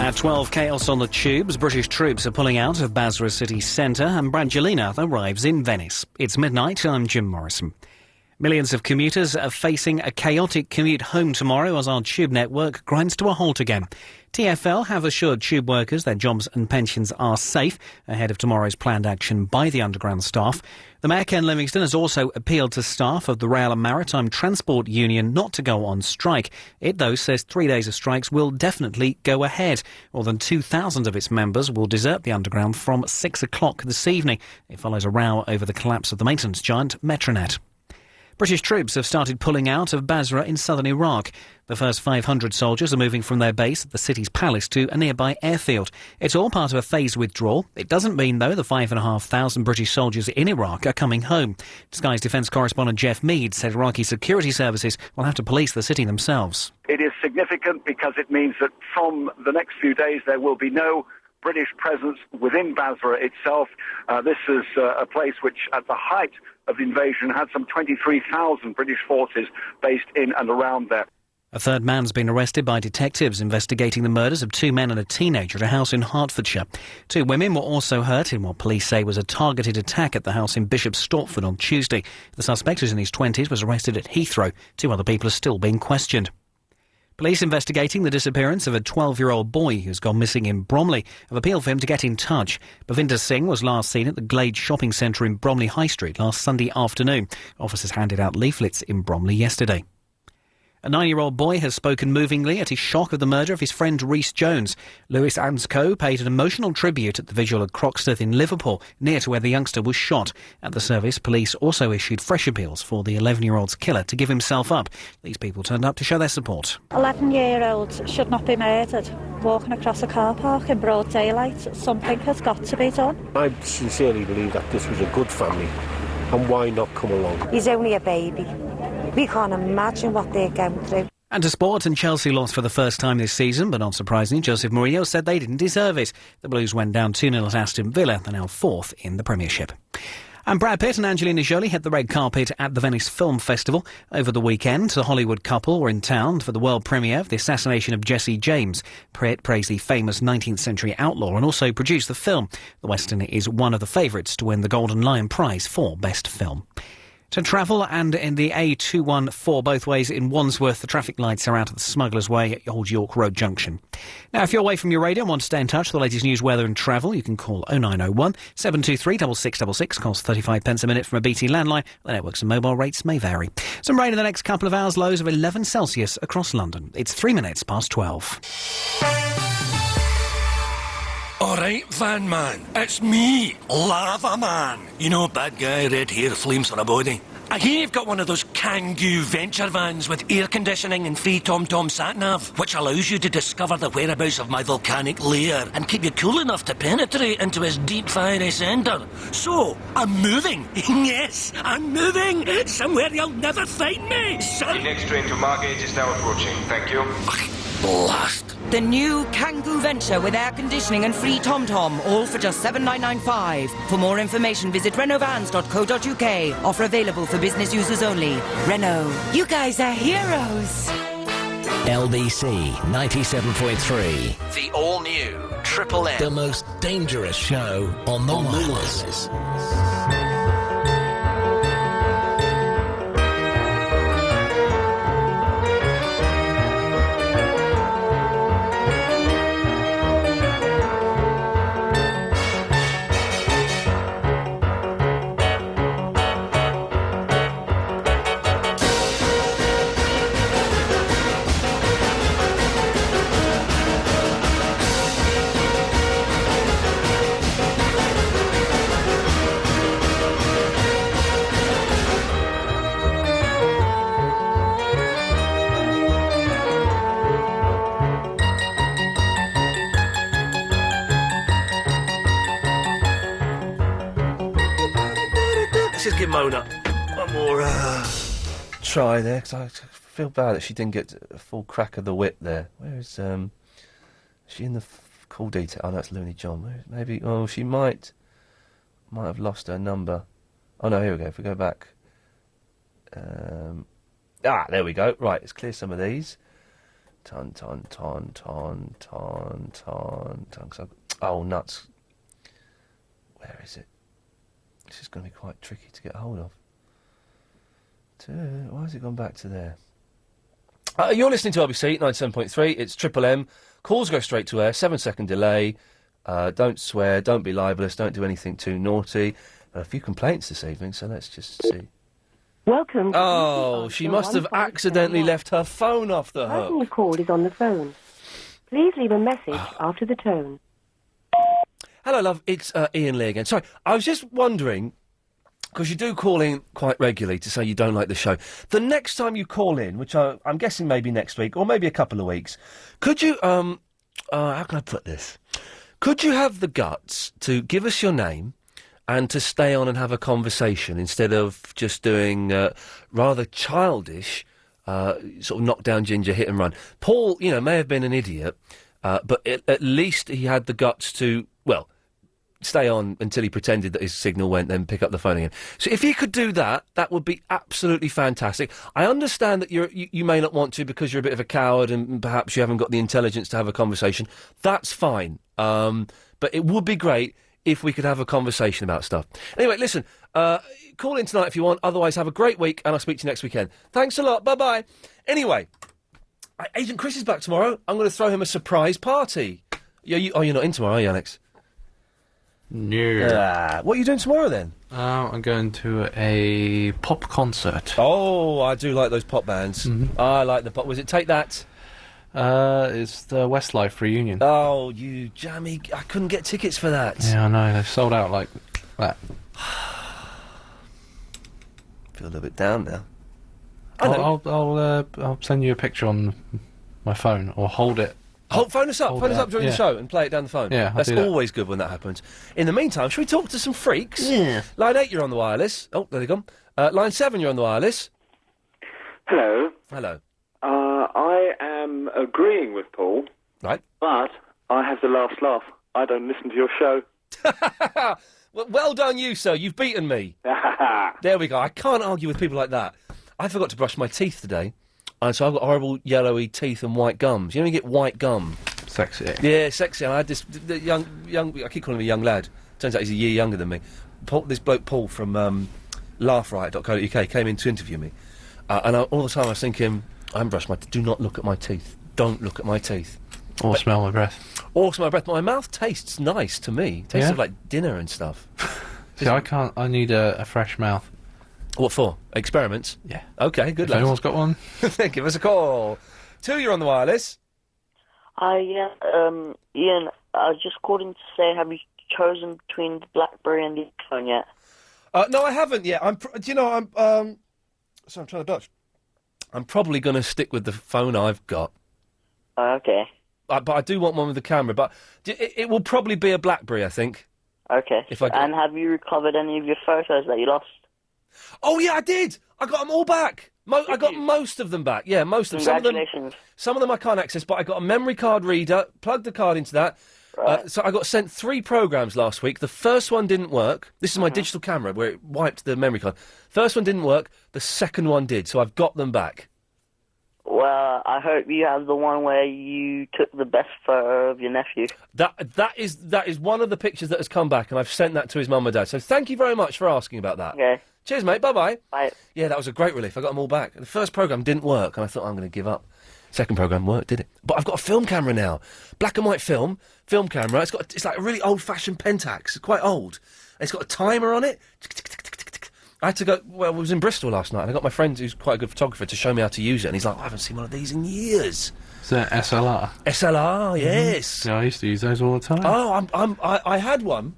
At 12, chaos on the tubes. British troops are pulling out of Basra city centre and Brangelina arrives in Venice. It's midnight. I'm Jim Morrison. Millions of commuters are facing a chaotic commute home tomorrow as our tube network grinds to a halt again. TfL have assured tube workers their jobs and pensions are safe ahead of tomorrow's planned action by the underground staff. The Mayor, Ken Livingstone, has also appealed to staff of the Rail and Maritime Transport Union not to go on strike. It, though, says 3 days of strikes will definitely go ahead. More than 2,000 of its members will desert the underground from 6 o'clock this evening. It follows a row over the collapse of the maintenance giant Metronet. British troops have started pulling out of Basra in southern Iraq. The first 500 soldiers are moving from their base at the city's palace to a nearby airfield. It's all part of a phased withdrawal. It doesn't mean, though, the 5,500 British soldiers in Iraq are coming home. Sky's defence correspondent Jeff Mead said Iraqi security services will have to police the city themselves. It is significant because it means that from the next few days there will be no British presence within Basra itself. This is a place which, at the height of the invasion, had some 23,000 British forces based in and around there. A third man's been arrested by detectives investigating the murders of 2 men and a teenager at a house in Hertfordshire. 2 women were also hurt in what police say was a targeted attack at the house in Bishop's Stortford on Tuesday. The suspect, who's in his 20s, was arrested at Heathrow. 2 other people are still being questioned. Police investigating the disappearance of a 12-year-old boy who's gone missing in Bromley have appealed for him to get in touch. Bhavinder Singh was last seen at the Glade shopping centre in Bromley High Street last Sunday afternoon. Officers handed out leaflets in Bromley yesterday. A 9-year-old boy has spoken movingly at his shock of the murder of his friend Rhys Jones. Lewis Anscoe paid an emotional tribute at the vigil at Croxteth in Liverpool, near to where the youngster was shot. At the service, police also issued fresh appeals for the 11-year-old's killer to give himself up. These people turned up to show their support. 11-year-olds should not be murdered walking across a car park in broad daylight. Something has got to be done. I sincerely believe that this was a good family, and why not come along? He's only a baby. We can't imagine what they're going through. And to sport, and Chelsea lost for the first time this season, but not surprisingly, Jose Mourinho said they didn't deserve it. The Blues went down 2-0 at Aston Villa. They're now 4th in the Premiership. And Brad Pitt and Angelina Jolie hit the red carpet at the Venice Film Festival over the weekend. The Hollywood couple were in town for the world premiere of The Assassination of Jesse James. Pitt praised the famous 19th century outlaw and also produced the film. The Western is one of the favourites to win the Golden Lion Prize for Best Film. To travel, and in the A214 both ways in Wandsworth, the traffic lights are out at the Smugglers Way at Old York Road Junction. Now, if you're away from your radio and want to stay in touch with the latest news, weather and travel, you can call 0901 723 6666, costs 35 pence a minute from a BT landline. The networks and mobile rates may vary. Some rain in the next couple of hours, lows of 11 Celsius across London. It's 3 minutes past 12. Alright, Van Man, it's me, Lava Man. You know, bad guy, red hair, flames on a body. I hear you've got one of those Kangoo venture vans with air conditioning and free TomTom sat-nav, which allows you to discover the whereabouts of my volcanic lair and keep you cool enough to penetrate into his deep fiery centre. So, I'm moving. Yes, I'm moving. Somewhere you'll never find me. The next train to Margate is now approaching. Thank you. Blast. The new Kangoo Venture with air conditioning and free TomTom, all for just $7,995. For more information, visit renovans.co.uk. Offer available for business users only. Renault. You guys are heroes. LBC 97.3. The all-new Triple M. The most dangerous show on the wireless. Give Mona one more try there, because I feel bad that she didn't get a full crack of the whip there. Where is she in the call detail? Oh, that's Looney John. Maybe. Oh, she might have lost her number. Oh no, here we go. If we go back, there we go. Right, let's clear some of these. Ton. Oh, nuts. Where is it? This is going to be quite tricky to get hold of. Why has it gone back to there? You're listening to LBC 97.3. It's Triple M. Calls go straight to air. 7-second delay. Don't swear. Don't be libelous. Don't do anything too naughty. A few complaints this evening, so let's just see. Welcome. Oh, she must have accidentally left her phone off the The person hook. you called is on the phone. Please leave a message after the tone. Hello, love. It's Iain Lee again. Sorry, I was just wondering, because you do call in quite regularly to say you don't like the show. The next time you call in, which I'm guessing maybe next week or maybe a couple of weeks, could you, how can I put this? Could you have the guts to give us your name and to stay on and have a conversation instead of just doing rather childish sort of knock-down ginger hit and run? Paul, may have been an idiot, but at least he had the guts to, well, stay on until he pretended that his signal went, then pick up the phone again. So if you could do that, that would be absolutely fantastic. I understand that you may not want to because you're a bit of a coward and perhaps you haven't got the intelligence to have a conversation. That's fine. But it would be great if we could have a conversation about stuff. Anyway, listen, call in tonight if you want. Otherwise, have a great week, and I'll speak to you next weekend. Thanks a lot. Bye-bye. Anyway, Agent Chris is back tomorrow. I'm going to throw him a surprise party. You're not in tomorrow, are you, Alex? No. What are you doing tomorrow, then? I'm going to a pop concert. Oh, I do like those pop bands. Mm-hmm. I like the pop. Was it Take That? It's the Westlife reunion. Oh, you jammy... I couldn't get tickets for that. Yeah, I know. They've sold out like that. Feel a little bit down now. I'll send you a picture on my phone, or hold it. Phone us up during the show and play it down the phone. Yeah, that's always good when that happens. In the meantime, should we talk to some freaks? Yeah. Line 8, you're on the wireless. Oh, there they go. Line 7, you're on the wireless. Hello. Hello. I am agreeing with Paul. Right. But I have the last laugh. I don't listen to your show. Well done, you, sir. You've beaten me. There we go. I can't argue with people like that. I forgot to brush my teeth today. And so I've got horrible yellowy teeth and white gums. You know, you get white gum. Sexy. Yeah, sexy. And I had this young. I keep calling him a young lad. Turns out he's a year younger than me. This bloke Paul from laughriot.co.uk came in to interview me, and all the time I was thinking, I haven't brushed my teeth. Do not look at my teeth. Don't look at my teeth. Or smell my breath. Or smell my breath. My mouth tastes nice to me. Tastes of like dinner and stuff. See, I can't. I need a fresh mouth. What for? Experiments? Yeah. Okay, good If luck. anyone's got one, give us a call. 2, you're on the wireless. Yeah, Ian, I was just calling to say, have you chosen between the BlackBerry and the iPhone yet? No, I haven't yet. So I'm trying to dodge. I'm probably going to stick with the phone I've got. Okay. But I do want one with the camera. But it will probably be a BlackBerry, I think. Okay. And have you recovered any of your photos that you lost? Oh, yeah, I did. I got them all back. I got most of them back. Yeah, most of them. Congratulations. Some of them I can't access, but I got a memory card reader, plugged the card into that. Right. So I got sent 3 programs last week. The first one didn't work. This is my digital camera where it wiped the memory card. First one didn't work. The second one did, so I've got them back. Well, I hope you have the one where you took the best photo of your nephew. That is one of the pictures that has come back, and I've sent that to his mum and dad. So thank you very much for asking about that. Okay. Cheers, mate. Bye-bye. Bye. Yeah, that was a great relief. I got them all back. The first programme didn't work, and I thought, I'm going to give up. Second programme worked, did it? But I've got a film camera now. Black and white film camera. It's like a really old-fashioned Pentax. It's quite old. And it's got a timer on it. I had to go... Well, I was in Bristol last night, and I got my friend, who's quite a good photographer, to show me how to use it. And he's like, I haven't seen one of these in years. is that SLR? SLR, yes. Yeah, I used to use those all the time. Oh, I had one.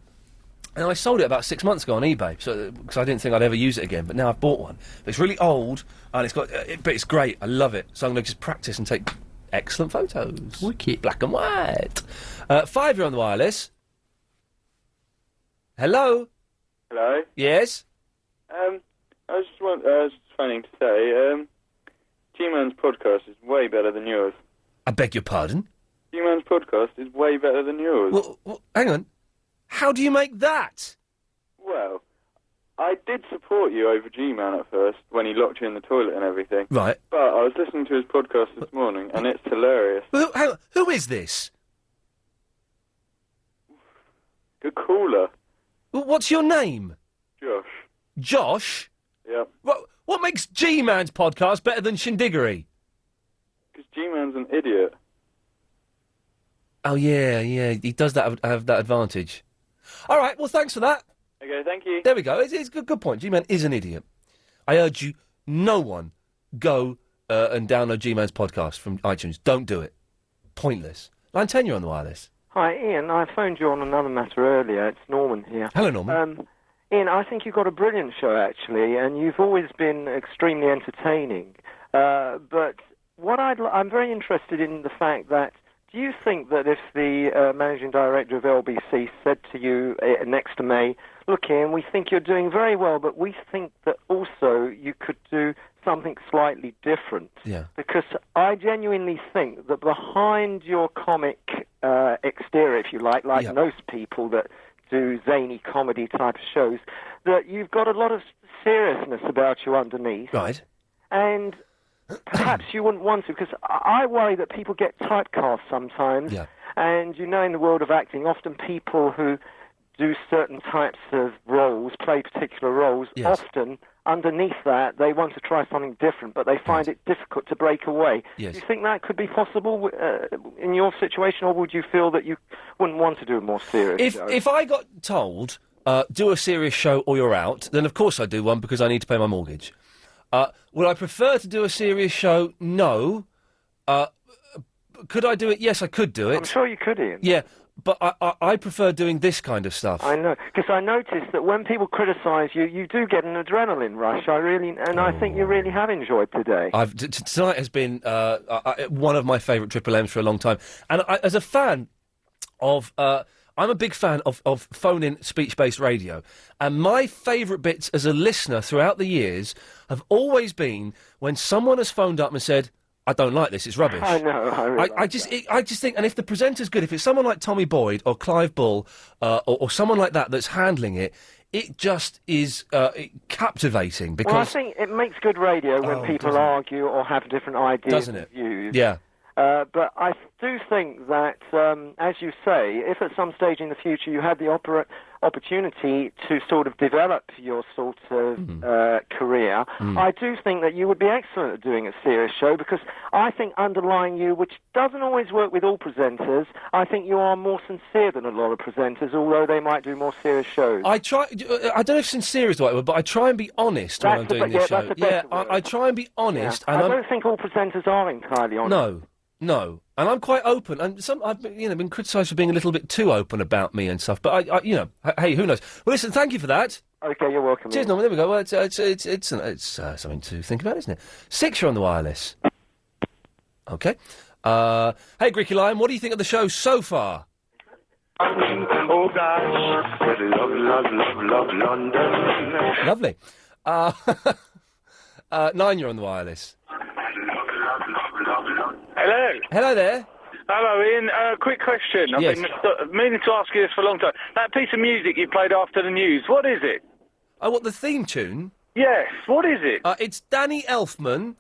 And I sold it about 6 months ago on eBay, because I didn't think I'd ever use it again. But now I've bought one. But it's really old, and it's got, but it's great. I love it. So I'm going to just practice and take excellent photos. Wicked. Black and white. 5, you're on the wireless. Hello. Hello. Yes. I was just phoning to say, G-Man's podcast is way better than yours. I beg your pardon. G-Man's podcast is way better than yours. Well, hang on. How do you make that? Well, I did support you over G-Man at first, when he locked you in the toilet and everything. Right. But I was listening to his podcast this morning, and it's hilarious. Well, hang on. Who is this? Good caller. Well, what's your name? Josh. Josh? Yep. What What makes G-Man's podcast better than Shindiggery? Because G-Man's an idiot. Oh, yeah, he does have that advantage. All right, well, thanks for that. Okay, thank you. There we go. It's a good point. G-Man is an idiot. I urge you, no one, go and download G-Man's podcast from iTunes. Don't do it. Pointless. Line 10, you're on the wireless. Hi, Ian. I phoned you on another matter earlier. It's Norman here. Hello, Norman. Ian, I think you've got a brilliant show, actually, and you've always been extremely entertaining. But what I'm very interested in the fact that, do you think that if the managing director of LBC said to you next to May, look, Ian, we think you're doing very well, but we think that also you could do something slightly different. Yeah. Because I genuinely think that behind your comic exterior, if you like most people that do zany comedy type of shows, that you've got a lot of seriousness about you underneath. Right. And perhaps you wouldn't want to, because I worry that people get typecast sometimes. Yeah. And you know, in the world of acting, often people who do certain types of roles, play particular roles, often underneath that they want to try something different, but they find it difficult to break away. Yes. Do you think that could be possible in your situation, or would you feel that you wouldn't want to do a more serious show? If I got told, do a serious show or you're out, then of course I'd do one because I need to pay my mortgage. Would I prefer to do a serious show? No. Could I do it? Yes, I could do it. I'm sure you could, Ian. Yeah, but I prefer doing this kind of stuff. I know, because I noticed that when people criticise you, you do get an adrenaline rush. I think you really have enjoyed today. Tonight has been one of my favourite Triple M's for a long time. And as a fan of... I'm a big fan of phone-in speech-based radio. And my favourite bits as a listener throughout the years have always been when someone has phoned up and said, I don't like this, it's rubbish. I know, I just think, and if the presenter's good, if it's someone like Tommy Boyd or Clive Bull or someone like that that's handling it, it just is captivating. Because well, I think it makes good radio when people argue or have different ideas doesn't it? and views. Yeah. But I do think that, as you say, if at some stage in the future you had the opportunity to sort of develop your sort of career, I do think that you would be excellent at doing a serious show, because I think underlying you, which doesn't always work with all presenters, I think you are more sincere than a lot of presenters, although they might do more serious shows. I try. I don't know if sincere is the right word, but I try and be honest when I'm doing this show. I try and be honest. Yeah. And I don't think all presenters are entirely honest. No, and I'm quite open. And I've been criticised for being a little bit too open about me and stuff. But hey, who knows? Well, listen, thank you for that. Okay, you're welcome. Cheers, Norman. There we go. Well, it's something to think about, isn't it? 6, you're on the wireless. Okay. Hey, Greeky Lion, what do you think of the show so far? Oh gosh, love London. Lovely. 9, you're on the wireless. Hello. Hello there. Hello, Ian. Quick question. I've been meaning to ask you this for a long time. That piece of music you played after the news, what is it? Oh, what, the theme tune? Yes, what is it? It's Danny Elfman.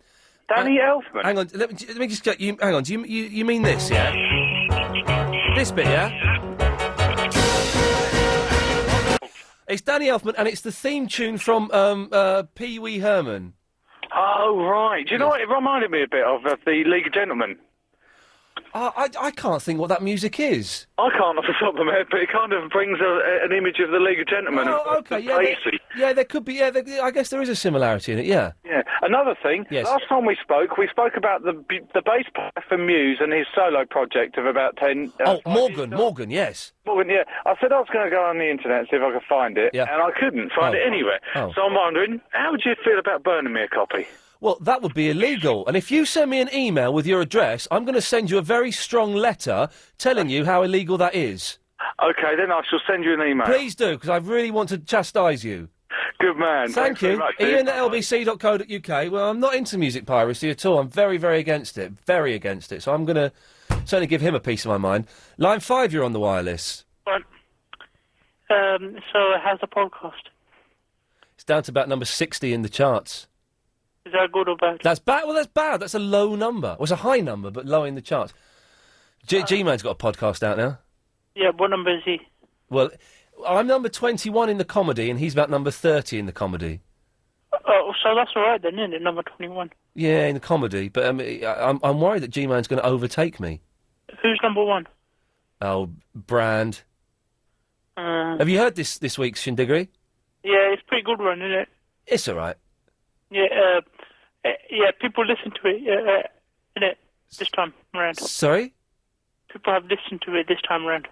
Danny Elfman? Hang on, let me just get you. Hang on, do you mean this, yeah? This bit, yeah? It's Danny Elfman, and it's the theme tune from Pee Wee Herman. Oh, right. Do you know what it reminded me a bit of the League of Gentlemen? I can't think what that music is. I can't off the top of my head, but it kind of brings an image of the League of Gentlemen. Oh, okay, there could be, I guess there is a similarity in it, yeah. Yeah. Another thing, last time we spoke about the bass player for Muse and his solo project of about 10... Morgan, yes. Morgan, yeah. I said I was going to go on the internet and see if I could find it, and I couldn't find it anywhere. Oh. So I'm wondering, how would you feel about burning me a copy? Well, that would be illegal. And if you send me an email with your address, I'm going to send you a very strong letter telling you how illegal that is. OK, then I shall send you an email. Please do, because I really want to chastise you. Good man. Thank you. Ian at lbc.co.uk. Well, I'm not into music piracy at all. I'm very, very against it. Very against it. So I'm going to certainly give him a piece of my mind. Line 5, you're on the wireless. Right. So how's the podcast? It's down to about number 60 in the charts. Is that good or bad? That's bad. Well, that's bad. That's a low number. Well, it's a high number, but low in the charts. G-Man's got a podcast out now. Yeah, what number is he? Well, I'm number 21 in the comedy, and he's about number 30 in the comedy. Oh, So that's all right then, isn't it? Number 21. Yeah, in the comedy, but I'm worried that G-Man's going to overtake me. Who's number 1? Oh, Brand. Have you heard this week's Shindiggery? Yeah, it's a pretty good one, isn't it? It's all right. Yeah, yeah, people listen to it, innit, this time around. Sorry? People have listened to it this time around.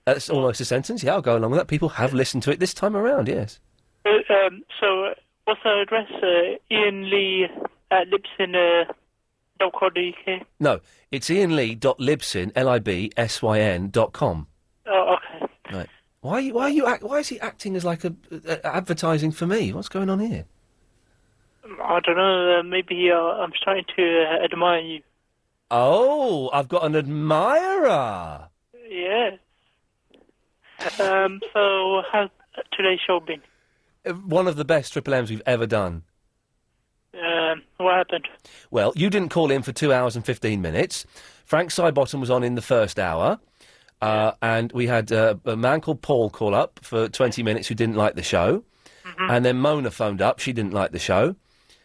That's almost a sentence. Yeah, I'll go along with that. People have listened to it this time around, yes. So, what's the address? Iain Lee at libsyn.co.uk? No, it's iainlee.libsyn, LIBSYN.com. Oh, okay. Right. Why is he acting as like a advertising for me? What's going on here? I don't know, maybe I'm starting to admire you. Oh, I've got an admirer. Yeah. So, how's today's show been? One of the best Triple M's we've ever done. What happened? Well, you didn't call in for 2 hours and 15 minutes. Frank Sidebottom was on in the first hour. And we had a man called Paul call up for 20 minutes who didn't like the show. Mm-hmm. And then Mona phoned up. She didn't like the show.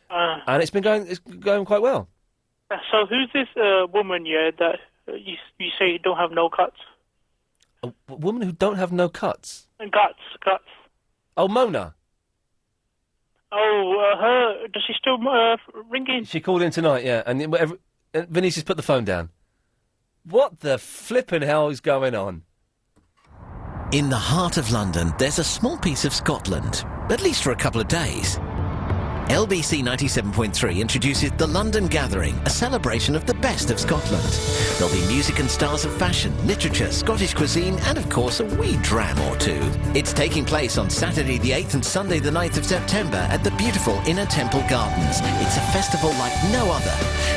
And it's going quite well. So who's this woman, that you say you don't have no cuts? A woman who don't have no cuts? Guts. Oh, Mona. Oh, her. Does she still ring in? She called in tonight, yeah. And Vinicius put the phone down. What the flippin' hell is going on? In the heart of London, there's a small piece of Scotland, at least for a couple of days. LBC 97.3 introduces the London Gathering, a celebration of the best of Scotland. There'll be music and stars of fashion, literature, Scottish cuisine, and of course a wee dram or two. It's taking place on Saturday the 8th and Sunday the 9th of September at the beautiful Inner Temple Gardens. It's a festival like no other.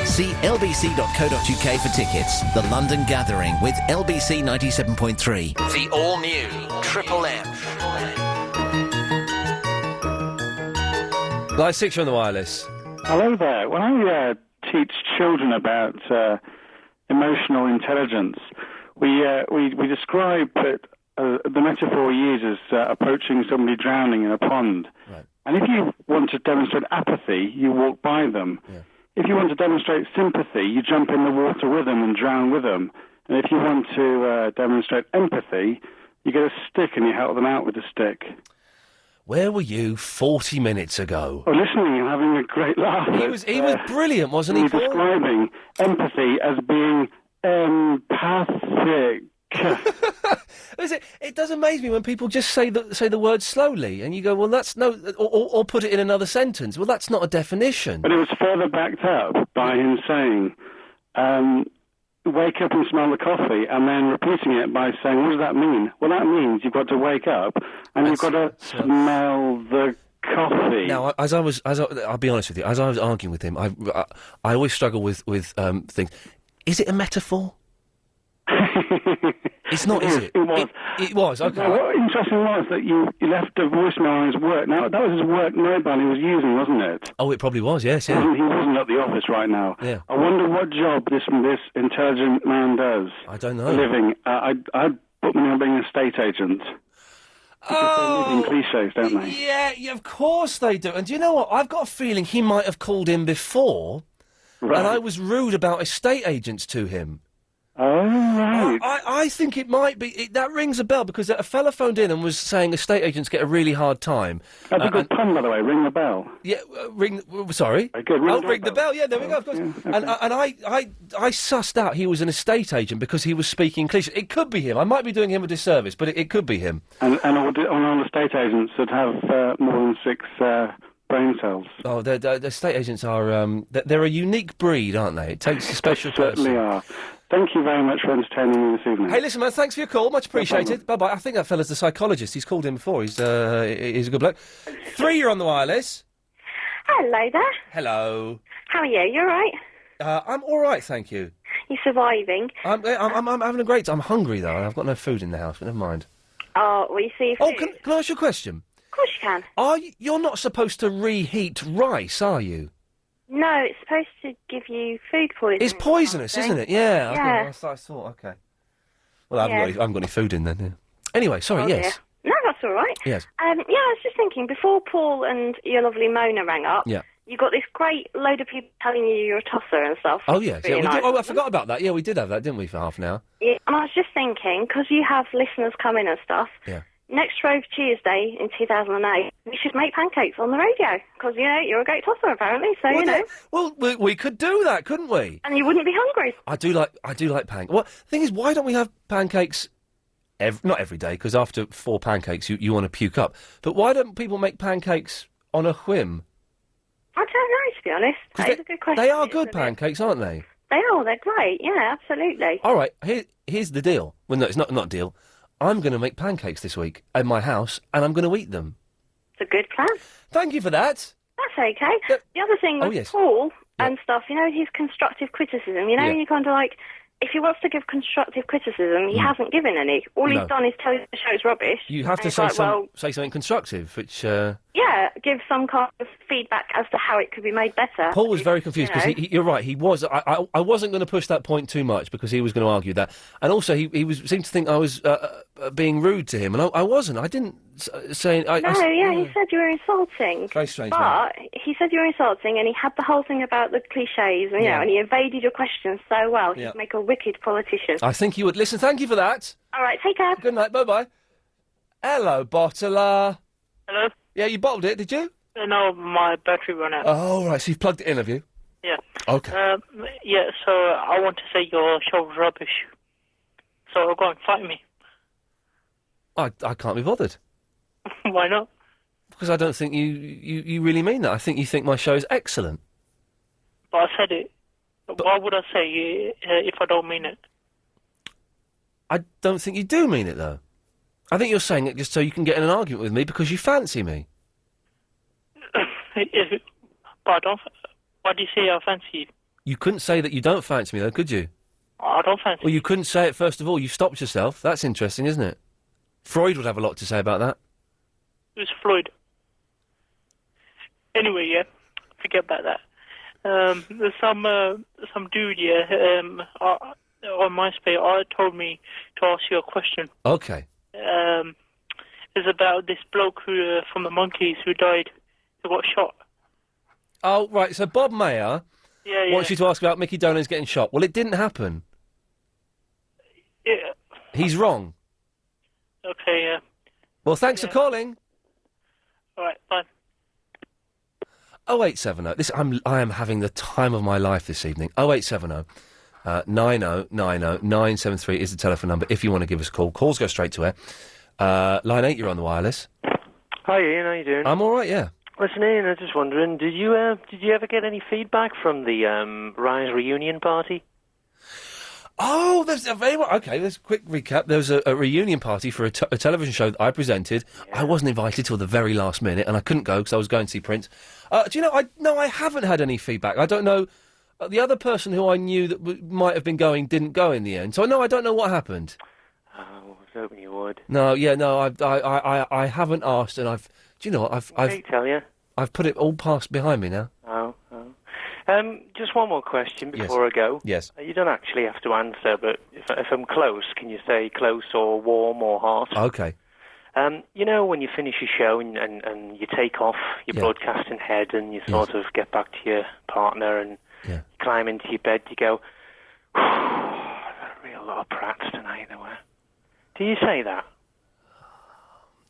See lbc.co.uk for tickets. The London Gathering with LBC 97.3. The all-new Triple M. Line 6, you're on the wireless. Hello there. When I teach children about emotional intelligence, we describe it, the metaphor we use as approaching somebody drowning in a pond. Right. And if you want to demonstrate apathy, you walk by them. Yeah. If you want to demonstrate sympathy, you jump in the water with them and drown with them. And if you want to demonstrate empathy, you get a stick and you help them out with the stick. Where were you 40 minutes ago? Oh, listening and having a great laugh. He was brilliant, wasn't he, Paul? Describing empathy as being empathic. It does amaze me when people just say the word slowly, and you go, well, that's no, or put it in another sentence. Well, that's not a definition. But it was further backed up by him saying, wake up and smell the coffee, and then repeating it by saying, what does that mean? Well, that means you've got to wake up and you've got to smell the coffee. Now, I'll be honest with you, as I was arguing with him, I always struggle with things. Is it a metaphor? It's not, is it? It was. It was, okay. Now, what interesting was that you left a voicemail on his work. Now, that was his work mobile he was using, wasn't it? Oh, it probably was, yes, yeah. He wasn't at the office right now. Yeah. I wonder what job this intelligent man does. I don't know. For a living. I'd put me on being an estate agent. Because they live in cliches, don't they? Yeah, of course they do. And do you know what? I've got a feeling he might have called in before, right. And I was rude about estate agents to him. Oh, right. I think it might be. That rings a bell because a fella phoned in and was saying estate agents get a really hard time. That's a good pun, by the way. Ring the bell. Yeah, ring. Sorry. Good. Ring the bell. Yeah, there we go. Of course. Yeah, okay. And I sussed out he was an estate agent because he was speaking cliche. It could be him. I might be doing him a disservice, but it could be him. And all estate agents that have more than 6 brain cells. Oh, the estate agents are. They're a unique breed, aren't they? It takes a special person. Certainly are. Thank you very much for entertaining me this evening. Hey, listen, man, thanks for your call. Much appreciated. Bye-bye. I think that fella's the psychologist. He's called in before. He's a good bloke. 3, you're on the wireless. Hello there. Hello. How are you? You all right? I'm all right, thank you. You surviving? I'm having a great time. I'm hungry, though, and I've got no food in the house, but never mind. Oh, well, you see... Oh, can I ask you a question? Of course you can. You're not supposed to reheat rice, are you? No, it's supposed to give you food poisoning. It's poisonous, isn't it? Yeah. Yeah. I thought, okay. Well, I haven't got any food in then. Yeah. Anyway, sorry, yes. Dear. No, that's all right. Yes. Yeah, I was just thinking, before Paul and your lovely Mona rang up, Yeah. you got this great load of people telling you you're a tosser and stuff. Oh, yes. Really Yeah, we nice. did. Oh, I forgot about that. Yeah, we did have that, didn't we, for half an hour? Yeah, and I was just thinking, because you have listeners come in and stuff, Yeah. next Shrove Tuesday in 2008, we should make pancakes on the radio, because, you're a great tosser, apparently, so, Well, we could do that, couldn't we? And you wouldn't be hungry. I do like pancakes. Well, the thing is, why don't we have pancakes... not every day, because after 4 pancakes, you want to puke up. But why don't people make pancakes on a whim? I don't know, to be honest. That is a good question. They are good pancakes, aren't they? They are, they're great, yeah, absolutely. All right, here's the deal. Well, no, it's not a deal. I'm going to make pancakes this week at my house, and I'm going to eat them. It's a good plan. Thank you for that. That's okay. The other thing with yes. Paul and stuff, his constructive criticism, Yeah. you kind of like, if he wants to give constructive criticism, he hasn't given any. All No. he's done is tell you the show's rubbish. You have and to it's say like, say something constructive, which... Yeah, give some kind of feedback as to how it could be made better. Paul was very confused because you're right. He was. I wasn't going to push that point too much because he was going to argue that, and also he seemed to think I was being rude to him, and I wasn't. I didn't say. He said you were insulting. Very strange. But he said you were insulting, and he had the whole thing about the cliches, and, and he evaded your questions so well. He'd Yeah. make a wicked politician. I think you would listen. Thank you for that. All right, take care. Good night. Bye bye. Hello, bottler. Hello? Yeah, you bottled it, did you? No, my battery ran out. Oh, right. So you've plugged it in, have you? Yeah. Okay. Yeah, so I want to say your show's rubbish. So go and fight me. I can't be bothered Why not? because I don't think you really mean that. I think you think my show is excellent. But I said it. Why would I say if I don't mean it? I don't think you do mean it, though. I think you're saying it just so you can get in an argument with me because you fancy me. But I don't. Why do you say I fancy you? You couldn't say that you don't fancy me, though, could you? I don't fancy Well, you couldn't say it first of all. You stopped yourself. That's interesting, isn't it? Freud would have a lot to say about that. Who's Floyd? Anyway, yeah, forget about that. There's some dude, on MySpace, told me to ask you a question. Okay. It's about this bloke who from the Monkees who died, who got shot. Oh, right. So Bob Mayer wants you to ask about Mickey Dolenz getting shot. Well, it didn't happen. Yeah. He's wrong. Okay, yeah. Well, thanks for calling. All right, bye. 0870. I am having the time of my life this evening. 0870 90 90 973 is the telephone number if you want to give us a call. Calls go straight to air. Line 8, you're on the wireless. Hi Ian, how you doing? I'm all right, yeah. Listen, Ian, I was just wondering, did you ever get any feedback from the Rise reunion party? Oh, there's a very well. Okay, there's a quick recap. There was a reunion party for a television show that I presented. Yeah. I wasn't invited till the very last minute, and I couldn't go because I was going to see Prince. Do you know? I haven't had any feedback. I don't know. The other person who I knew that might have been going didn't go in the end. So I don't know what happened. Oh, I was hoping you would. No, I haven't asked, and I've. Do you know what? I've tell you. I've put it all past behind me now. Oh. Just one more question before I go. Yes. You don't actually have to answer, but if I'm close, can you say close or warm or hot? Okay. You know, when you finish your show and you take off your broadcasting head and you sort of get back to your partner and you climb into your bed, you go, "There's a real lot of prats tonight there were." Do you say that?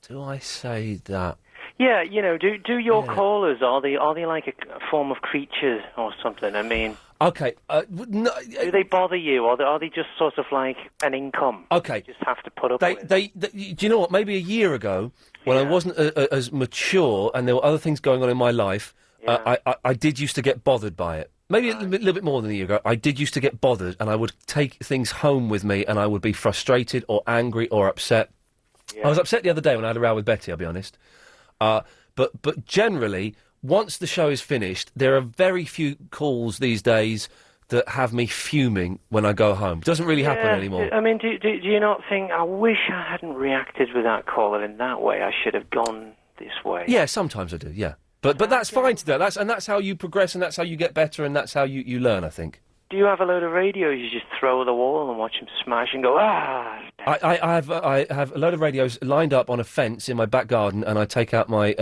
Do I say that? Yeah, you know, do your callers, are they like a form of creatures or something? I mean... Okay, no... Do they bother you, or are they just sort of like an income? Okay. You just have to put up with? Do you know what, maybe a year ago, when I wasn't as mature and there were other things going on in my life, I did used to get bothered by it. Maybe a little bit more than a year ago. I did used to get bothered, and I would take things home with me, and I would be frustrated or angry or upset. I was upset the other day when I had a row with Betty, I'll be honest. But generally, once the show is finished, there are very few calls these days that have me fuming when I go home. It doesn't really happen anymore. I mean, do you not think, I wish I hadn't reacted with that caller in that way, I should have gone this way? Yeah, sometimes I do, yeah. But that's fine to do. That's how you progress, and that's how you get better, and that's how you learn, I think. Do you have a load of radios you just throw at the wall and watch them smash and go, ah? I have a load of radios lined up on a fence in my back garden, and I take out my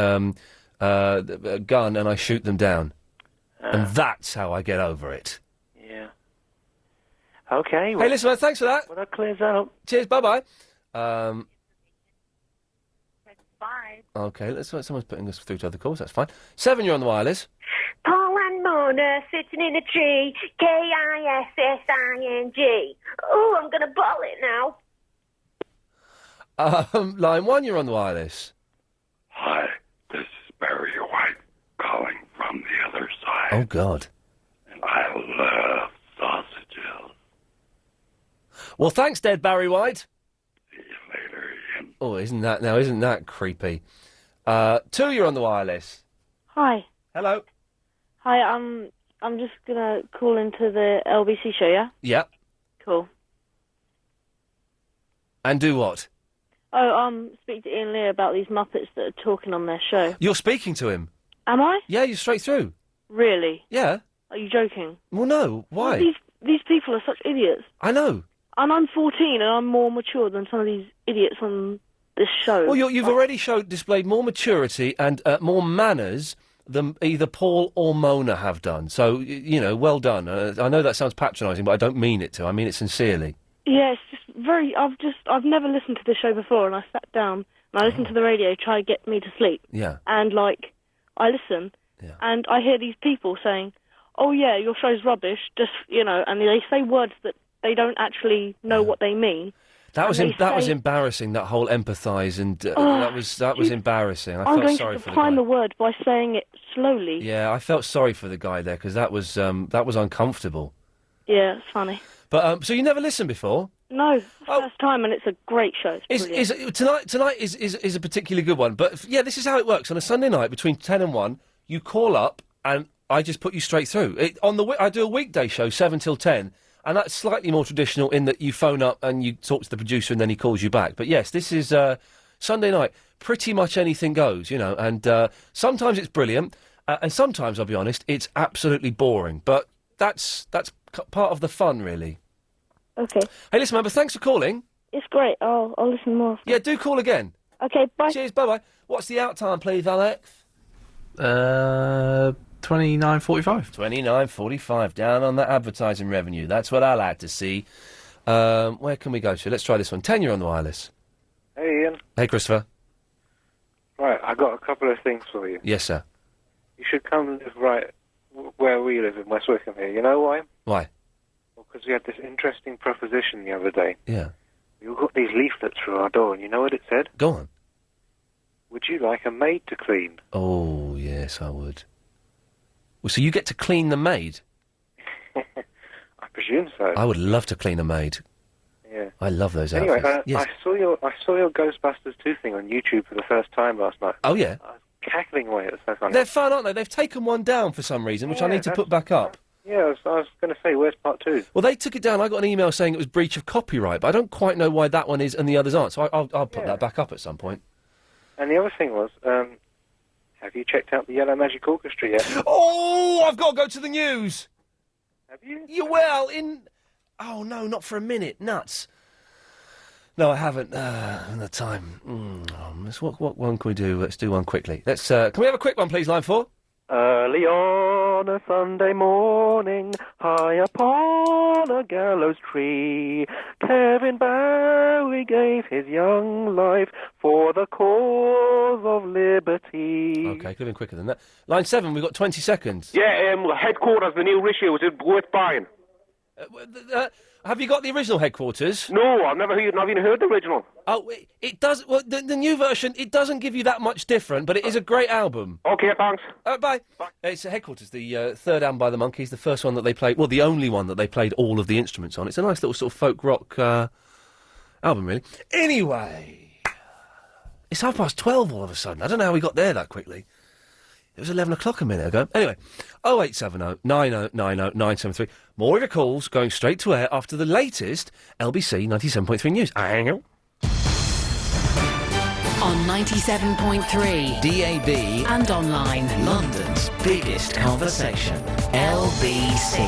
gun and I shoot them down. And that's how I get over it. Yeah. Okay. Hey, listen, man, thanks for that. Well, that clears that up. Cheers, bye-bye. Bye. Okay, someone's putting us through to other calls, that's fine. 7, you're on the wireless. Paul and Mona sitting in a tree, Kissing. Oh, I'm going to bottle it now. Line 1, you're on the wireless. Hi, this is Barry White calling from the other side. Oh, God. And I love sausages. Well, thanks, dead Barry White. See you later, Ian. Oh, isn't that creepy? 2, you're on the wireless. Hi. Hello. Hi, I'm just gonna call into the LBC show, yeah? Yep. Cool. And do what? Oh, speak to Ian Lee about these Muppets that are talking on their show. You're speaking to him? Am I? Yeah, you're straight through. Really? Yeah. Are you joking? Well, no. Why? Well, these people are such idiots. I know. And I'm 14 and I'm more mature than some of these idiots on this show. Well, you've already displayed more maturity and more manners than either Paul or Mona have done. So, well done. I know that sounds patronising, but I don't mean it to. I mean it sincerely. Yeah, it's just very... I've never listened to the show before, and I sat down and I listened to the radio to try to get me to sleep. Yeah. And, I listen, and I hear these people saying, oh, yeah, your show's rubbish, just, and they say words that they don't actually know what they mean. That was embarrassing. That whole empathise, and that was embarrassing. I felt sorry for the guy. I'm going to define the word by saying it slowly. Yeah, I felt sorry for the guy there because that was uncomfortable. Yeah, it's funny. But so you never listened before? No, first time, and it's a great show. It's brilliant. Tonight is a particularly good one. But yeah, this is how it works on a Sunday night between 10 and 1. You call up, and I just put you straight through. I do a weekday show 7 till 10. And that's slightly more traditional in that you phone up and you talk to the producer and then he calls you back. But yes, this is Sunday night. Pretty much anything goes, and sometimes it's brilliant, and sometimes, I'll be honest, it's absolutely boring. But that's part of the fun, really. Okay. Hey, listen, Amber, thanks for calling. It's great. I'll listen more. Yeah, do call again. Okay, bye. Cheers, bye-bye. What's the out time, please, Alex? 29.45. 29.45, down on that advertising revenue. That's what I like to see. Where can we go to? Let's try this one. 10, you're on the wireless. Hey, Ian. Hey, Christopher. Right, I got a couple of things for you. Yes, sir. You should come live right where we live in West Wickham here. You know why? Why? Well, because we had this interesting proposition the other day. Yeah. We got these leaflets through our door, and you know what it said? Go on. Would you like a maid to clean? Oh, yes, I would. Well, so you get to clean the maid? I presume so. I would love to clean a maid. Yeah. I love those anyway, outfits. Yes. I saw your Ghostbusters 2 thing on YouTube for the first time last night. Oh, yeah? I was cackling away at the so funny. They're fun, aren't they? They've taken one down for some reason, which I need to put back up. Yeah, I was going to say, where's part 2? Well, they took it down. I got an email saying it was breach of copyright, but I don't quite know why that one is and the others aren't, so I'll put that back up at some point. And the other thing was, have you checked out the Yellow Magic Orchestra yet? Oh, I've got to go to the news! Have you? Oh, no, not for a minute. Nuts. No, I haven't. The time. What one can we do? Let's do one quickly. Can we have a quick one, please, line 4? Early on a Sunday morning, high upon a gallows tree, Kevin Bowie gave his young life for the cause of liberty. Okay, could have been quicker than that. Line 7, we've got 20 seconds. Yeah, headquarters, the new issue, is it worth buying? Have you got the original headquarters? No, I've never even heard the original. Oh, it does. Well, the new version, it doesn't give you that much different, but it is a great album. Okay, thanks. Bye. It's Headquarters, the third album by the Monkees, the first one that they played. Well, the only one that they played all of the instruments on. It's a nice little sort of folk rock album, really. Anyway, it's 12:30 all of a sudden. I don't know how we got there that quickly. It was 11 o'clock a minute ago. Anyway, 0870 9090 973. More of your calls going straight to air after the latest LBC 97.3 news. Hang on. On 97.3 DAB and online. London's biggest conversation. LBC.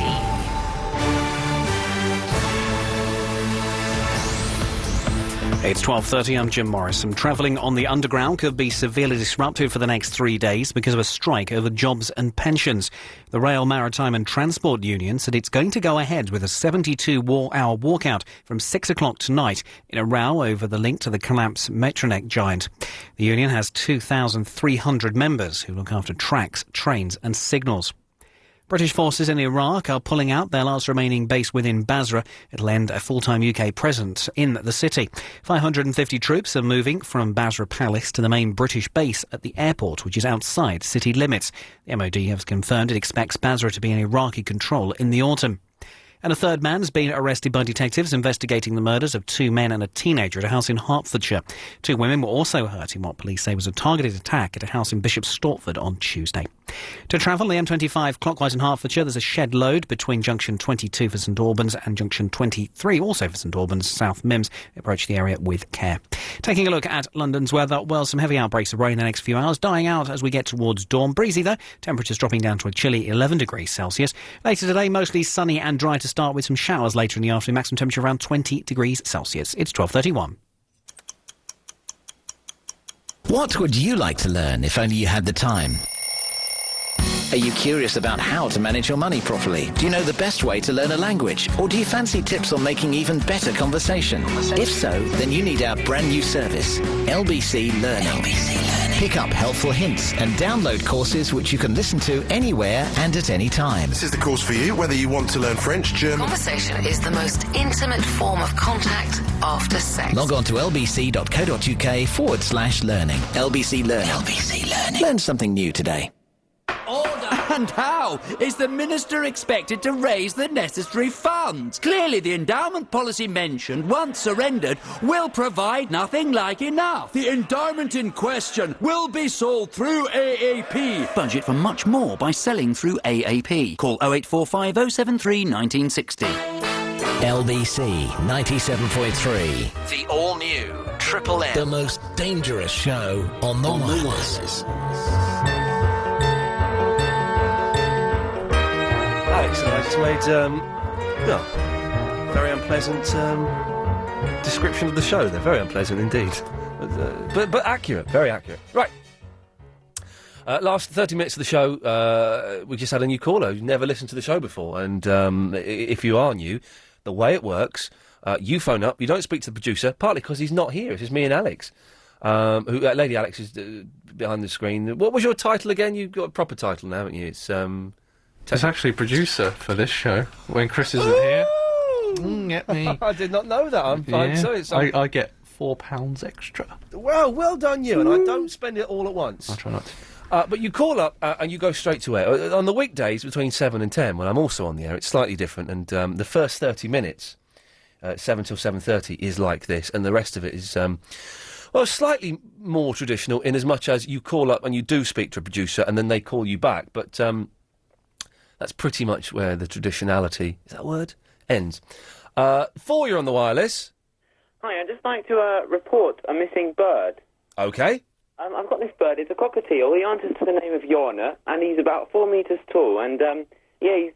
It's 12:30, I'm Jim Morrison. Travelling on the Underground could be severely disrupted for the next 3 days because of a strike over jobs and pensions. The Rail, Maritime and Transport Union said it's going to go ahead with a 72-hour walkout from 6 o'clock tonight in a row over the link to the collapsed Metronet giant. The union has 2,300 members who look after tracks, trains and signals. British forces in Iraq are pulling out their last remaining base within Basra. It'll end a full-time UK presence in the city. 550 troops are moving from Basra Palace to the main British base at the airport, which is outside city limits. The MOD has confirmed it expects Basra to be in Iraqi control in the autumn. And a third man has been arrested by detectives investigating the murders of 2 men and a teenager at a house in Hertfordshire. 2 women were also hurt in what police say was a targeted attack at a house in Bishop Stortford on Tuesday. To travel the M25 clockwise in Hertfordshire, there's a shed load between junction 22 for St Albans and junction 23, also for St Albans, South Mims. Approach the area with care. Taking a look at London's weather, well, some heavy outbreaks of rain in the next few hours, dying out as we get towards dawn. Breezy, though. Temperatures dropping down to a chilly 11 degrees Celsius. Later today, mostly sunny and dry to start with some showers later in the afternoon. Maximum temperature around 20 degrees Celsius. It's 12:31. What would you like to learn if only you had the time? Are you curious about how to manage your money properly? Do you know the best way to learn a language? Or do you fancy tips on making even better conversation? If so, then you need our brand new service, LBC Learning. Pick up helpful hints and download courses which you can listen to anywhere and at any time. This is the course for you, whether you want to learn French, German... Conversation is the most intimate form of contact after sex. Log on to lbc.co.uk/learning. LBC Learning. LBC Learning. Learn something new today. And how is the Minister expected to raise the necessary funds? Clearly the endowment policy mentioned, once surrendered, will provide nothing like enough. The endowment in question will be sold through AAP. Budget for much more by selling through AAP. Call 0845 073 1960. LBC 97.3. The all-new Triple M. The most dangerous show on the wireless. Alex and I just made, very unpleasant description of the show. They're very unpleasant indeed. But accurate, very accurate. Right. Last 30 minutes of the show, we just had a new caller who's never listened to the show before. And if you are new, the way it works, you phone up, you don't speak to the producer, partly because he's not here. It's just me and Alex. Lady Alex is behind the screen. What was your title again? You've got a proper title now, haven't you? It's actually producer for this show when Chris isn't here. Get me. I did not know that. I'm sorry. I get £4 extra. Well done you, and I don't spend it all at once. I'll try not to. But you call up and you go straight to air. On the weekdays between 7 and 10, when I'm also on the air, it's slightly different. And the first 30 minutes, 7 till 7:30, is like this, and the rest of it is... slightly more traditional in as much as you call up and you do speak to a producer and then they call you back. But that's pretty much where the traditionality, is that a word, ends. 4, you're on the wireless. Hi, I'd just like to report a missing bird. OK. I've got this bird. It's a cockatiel. He answers to the name of Yorna, and he's about 4 metres tall. And, he's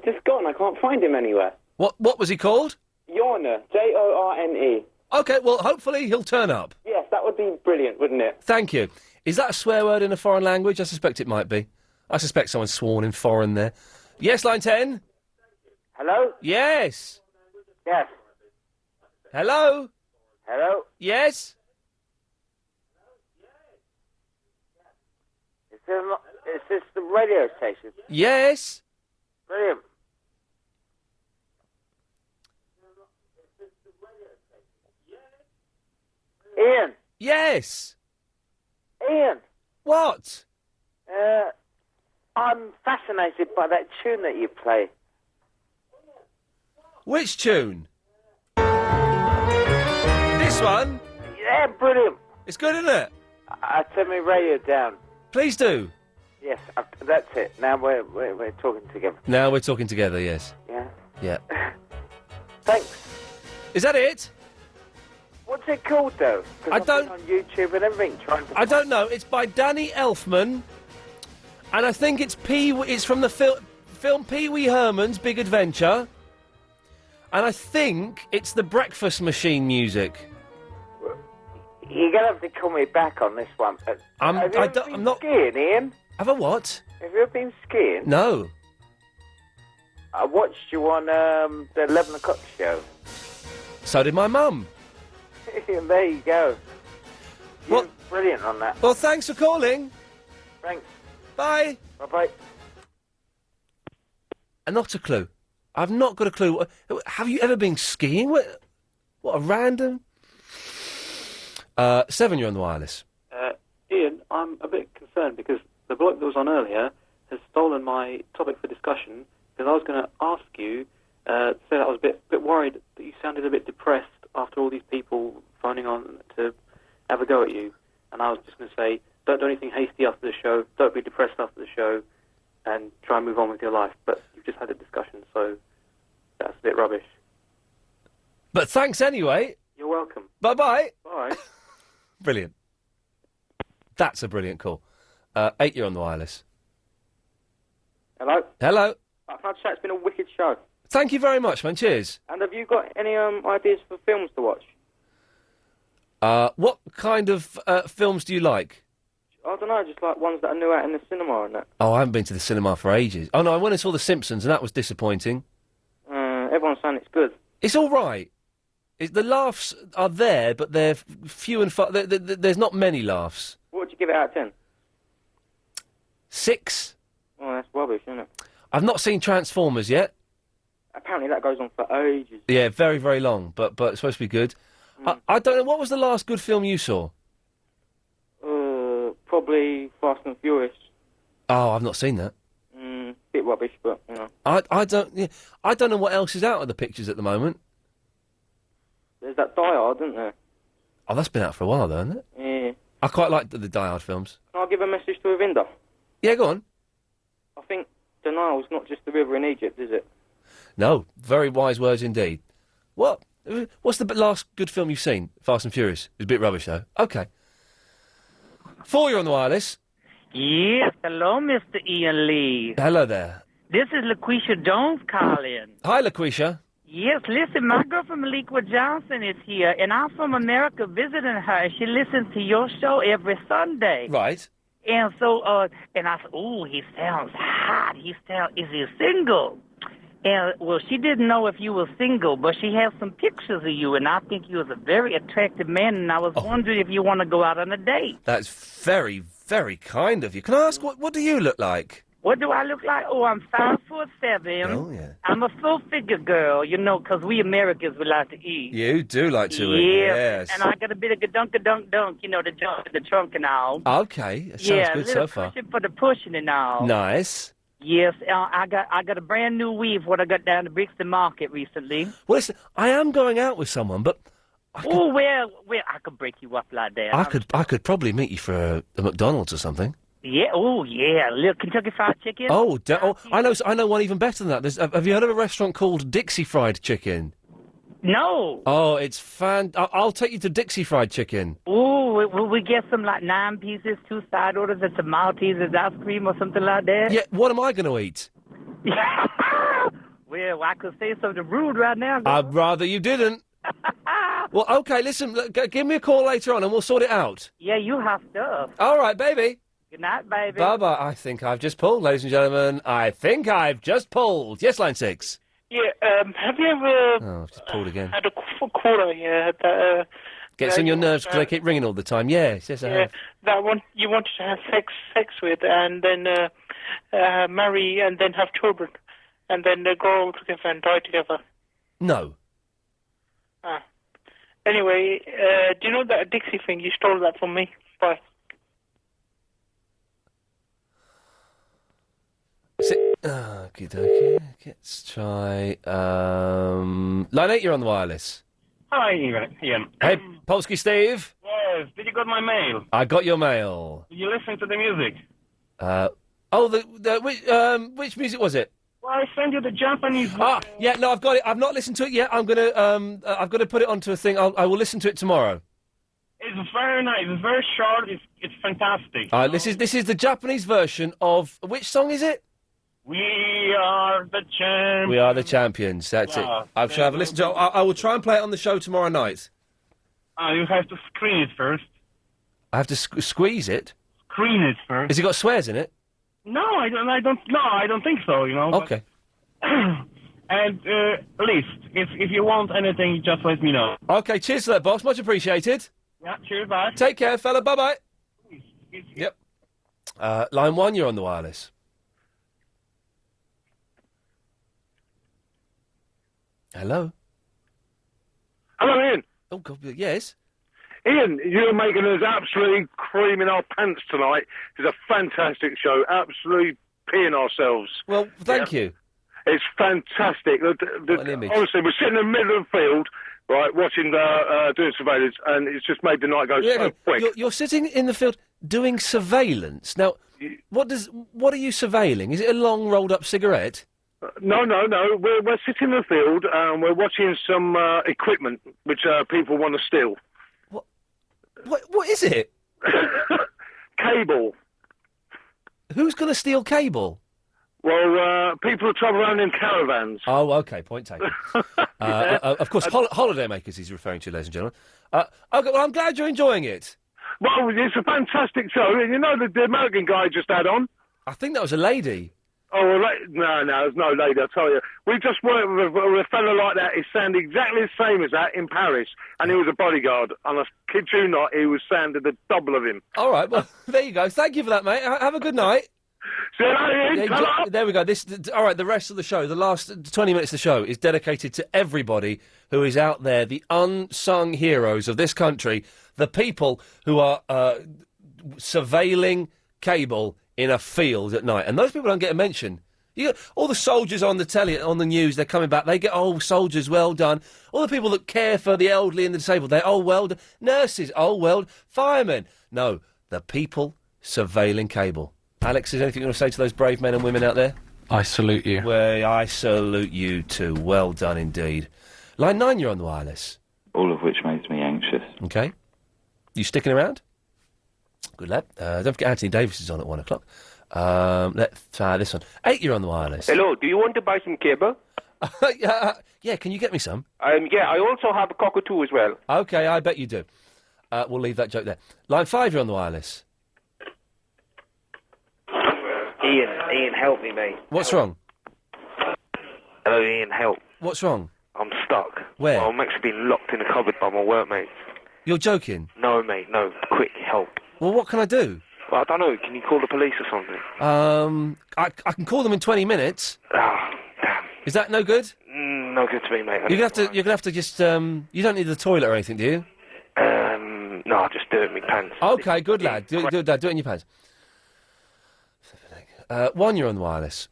just gone. I can't find him anywhere. What was he called? Yorna. Jorne. OK, well, hopefully he'll turn up. Yes, that would be brilliant, wouldn't it? Thank you. Is that a swear word in a foreign language? I suspect it might be. I suspect someone's sworn in foreign there. Yes, line 10. Hello? Yes. Yes. Hello? Hello? Yes? Is this the radio station? Yes? Brilliant. Iain. Yes. Iain. What? I'm fascinated by that tune that you play. Which tune? This one? Yeah, brilliant. It's good, isn't it? I turn my radio down. Please do. Yes, that's it. Now we're talking together. Now we're talking together, yes. Yeah. Yeah. Thanks. Is that it? What's it called, though? 'Cause I've been on YouTube and everything trying to... I don't know. It's by Danny Elfman, and I think it's from the film Pee Wee Herman's Big Adventure, and I think it's the Breakfast Machine music. You're going to have to call me back on this one. I'm not skiing, Ian? Have a what? Have you ever been skiing? No. I watched you on the 11 o'clock show. So did my mum. There you go. You're brilliant on that. Well, thanks for calling. Thanks. Bye. Bye-bye. Not a clue. I've not got a clue. Have you ever been skiing? What a random... 7, you're on the wireless. Ian, I'm a bit concerned because the bloke that was on earlier has stolen my topic for discussion because I was going to ask you, say that I was a bit worried that you sounded a bit depressed after all these people phoning on to have a go at you. And I was just going to say, don't do anything hasty after the show, don't be depressed after the show, and try and move on with your life. But you've just had a discussion, so that's a bit rubbish. But thanks anyway. You're welcome. Bye-bye. Bye. Brilliant. That's a brilliant call. 8, you're on the wireless. Hello? Hello. I've had to say it's been a wicked show. Thank you very much, man. Cheers. And have you got any ideas for films to watch? What kind of films do you like? I don't know, just like ones that are new out in the cinema and that. Oh, I haven't been to the cinema for ages. Oh, no, I went and saw The Simpsons, and that was disappointing. Everyone's saying it's good. It's all right. The laughs are there, but they're few and far. There's not many laughs. What would you give it out of 10? 6. Oh, that's rubbish, isn't it? I've not seen Transformers yet. Apparently that goes on for ages. Yeah, very, very long, but it's supposed to be good. I don't know, what was the last good film you saw? Probably Fast and Furious. Oh, I've not seen that. Bit rubbish, but, you know. I don't know what else is out of the pictures at the moment. There's that Die Hard, isn't there? Oh, that's been out for a while, though, hasn't it? Yeah. I quite like the Die Hard films. Can I give a message to Avinda? Yeah, go on. I think the Nile's not just the river in Egypt, is it? No, very wise words indeed. What? What's the last good film you've seen? Fast and Furious. It's a bit rubbish, though. OK. 4, you're on the wireless. Yes, hello, Mr. Ian Lee. Hello there. This is LaQuisha Jones calling. Hi, LaQuisha. Yes, listen, my girlfriend Maliqua Johnson is here, and I'm from America visiting her. She listens to your show every Sunday. Right. And so, and I said, ooh, he sounds hot. Is he single? And, well, she didn't know if you were single, but she has some pictures of you, and I think you was a very attractive man, and I was wondering if you want to go out on a date. That's very, very kind of you. Can I ask, what do you look like? What do I look like? Oh, I'm 5'7". Oh, yeah. I'm a full-figure girl, you know, 'cause we Americans, we like to eat. You do like to eat, yes. And I got a bit of dunk, you know, the junk in the trunk and all. Okay, that sounds good so far. Pushing for the pushing and all. Nice. Yes, I got a brand new weave. What I got down to Brixton Market recently. Well, listen, I am going out with someone, but Oh, well, I could break you up like that. I could probably meet you for a McDonald's or something. Yeah. Oh, yeah. Little Kentucky Fried Chicken. Oh, I know one even better than that. Have you heard of a restaurant called Dixie Fried Chicken? No. Oh, it's fan. I'll take you to Dixie Fried Chicken. Oh, will we get some like 9 pieces, 2 side orders, and some Maltesers ice cream or something like that? Yeah. What am I going to eat? Well, I could say something rude right now. I'd rather you didn't. Well, okay. Listen, give me a call later on, and we'll sort it out. Yeah, you have stuff. All right, baby. Good night, baby. Bye-bye. I think I've just pulled, ladies and gentlemen. I think I've just pulled. Yes, line 6. Yeah, have you ever... Oh, I've just pulled again. Had a caller, yeah, that... Gets on your nerves because they keep ringing all the time. Yes, I have. That one you wanted to have sex with, and then marry, and then have children, and then they grow old together and die together. No. Anyway, do you know that Dixie thing? You stole that from me. Bye. Okie dokie. Let's try. Line 8, you're on the wireless. Hi, Ian. Hey, Polsky Steve. Yes, did you got my mail? I got your mail. Did you listen to the music? Which music was it? Well, I sent you the Japanese. Yeah, no, I've got it. I've not listened to it yet. I've got to put it onto a thing. I will listen to it tomorrow. It's very nice. It's very short. It's fantastic. This is the Japanese version of which song is it? We are the champions. We are the champions. That's it. I shall have a listen to it. I will try and play it on the show tomorrow night. You have to screen it first. I have to squeeze it? Screen it first. Has it got swears in it? No, I don't think so. You know. Okay. And Liz, if you want anything, just let me know. Okay, cheers for that, boss. Much appreciated. Yeah, cheers, bye. Take care, fella. Bye-bye. Yep. Line 1, you're on the wireless. Hello? Hello, Ian. Oh, God, yes? Ian, you're making us absolutely creaming our pants tonight. It's a fantastic show. Absolutely peeing ourselves. Well, thank you. It's fantastic. Honestly, we're sitting in the middle of the field, right, watching doing surveillance, and it's just made the night go so quick. You're sitting in the field doing surveillance. Now, what are you surveilling? Is it a long rolled-up cigarette? No. We're sitting in the field and we're watching some equipment which people want to steal. What is it? Cable. Who's going to steal cable? Well, people who travel around in caravans. Oh, okay, point taken. Of course, holidaymakers he's referring to, ladies and gentlemen. Okay, well, I'm glad you're enjoying it. Well, it's a fantastic show. You know the American guy just had on? I think that was a lady. Oh, well, no, there's no lady, I tell you. We just worked with a fellow like that. He sounded exactly the same as that in Paris, and he was a bodyguard. And I kid you not, he was sounded the double of him. All right, well, there you go. Thank you for that, mate. Have a good night. See you later, Ian. There we go. All right, the rest of the show, the last 20 minutes of the show, is dedicated to everybody who is out there, the unsung heroes of this country, the people who are surveilling cable in a field at night. And those people don't get a mention. You get all the soldiers on the telly, on the news, they're coming back. They get, oh, soldiers, well done. All the people that care for the elderly and the disabled, they're, oh, well done. Nurses, oh, well done. Firemen. No, the people surveilling cable. Alex, is there anything you want to say to those brave men and women out there? I salute you. Well, I salute you too. Well done indeed. Line 9, you're on the wireless. All of which makes me anxious. Okay. You sticking around? Good lad. Don't forget Anthony Davis is on at 1 o'clock. Let's try this one. 8, you're on the wireless. Hello, do you want to buy some cable? Yeah, can you get me some? Yeah, I also have a cockatoo as well. Okay, I bet you do. We'll leave that joke there. Line 5, you're on the wireless. Ian, help me, mate. What's wrong? Hello, Ian, help. What's wrong? I'm stuck. Where? Well, I'm actually being locked in a cupboard by my workmates. You're joking? No, mate, no. Quick, help. Well, what can I do? Well, I don't know. Can you call the police or something? I can call them in 20 minutes. Ah, damn. Is that no good? No good to me, mate. You're gonna have to just you don't need the toilet or anything, do you? No, I'll just do it in my pants. Okay, good lad. Do it, Dad. Do it in your pants. 1, you're on the wireless.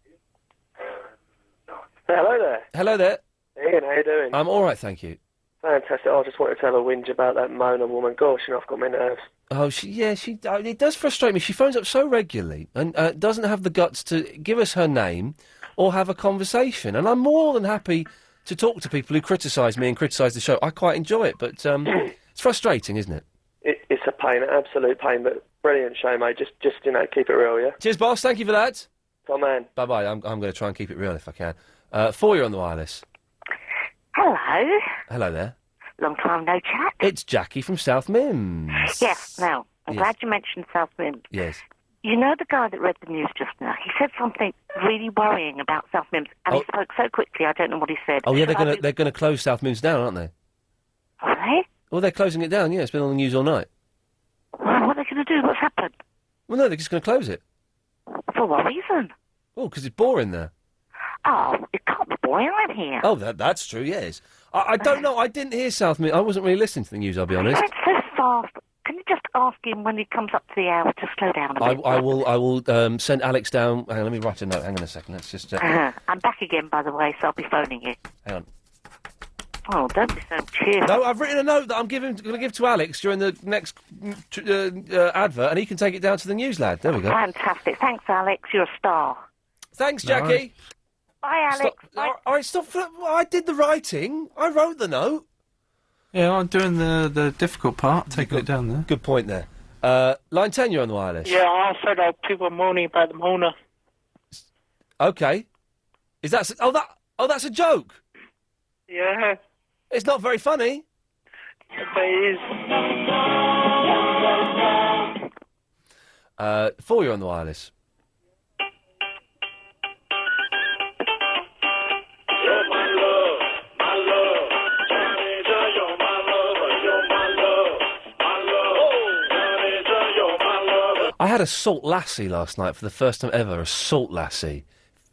Hello there. Hello there. Ian, how you doing? I'm all right, thank you. Fantastic. I just wanted to have a whinge about that Mona woman. Gosh, I've got my nerves. Oh, it does frustrate me. She phones up so regularly and doesn't have the guts to give us her name or have a conversation. And I'm more than happy to talk to people who criticise me and criticise the show. I quite enjoy it, but it's frustrating, isn't it? It's a pain, an absolute pain, but brilliant show, mate. Just keep it real, yeah? Cheers, boss. Thank you for that. Come on. Bye-bye. I'm going to try and keep it real if I can. 4, you're on the wireless. Hello. Hello there. Long time no chat. It's Jackie from South Mims. Yes, now, I'm Yes. glad you mentioned South Mims. Yes. You know the guy that read the news just now? He said something really worrying about South Mims, and he spoke so quickly I don't know what he said. Oh, yeah, Should I they're gonna close South Mims down, aren't they? Are they? Well, they're closing it down, yeah. It's been on the news all night. Well, what are they going to do? What's happened? Well, no, they're just going to close it. For what reason? Oh, because it's boring there. Oh, it can't be boring. I'm here. Oh, that's true, yes. I don't know. I didn't hear South Mims. I wasn't really listening to the news, I'll be honest. It's so fast. Can you just ask him when he comes up to the hour to slow down a bit? I will send Alex down. Hang on, let me write a note. Hang on a second. Let's just... I'm back again, by the way, so I'll be phoning you. Hang on. Oh, don't be so cheerful. No, I've written a note that I'm going to give to Alex during the next advert, and he can take it down to the news lad. There we go. Fantastic. Thanks, Alex. You're a star. Thanks, Jackie. Bye, Alex. Stop. All right, stop. I did the writing. I wrote the note. Yeah, I'm doing the difficult part, taking it down there. Good point there. Line 10, you're on the wireless. Yeah, I said people moaning about the Mona. Okay. Is that... Oh, that's a joke? Yeah. It's not very funny. Please. 4, you're on the wireless. I had a salt lassie last night for the first time ever. A salt lassie.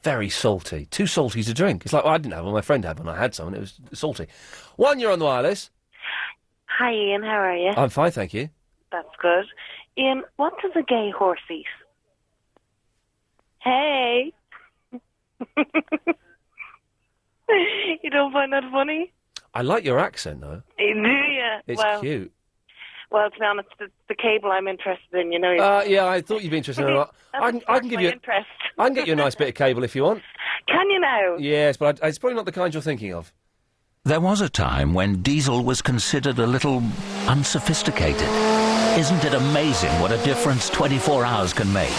Very salty. Too salty to drink. It's like, well, I didn't have one, my friend had one. I had some and it was salty. 1, you're on the wireless. Hi, Ian. How are you? I'm fine, thank you. That's good. Ian, what does a gay horse eat? Hey. You don't find that funny? I like your accent, though. Do you? It's cute. Well, to be honest, the cable I'm interested in, you know. Yeah, I thought you'd be interested in that. I can give you. I can get you a nice bit of cable if you want. Can you now? Yes, but it's probably not the kind you're thinking of. There was a time when diesel was considered a little unsophisticated. Isn't it amazing what a difference 24 hours can make?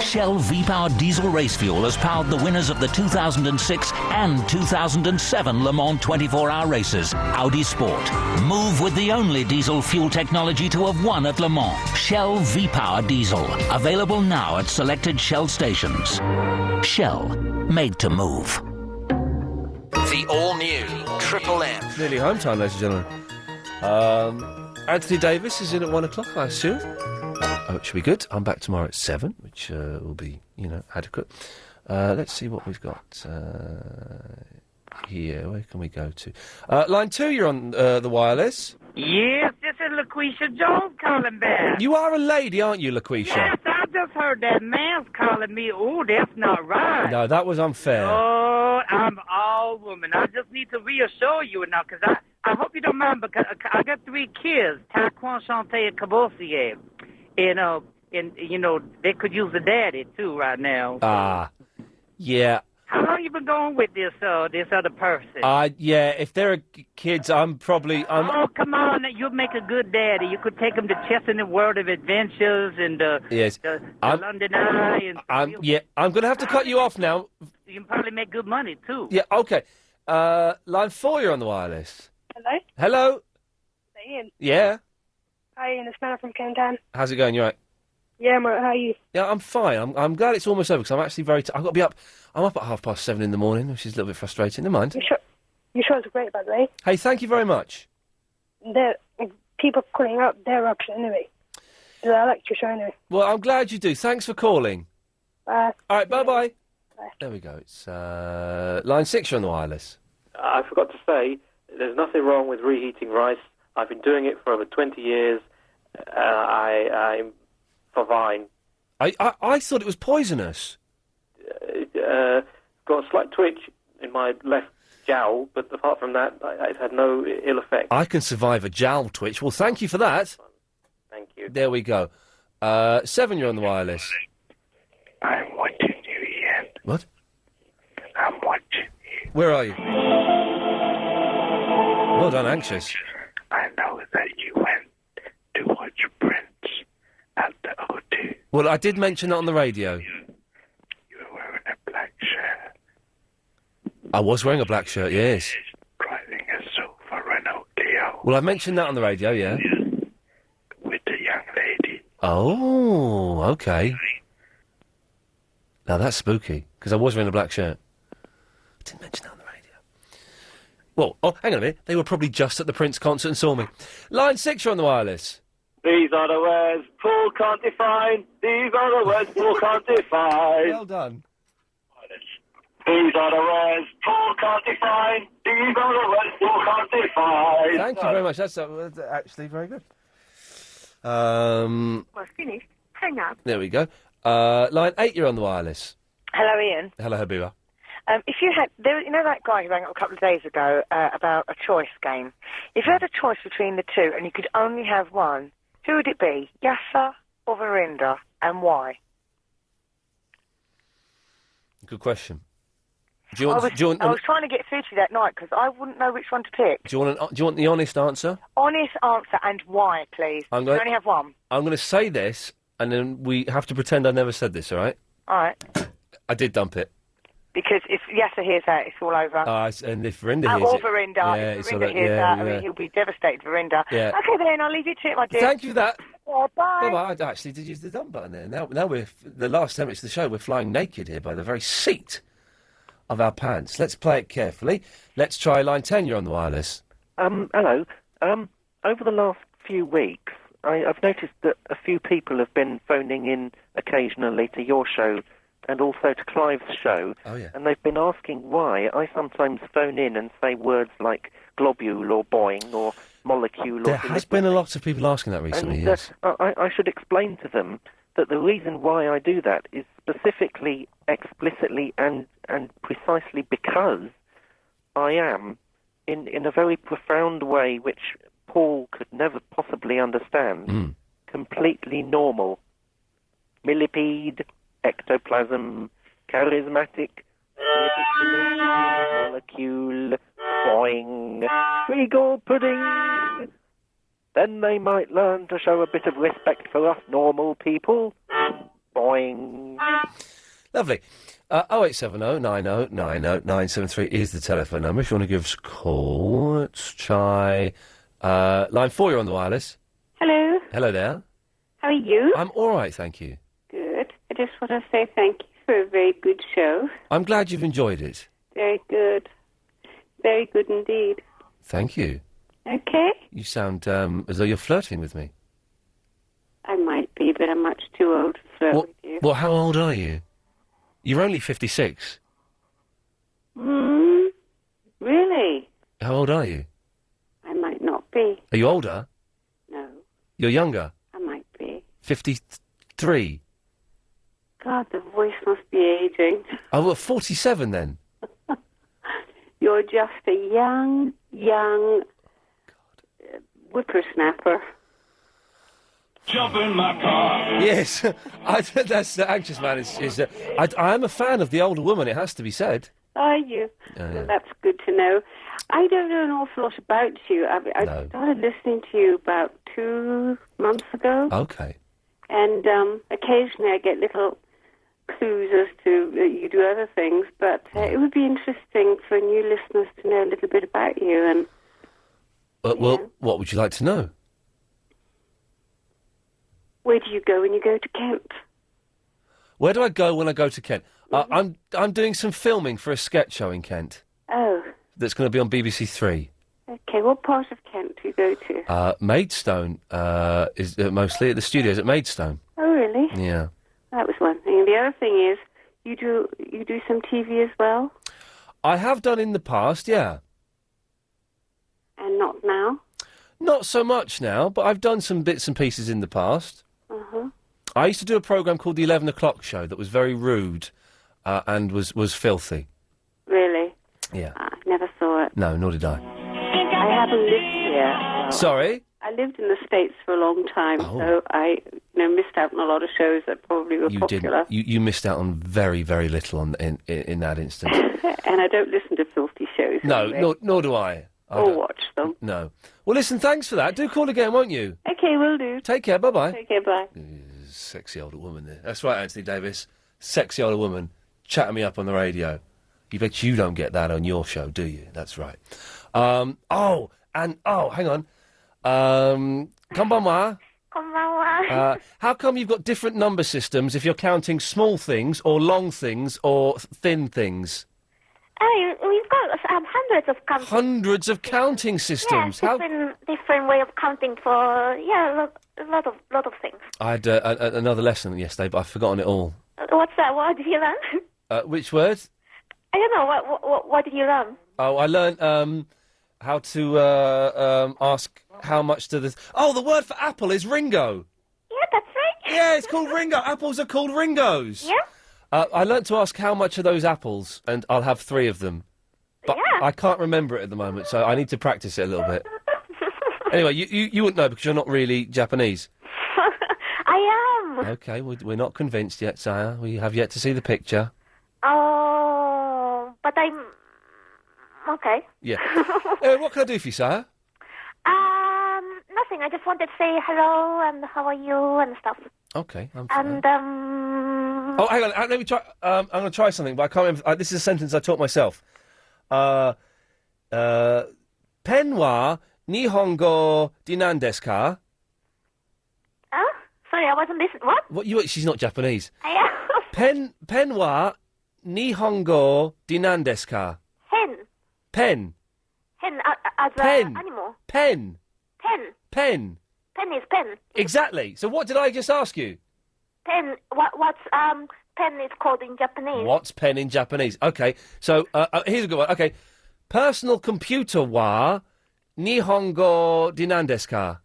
Shell V-Power diesel race fuel has powered the winners of the 2006 and 2007 Le Mans 24-hour races, Audi Sport. Move with the only diesel fuel technology to have won at Le Mans. Shell V-Power diesel. Available now at selected Shell stations. Shell. Made to move. The all-new Triple M. It's nearly home time, ladies and gentlemen. Anthony Davis is in at 1 o'clock, I assume. Oh, it should be good. I'm back tomorrow at 7, which will be, adequate. Let's see what we've got here. Where can we go to? Line 2, you're on the wireless. Yes, this is LaQuisha Jones calling back. You are a lady, aren't you, LaQuisha? Yes, I just heard that man's calling me. Oh, that's not right. No, that was unfair. Oh, I'm all woman. I just need to reassure you now, because I hope you don't mind, because I got 3 kids, Taquan, Shante, and Cabossier. And they could use a daddy, too, right now. Yeah. How long you been going with this other person? Yeah, if there are kids, I'm probably... Oh, come on, you'd make a good daddy. You could take them to Chess in the World of Adventures and yes. the London Eye. I'm going to have to cut you off now. You can probably make good money, too. Yeah, OK. Line 4, you're on the wireless. Hello? Hello? Is that Ian? Yeah? Hi, Ian. It's Mel from Kendan. How's it going? You all right? Yeah, I'm all right. How are you? Yeah, I'm fine. I'm glad it's almost over, because I'm actually very... I've got to be up... I'm up at 7:30 in the morning, which is a little bit frustrating. Never mind. Your shows are great, by the way. Hey, thank you very much. People calling out, they're rubbish anyway. I like your show anyway. Well, I'm glad you do. Thanks for calling. Bye. All right, bye-bye. There we go. It's line 6, you're on the wireless. I forgot to say, there's nothing wrong with reheating rice. I've been doing it for over 20 years. I'm fine. I thought it was poisonous. Got a slight twitch in my left jowl, but apart from that, it's had no ill effect. I can survive a jowl twitch. Well, thank you for that. Thank you. There we go. 7, you're on the wireless. I'm watching you, Ian. What? I'm watching you. Where are you? Well done, anxious. I know that you went to watch Prince at the O2. Well, I did mention that on the radio. You were wearing a black shirt. I was wearing a black shirt, yes. Driving a silver Renault Clio. Well, I mentioned that on the radio, yeah. With a young lady. Oh, OK. Now, that's spooky, because I was wearing a black shirt. I didn't mention that on the radio. Well, hang on a minute. They were probably just at the Prince concert and saw me. Line 6, you're on the wireless. These are the words Paul can't define. These are the words Paul can't define. Well done. These are the words Paul can't define. These are the words Paul can't define. Thank you very much. That's actually very good. Well, finished. Hang up. There we go. Line 8, you're on the wireless. Hello, Ian. Hello, Habiba. If you had, that guy who rang up a couple of days ago about a choice game. If you had a choice between the two and you could only have one, who would it be? Yasser or Verinda, and why? Good question. I was trying to get through to you that night because I wouldn't know which one to pick. Do you want the honest answer? Honest answer and why, please. You only have one. I'm going to say this, and then we have to pretend I never said this. All right? All right. I did dump it. Because if Yasser hears that, it's all over. And if Verinda hears Or it... Verinda. Yeah, If it's all Verinda right, hears that, I yeah. mean, he'll be devastated, Verinda. Yeah. Okay, then, I'll leave you to it, my dear. Thank you for that. Yeah, bye. Bye-bye. I actually did use the dump button there. Now we're... The last 10 minutes of the show, we're flying naked here by the very seat of our pants. Let's play it carefully. Let's try line 10. You're on the wireless. Hello. Over the last few weeks, I've noticed that a few people have been phoning in occasionally to your show and also to Clive's show. Oh, yeah. And they've been asking why I sometimes phone in and say words like globule or boing or molecule. There has been a lot of people asking that recently, and, yes. I should explain to them that the reason why I do that is specifically, explicitly, and precisely because I am, in a very profound way, which Paul could never possibly understand, completely normal. Millipede, ectoplasm, charismatic, molecule, boing, regal pudding. Then they might learn to show a bit of respect for us normal people. Boing. Lovely. 0870 90 90 973 is the telephone number if you want to give us a call. Let's try line 4. You're on the wireless. Hello. Hello there. How are you? I'm all right, thank you. Good. I just want to say thank you for a very good show. I'm glad you've enjoyed it. Very good. Very good indeed. Thank you. Okay. You sound as though you're flirting with me. I might be, but I'm much too old to flirt with you. Well, how old are you? You're only 56. Really? How old are you? I might not be. Are you older? No, You're younger? I might be. 53? God, the voice must be aging. Oh, well, 47 then? You're just a young whippersnapper. Jump in my car. Yes, that's the anxious man. I am a fan of the older woman, it has to be said. Are you? Yeah. Well, that's good to know. I don't know an awful lot about you. I started listening to you about 2 months ago. Okay. And occasionally I get little clues as to you do other things, but it would be interesting for new listeners to know a little bit about you. And Well, what would you like to know? where do you go when you go to Kent? Where do I go when I go to Kent? I'm doing some filming for a sketch show in Kent Oh, that's going to be on BBC Three. okay. What part of Kent do you go to? Maidstone is mostly at the studios at Maidstone. Oh, really? Yeah. That was one thing. The other thing is you do some TV as well, I have done in the past, yeah. and not now. Not so much now, but I've done some bits and pieces in the past. Uh-huh. I used to do a programme called The 11 O'Clock Show that was very rude and was filthy. Really? Yeah. I never saw it. No, nor did I. I haven't lived here. Sorry? I lived in the States for a long time, so I missed out on a lot of shows that probably were You popular. didn't. You missed out on very, very little in that instance. And I don't listen to filthy shows. No, anyway. nor do I. Or watch them. No. Well, listen, thanks for that. Do call again, won't you? Okay, will do. Take care, bye-bye. Take care, bye. Sexy older woman there. That's right, Anthony Davis. Sexy older woman chatting me up on the radio. You bet you don't get that on your show, do you? That's right. Hang on. Konbanwa. How come you've got different number systems if you're counting small things or long things or thin things? We've got hundreds of counting. Hundreds of counting systems. Yes, different way of counting for a lot of things. I had another lesson yesterday, but I've forgotten it all. What's that? What did you learn? Which word? I don't know. What did you learn? Oh, I learned how to ask how much to the... Oh, the word for apple is Ringo. Yeah, that's right. Yeah, it's called Ringo. Apples are called Ringos. Yeah. I learnt to ask how much are those apples, and I'll have 3 of them. But I can't remember it at the moment, so I need to practice it a little bit. Anyway, you wouldn't know because you're not really Japanese. I am. Okay, we're not convinced yet, Saya. We have yet to see the picture. Oh, but I'm... Okay. Yeah. What can I do for you, Saya? Nothing. I just wanted to say hello and how are you and stuff. Okay, I'm fine. And, Oh, hang on. Let me try. I'm going to try something, but I can't remember. This is a sentence I taught myself. Pen wa nihongo de nan desu ka? Sorry, I wasn't listening. What? She's not Japanese. Yeah. Pen wa nihongo de nan desu ka? Hen. Pen. Hen as Pen. an animal. Pen. Pen. Pen. Pen is pen. Exactly. So what did I just ask you? Pen. What's pen is called in Japanese? What's pen in Japanese? Okay. So here's a good one. Okay. Personal computer wa nihongo de nan desu ka?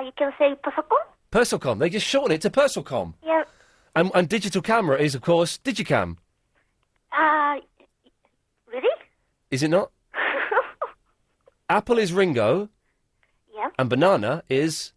You can say pasokon. Persocom. They just shorten it to Persocom. Yeah. And digital camera is, of course, Digicam. Really? Is it not? Apple is Ringo. Yeah. And banana is...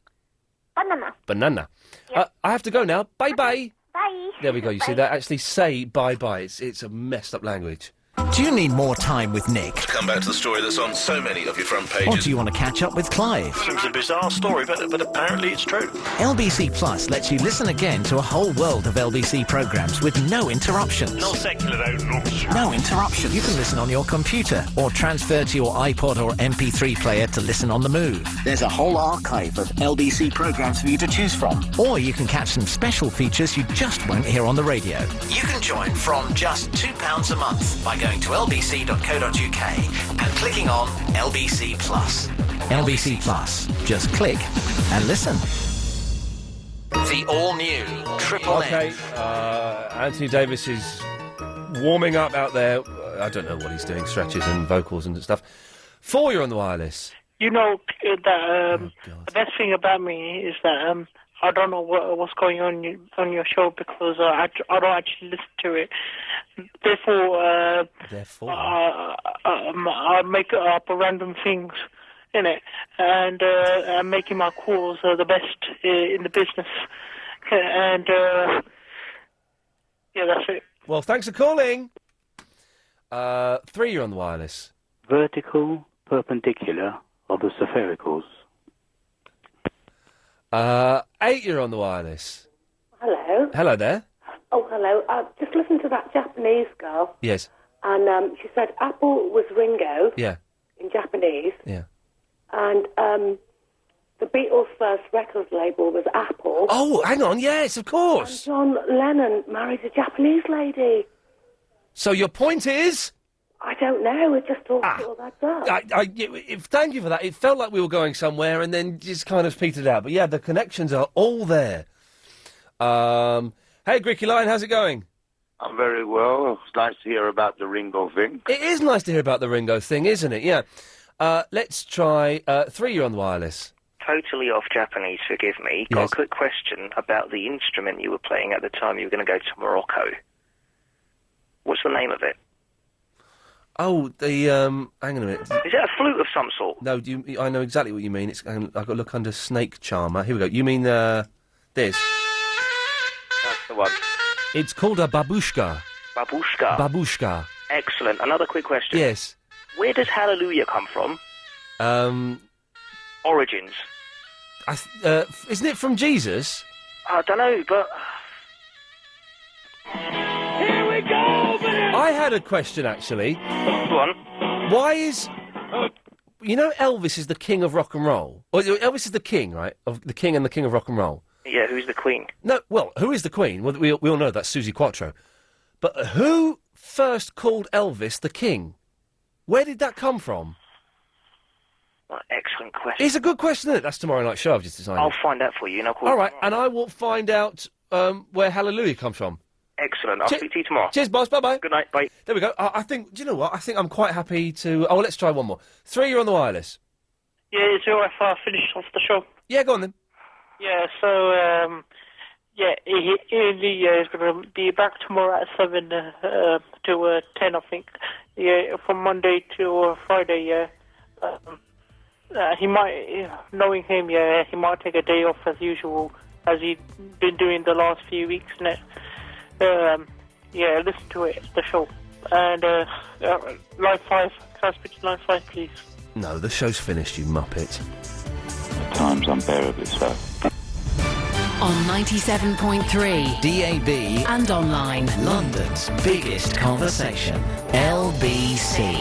Banana. Banana. Yeah. I have to go now. Bye-bye. Bye. There we go. You see, they actually say bye-bye. It's a messed up language. Do you need more time with Nick? Come back to the story that's on so many of your front pages. Or do you want to catch up with Clive? Seems a bizarre story, but apparently it's true. LBC Plus lets you listen again to a whole world of LBC programmes with no interruptions. Not secular, though, nonsense. No interruptions. You can listen on your computer or transfer to your iPod or MP3 player to listen on the move. There's a whole archive of LBC programmes for you to choose from. Or you can catch some special features you just won't hear on the radio. You can join from just £2 a month by going to lbc.co.uk and clicking on LBC Plus. LBC Plus. Just click and listen. The all-new Triple M. Okay, Anthony Davis is warming up out there. I don't know what he's doing, stretches and vocals and stuff. 4, you're on the wireless. You know that the best thing about me is that I don't know what's going on your show because I don't actually listen to it. Therefore, I make up random things in it, and I'm making my calls the best in the business. And yeah, that's it. Well, thanks for calling. 3, you're on the wireless. Vertical, perpendicular, or the sphericals. 8, you're on the wireless. Hello. Hello there. Oh, hello. Just listened to that Japanese girl, Yes. and she said Apple was Ringo Yeah. in Japanese, Yeah. and the Beatles' first record label was Apple. Oh, hang on. Yes, of course. And John Lennon married a Japanese lady. So your point is? I don't know. It just all adds up. Thank you for that. It felt like we were going somewhere and then just kind of petered out. But yeah, the connections are all there. Hey, Gricky Lion, how's it going? I'm very well. It's nice to hear about the Ringo thing. It is nice to hear about the Ringo thing, isn't it? Yeah. Let's try 3, you're on the wireless. Totally off Japanese, forgive me. Got a quick question about the instrument you were playing at the time you were going to go to Morocco. What's the name of it? Oh, hang on a minute. Is it a flute of some sort? No, I know exactly what you mean. I've got to look under Snake Charmer. Here we go. You mean this? That's the one. It's called a babushka. Babushka? Babushka. Excellent. Another quick question. Yes. Where does Hallelujah come from? Origins. Isn't it from Jesus? I don't know, but... Here we go, man! I had a question, actually. Go on. Why is... You know Elvis is the king of rock and roll? Or Elvis is the king, right? Of the king and the king of rock and roll. Yeah, who's the queen? No, well, who is the queen? Well, we all know that's Susie Quattro. But who first called Elvis the king? Where did that come from? Excellent question. It's a good question, isn't it? That's tomorrow night's show, I've just decided. I'll find out for you. No call All right, and I will find out where Hallelujah comes from. Excellent. I'll speak to you tomorrow. Cheers, boss. Bye-bye. Good night. Bye. There we go. I think, do you know what? I think I'm quite happy to... Oh, let's try one more. 3, you're on the wireless. Yeah, it's all right if I finish off the show. Yeah, go on then. Yeah, so, Ian is going to be back tomorrow at 7 to 10, I think. Yeah, from Monday to Friday, yeah. He might, knowing him, yeah, he might take a day off as usual, as he's been doing the last few weeks, innit? Yeah, listen to it, the show. And, Line 5, can I speak to Line 5, please? No, the show's finished, you muppet. At times unbearably so. On 97.3 DAB and online. London's biggest conversation. LBC.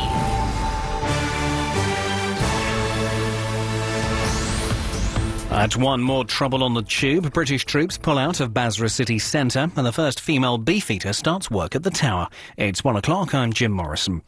At one, more trouble on the tube. British troops pull out of Basra city centre and the first female beefeater starts work at the tower. It's 1 o'clock. I'm Jim Morrison.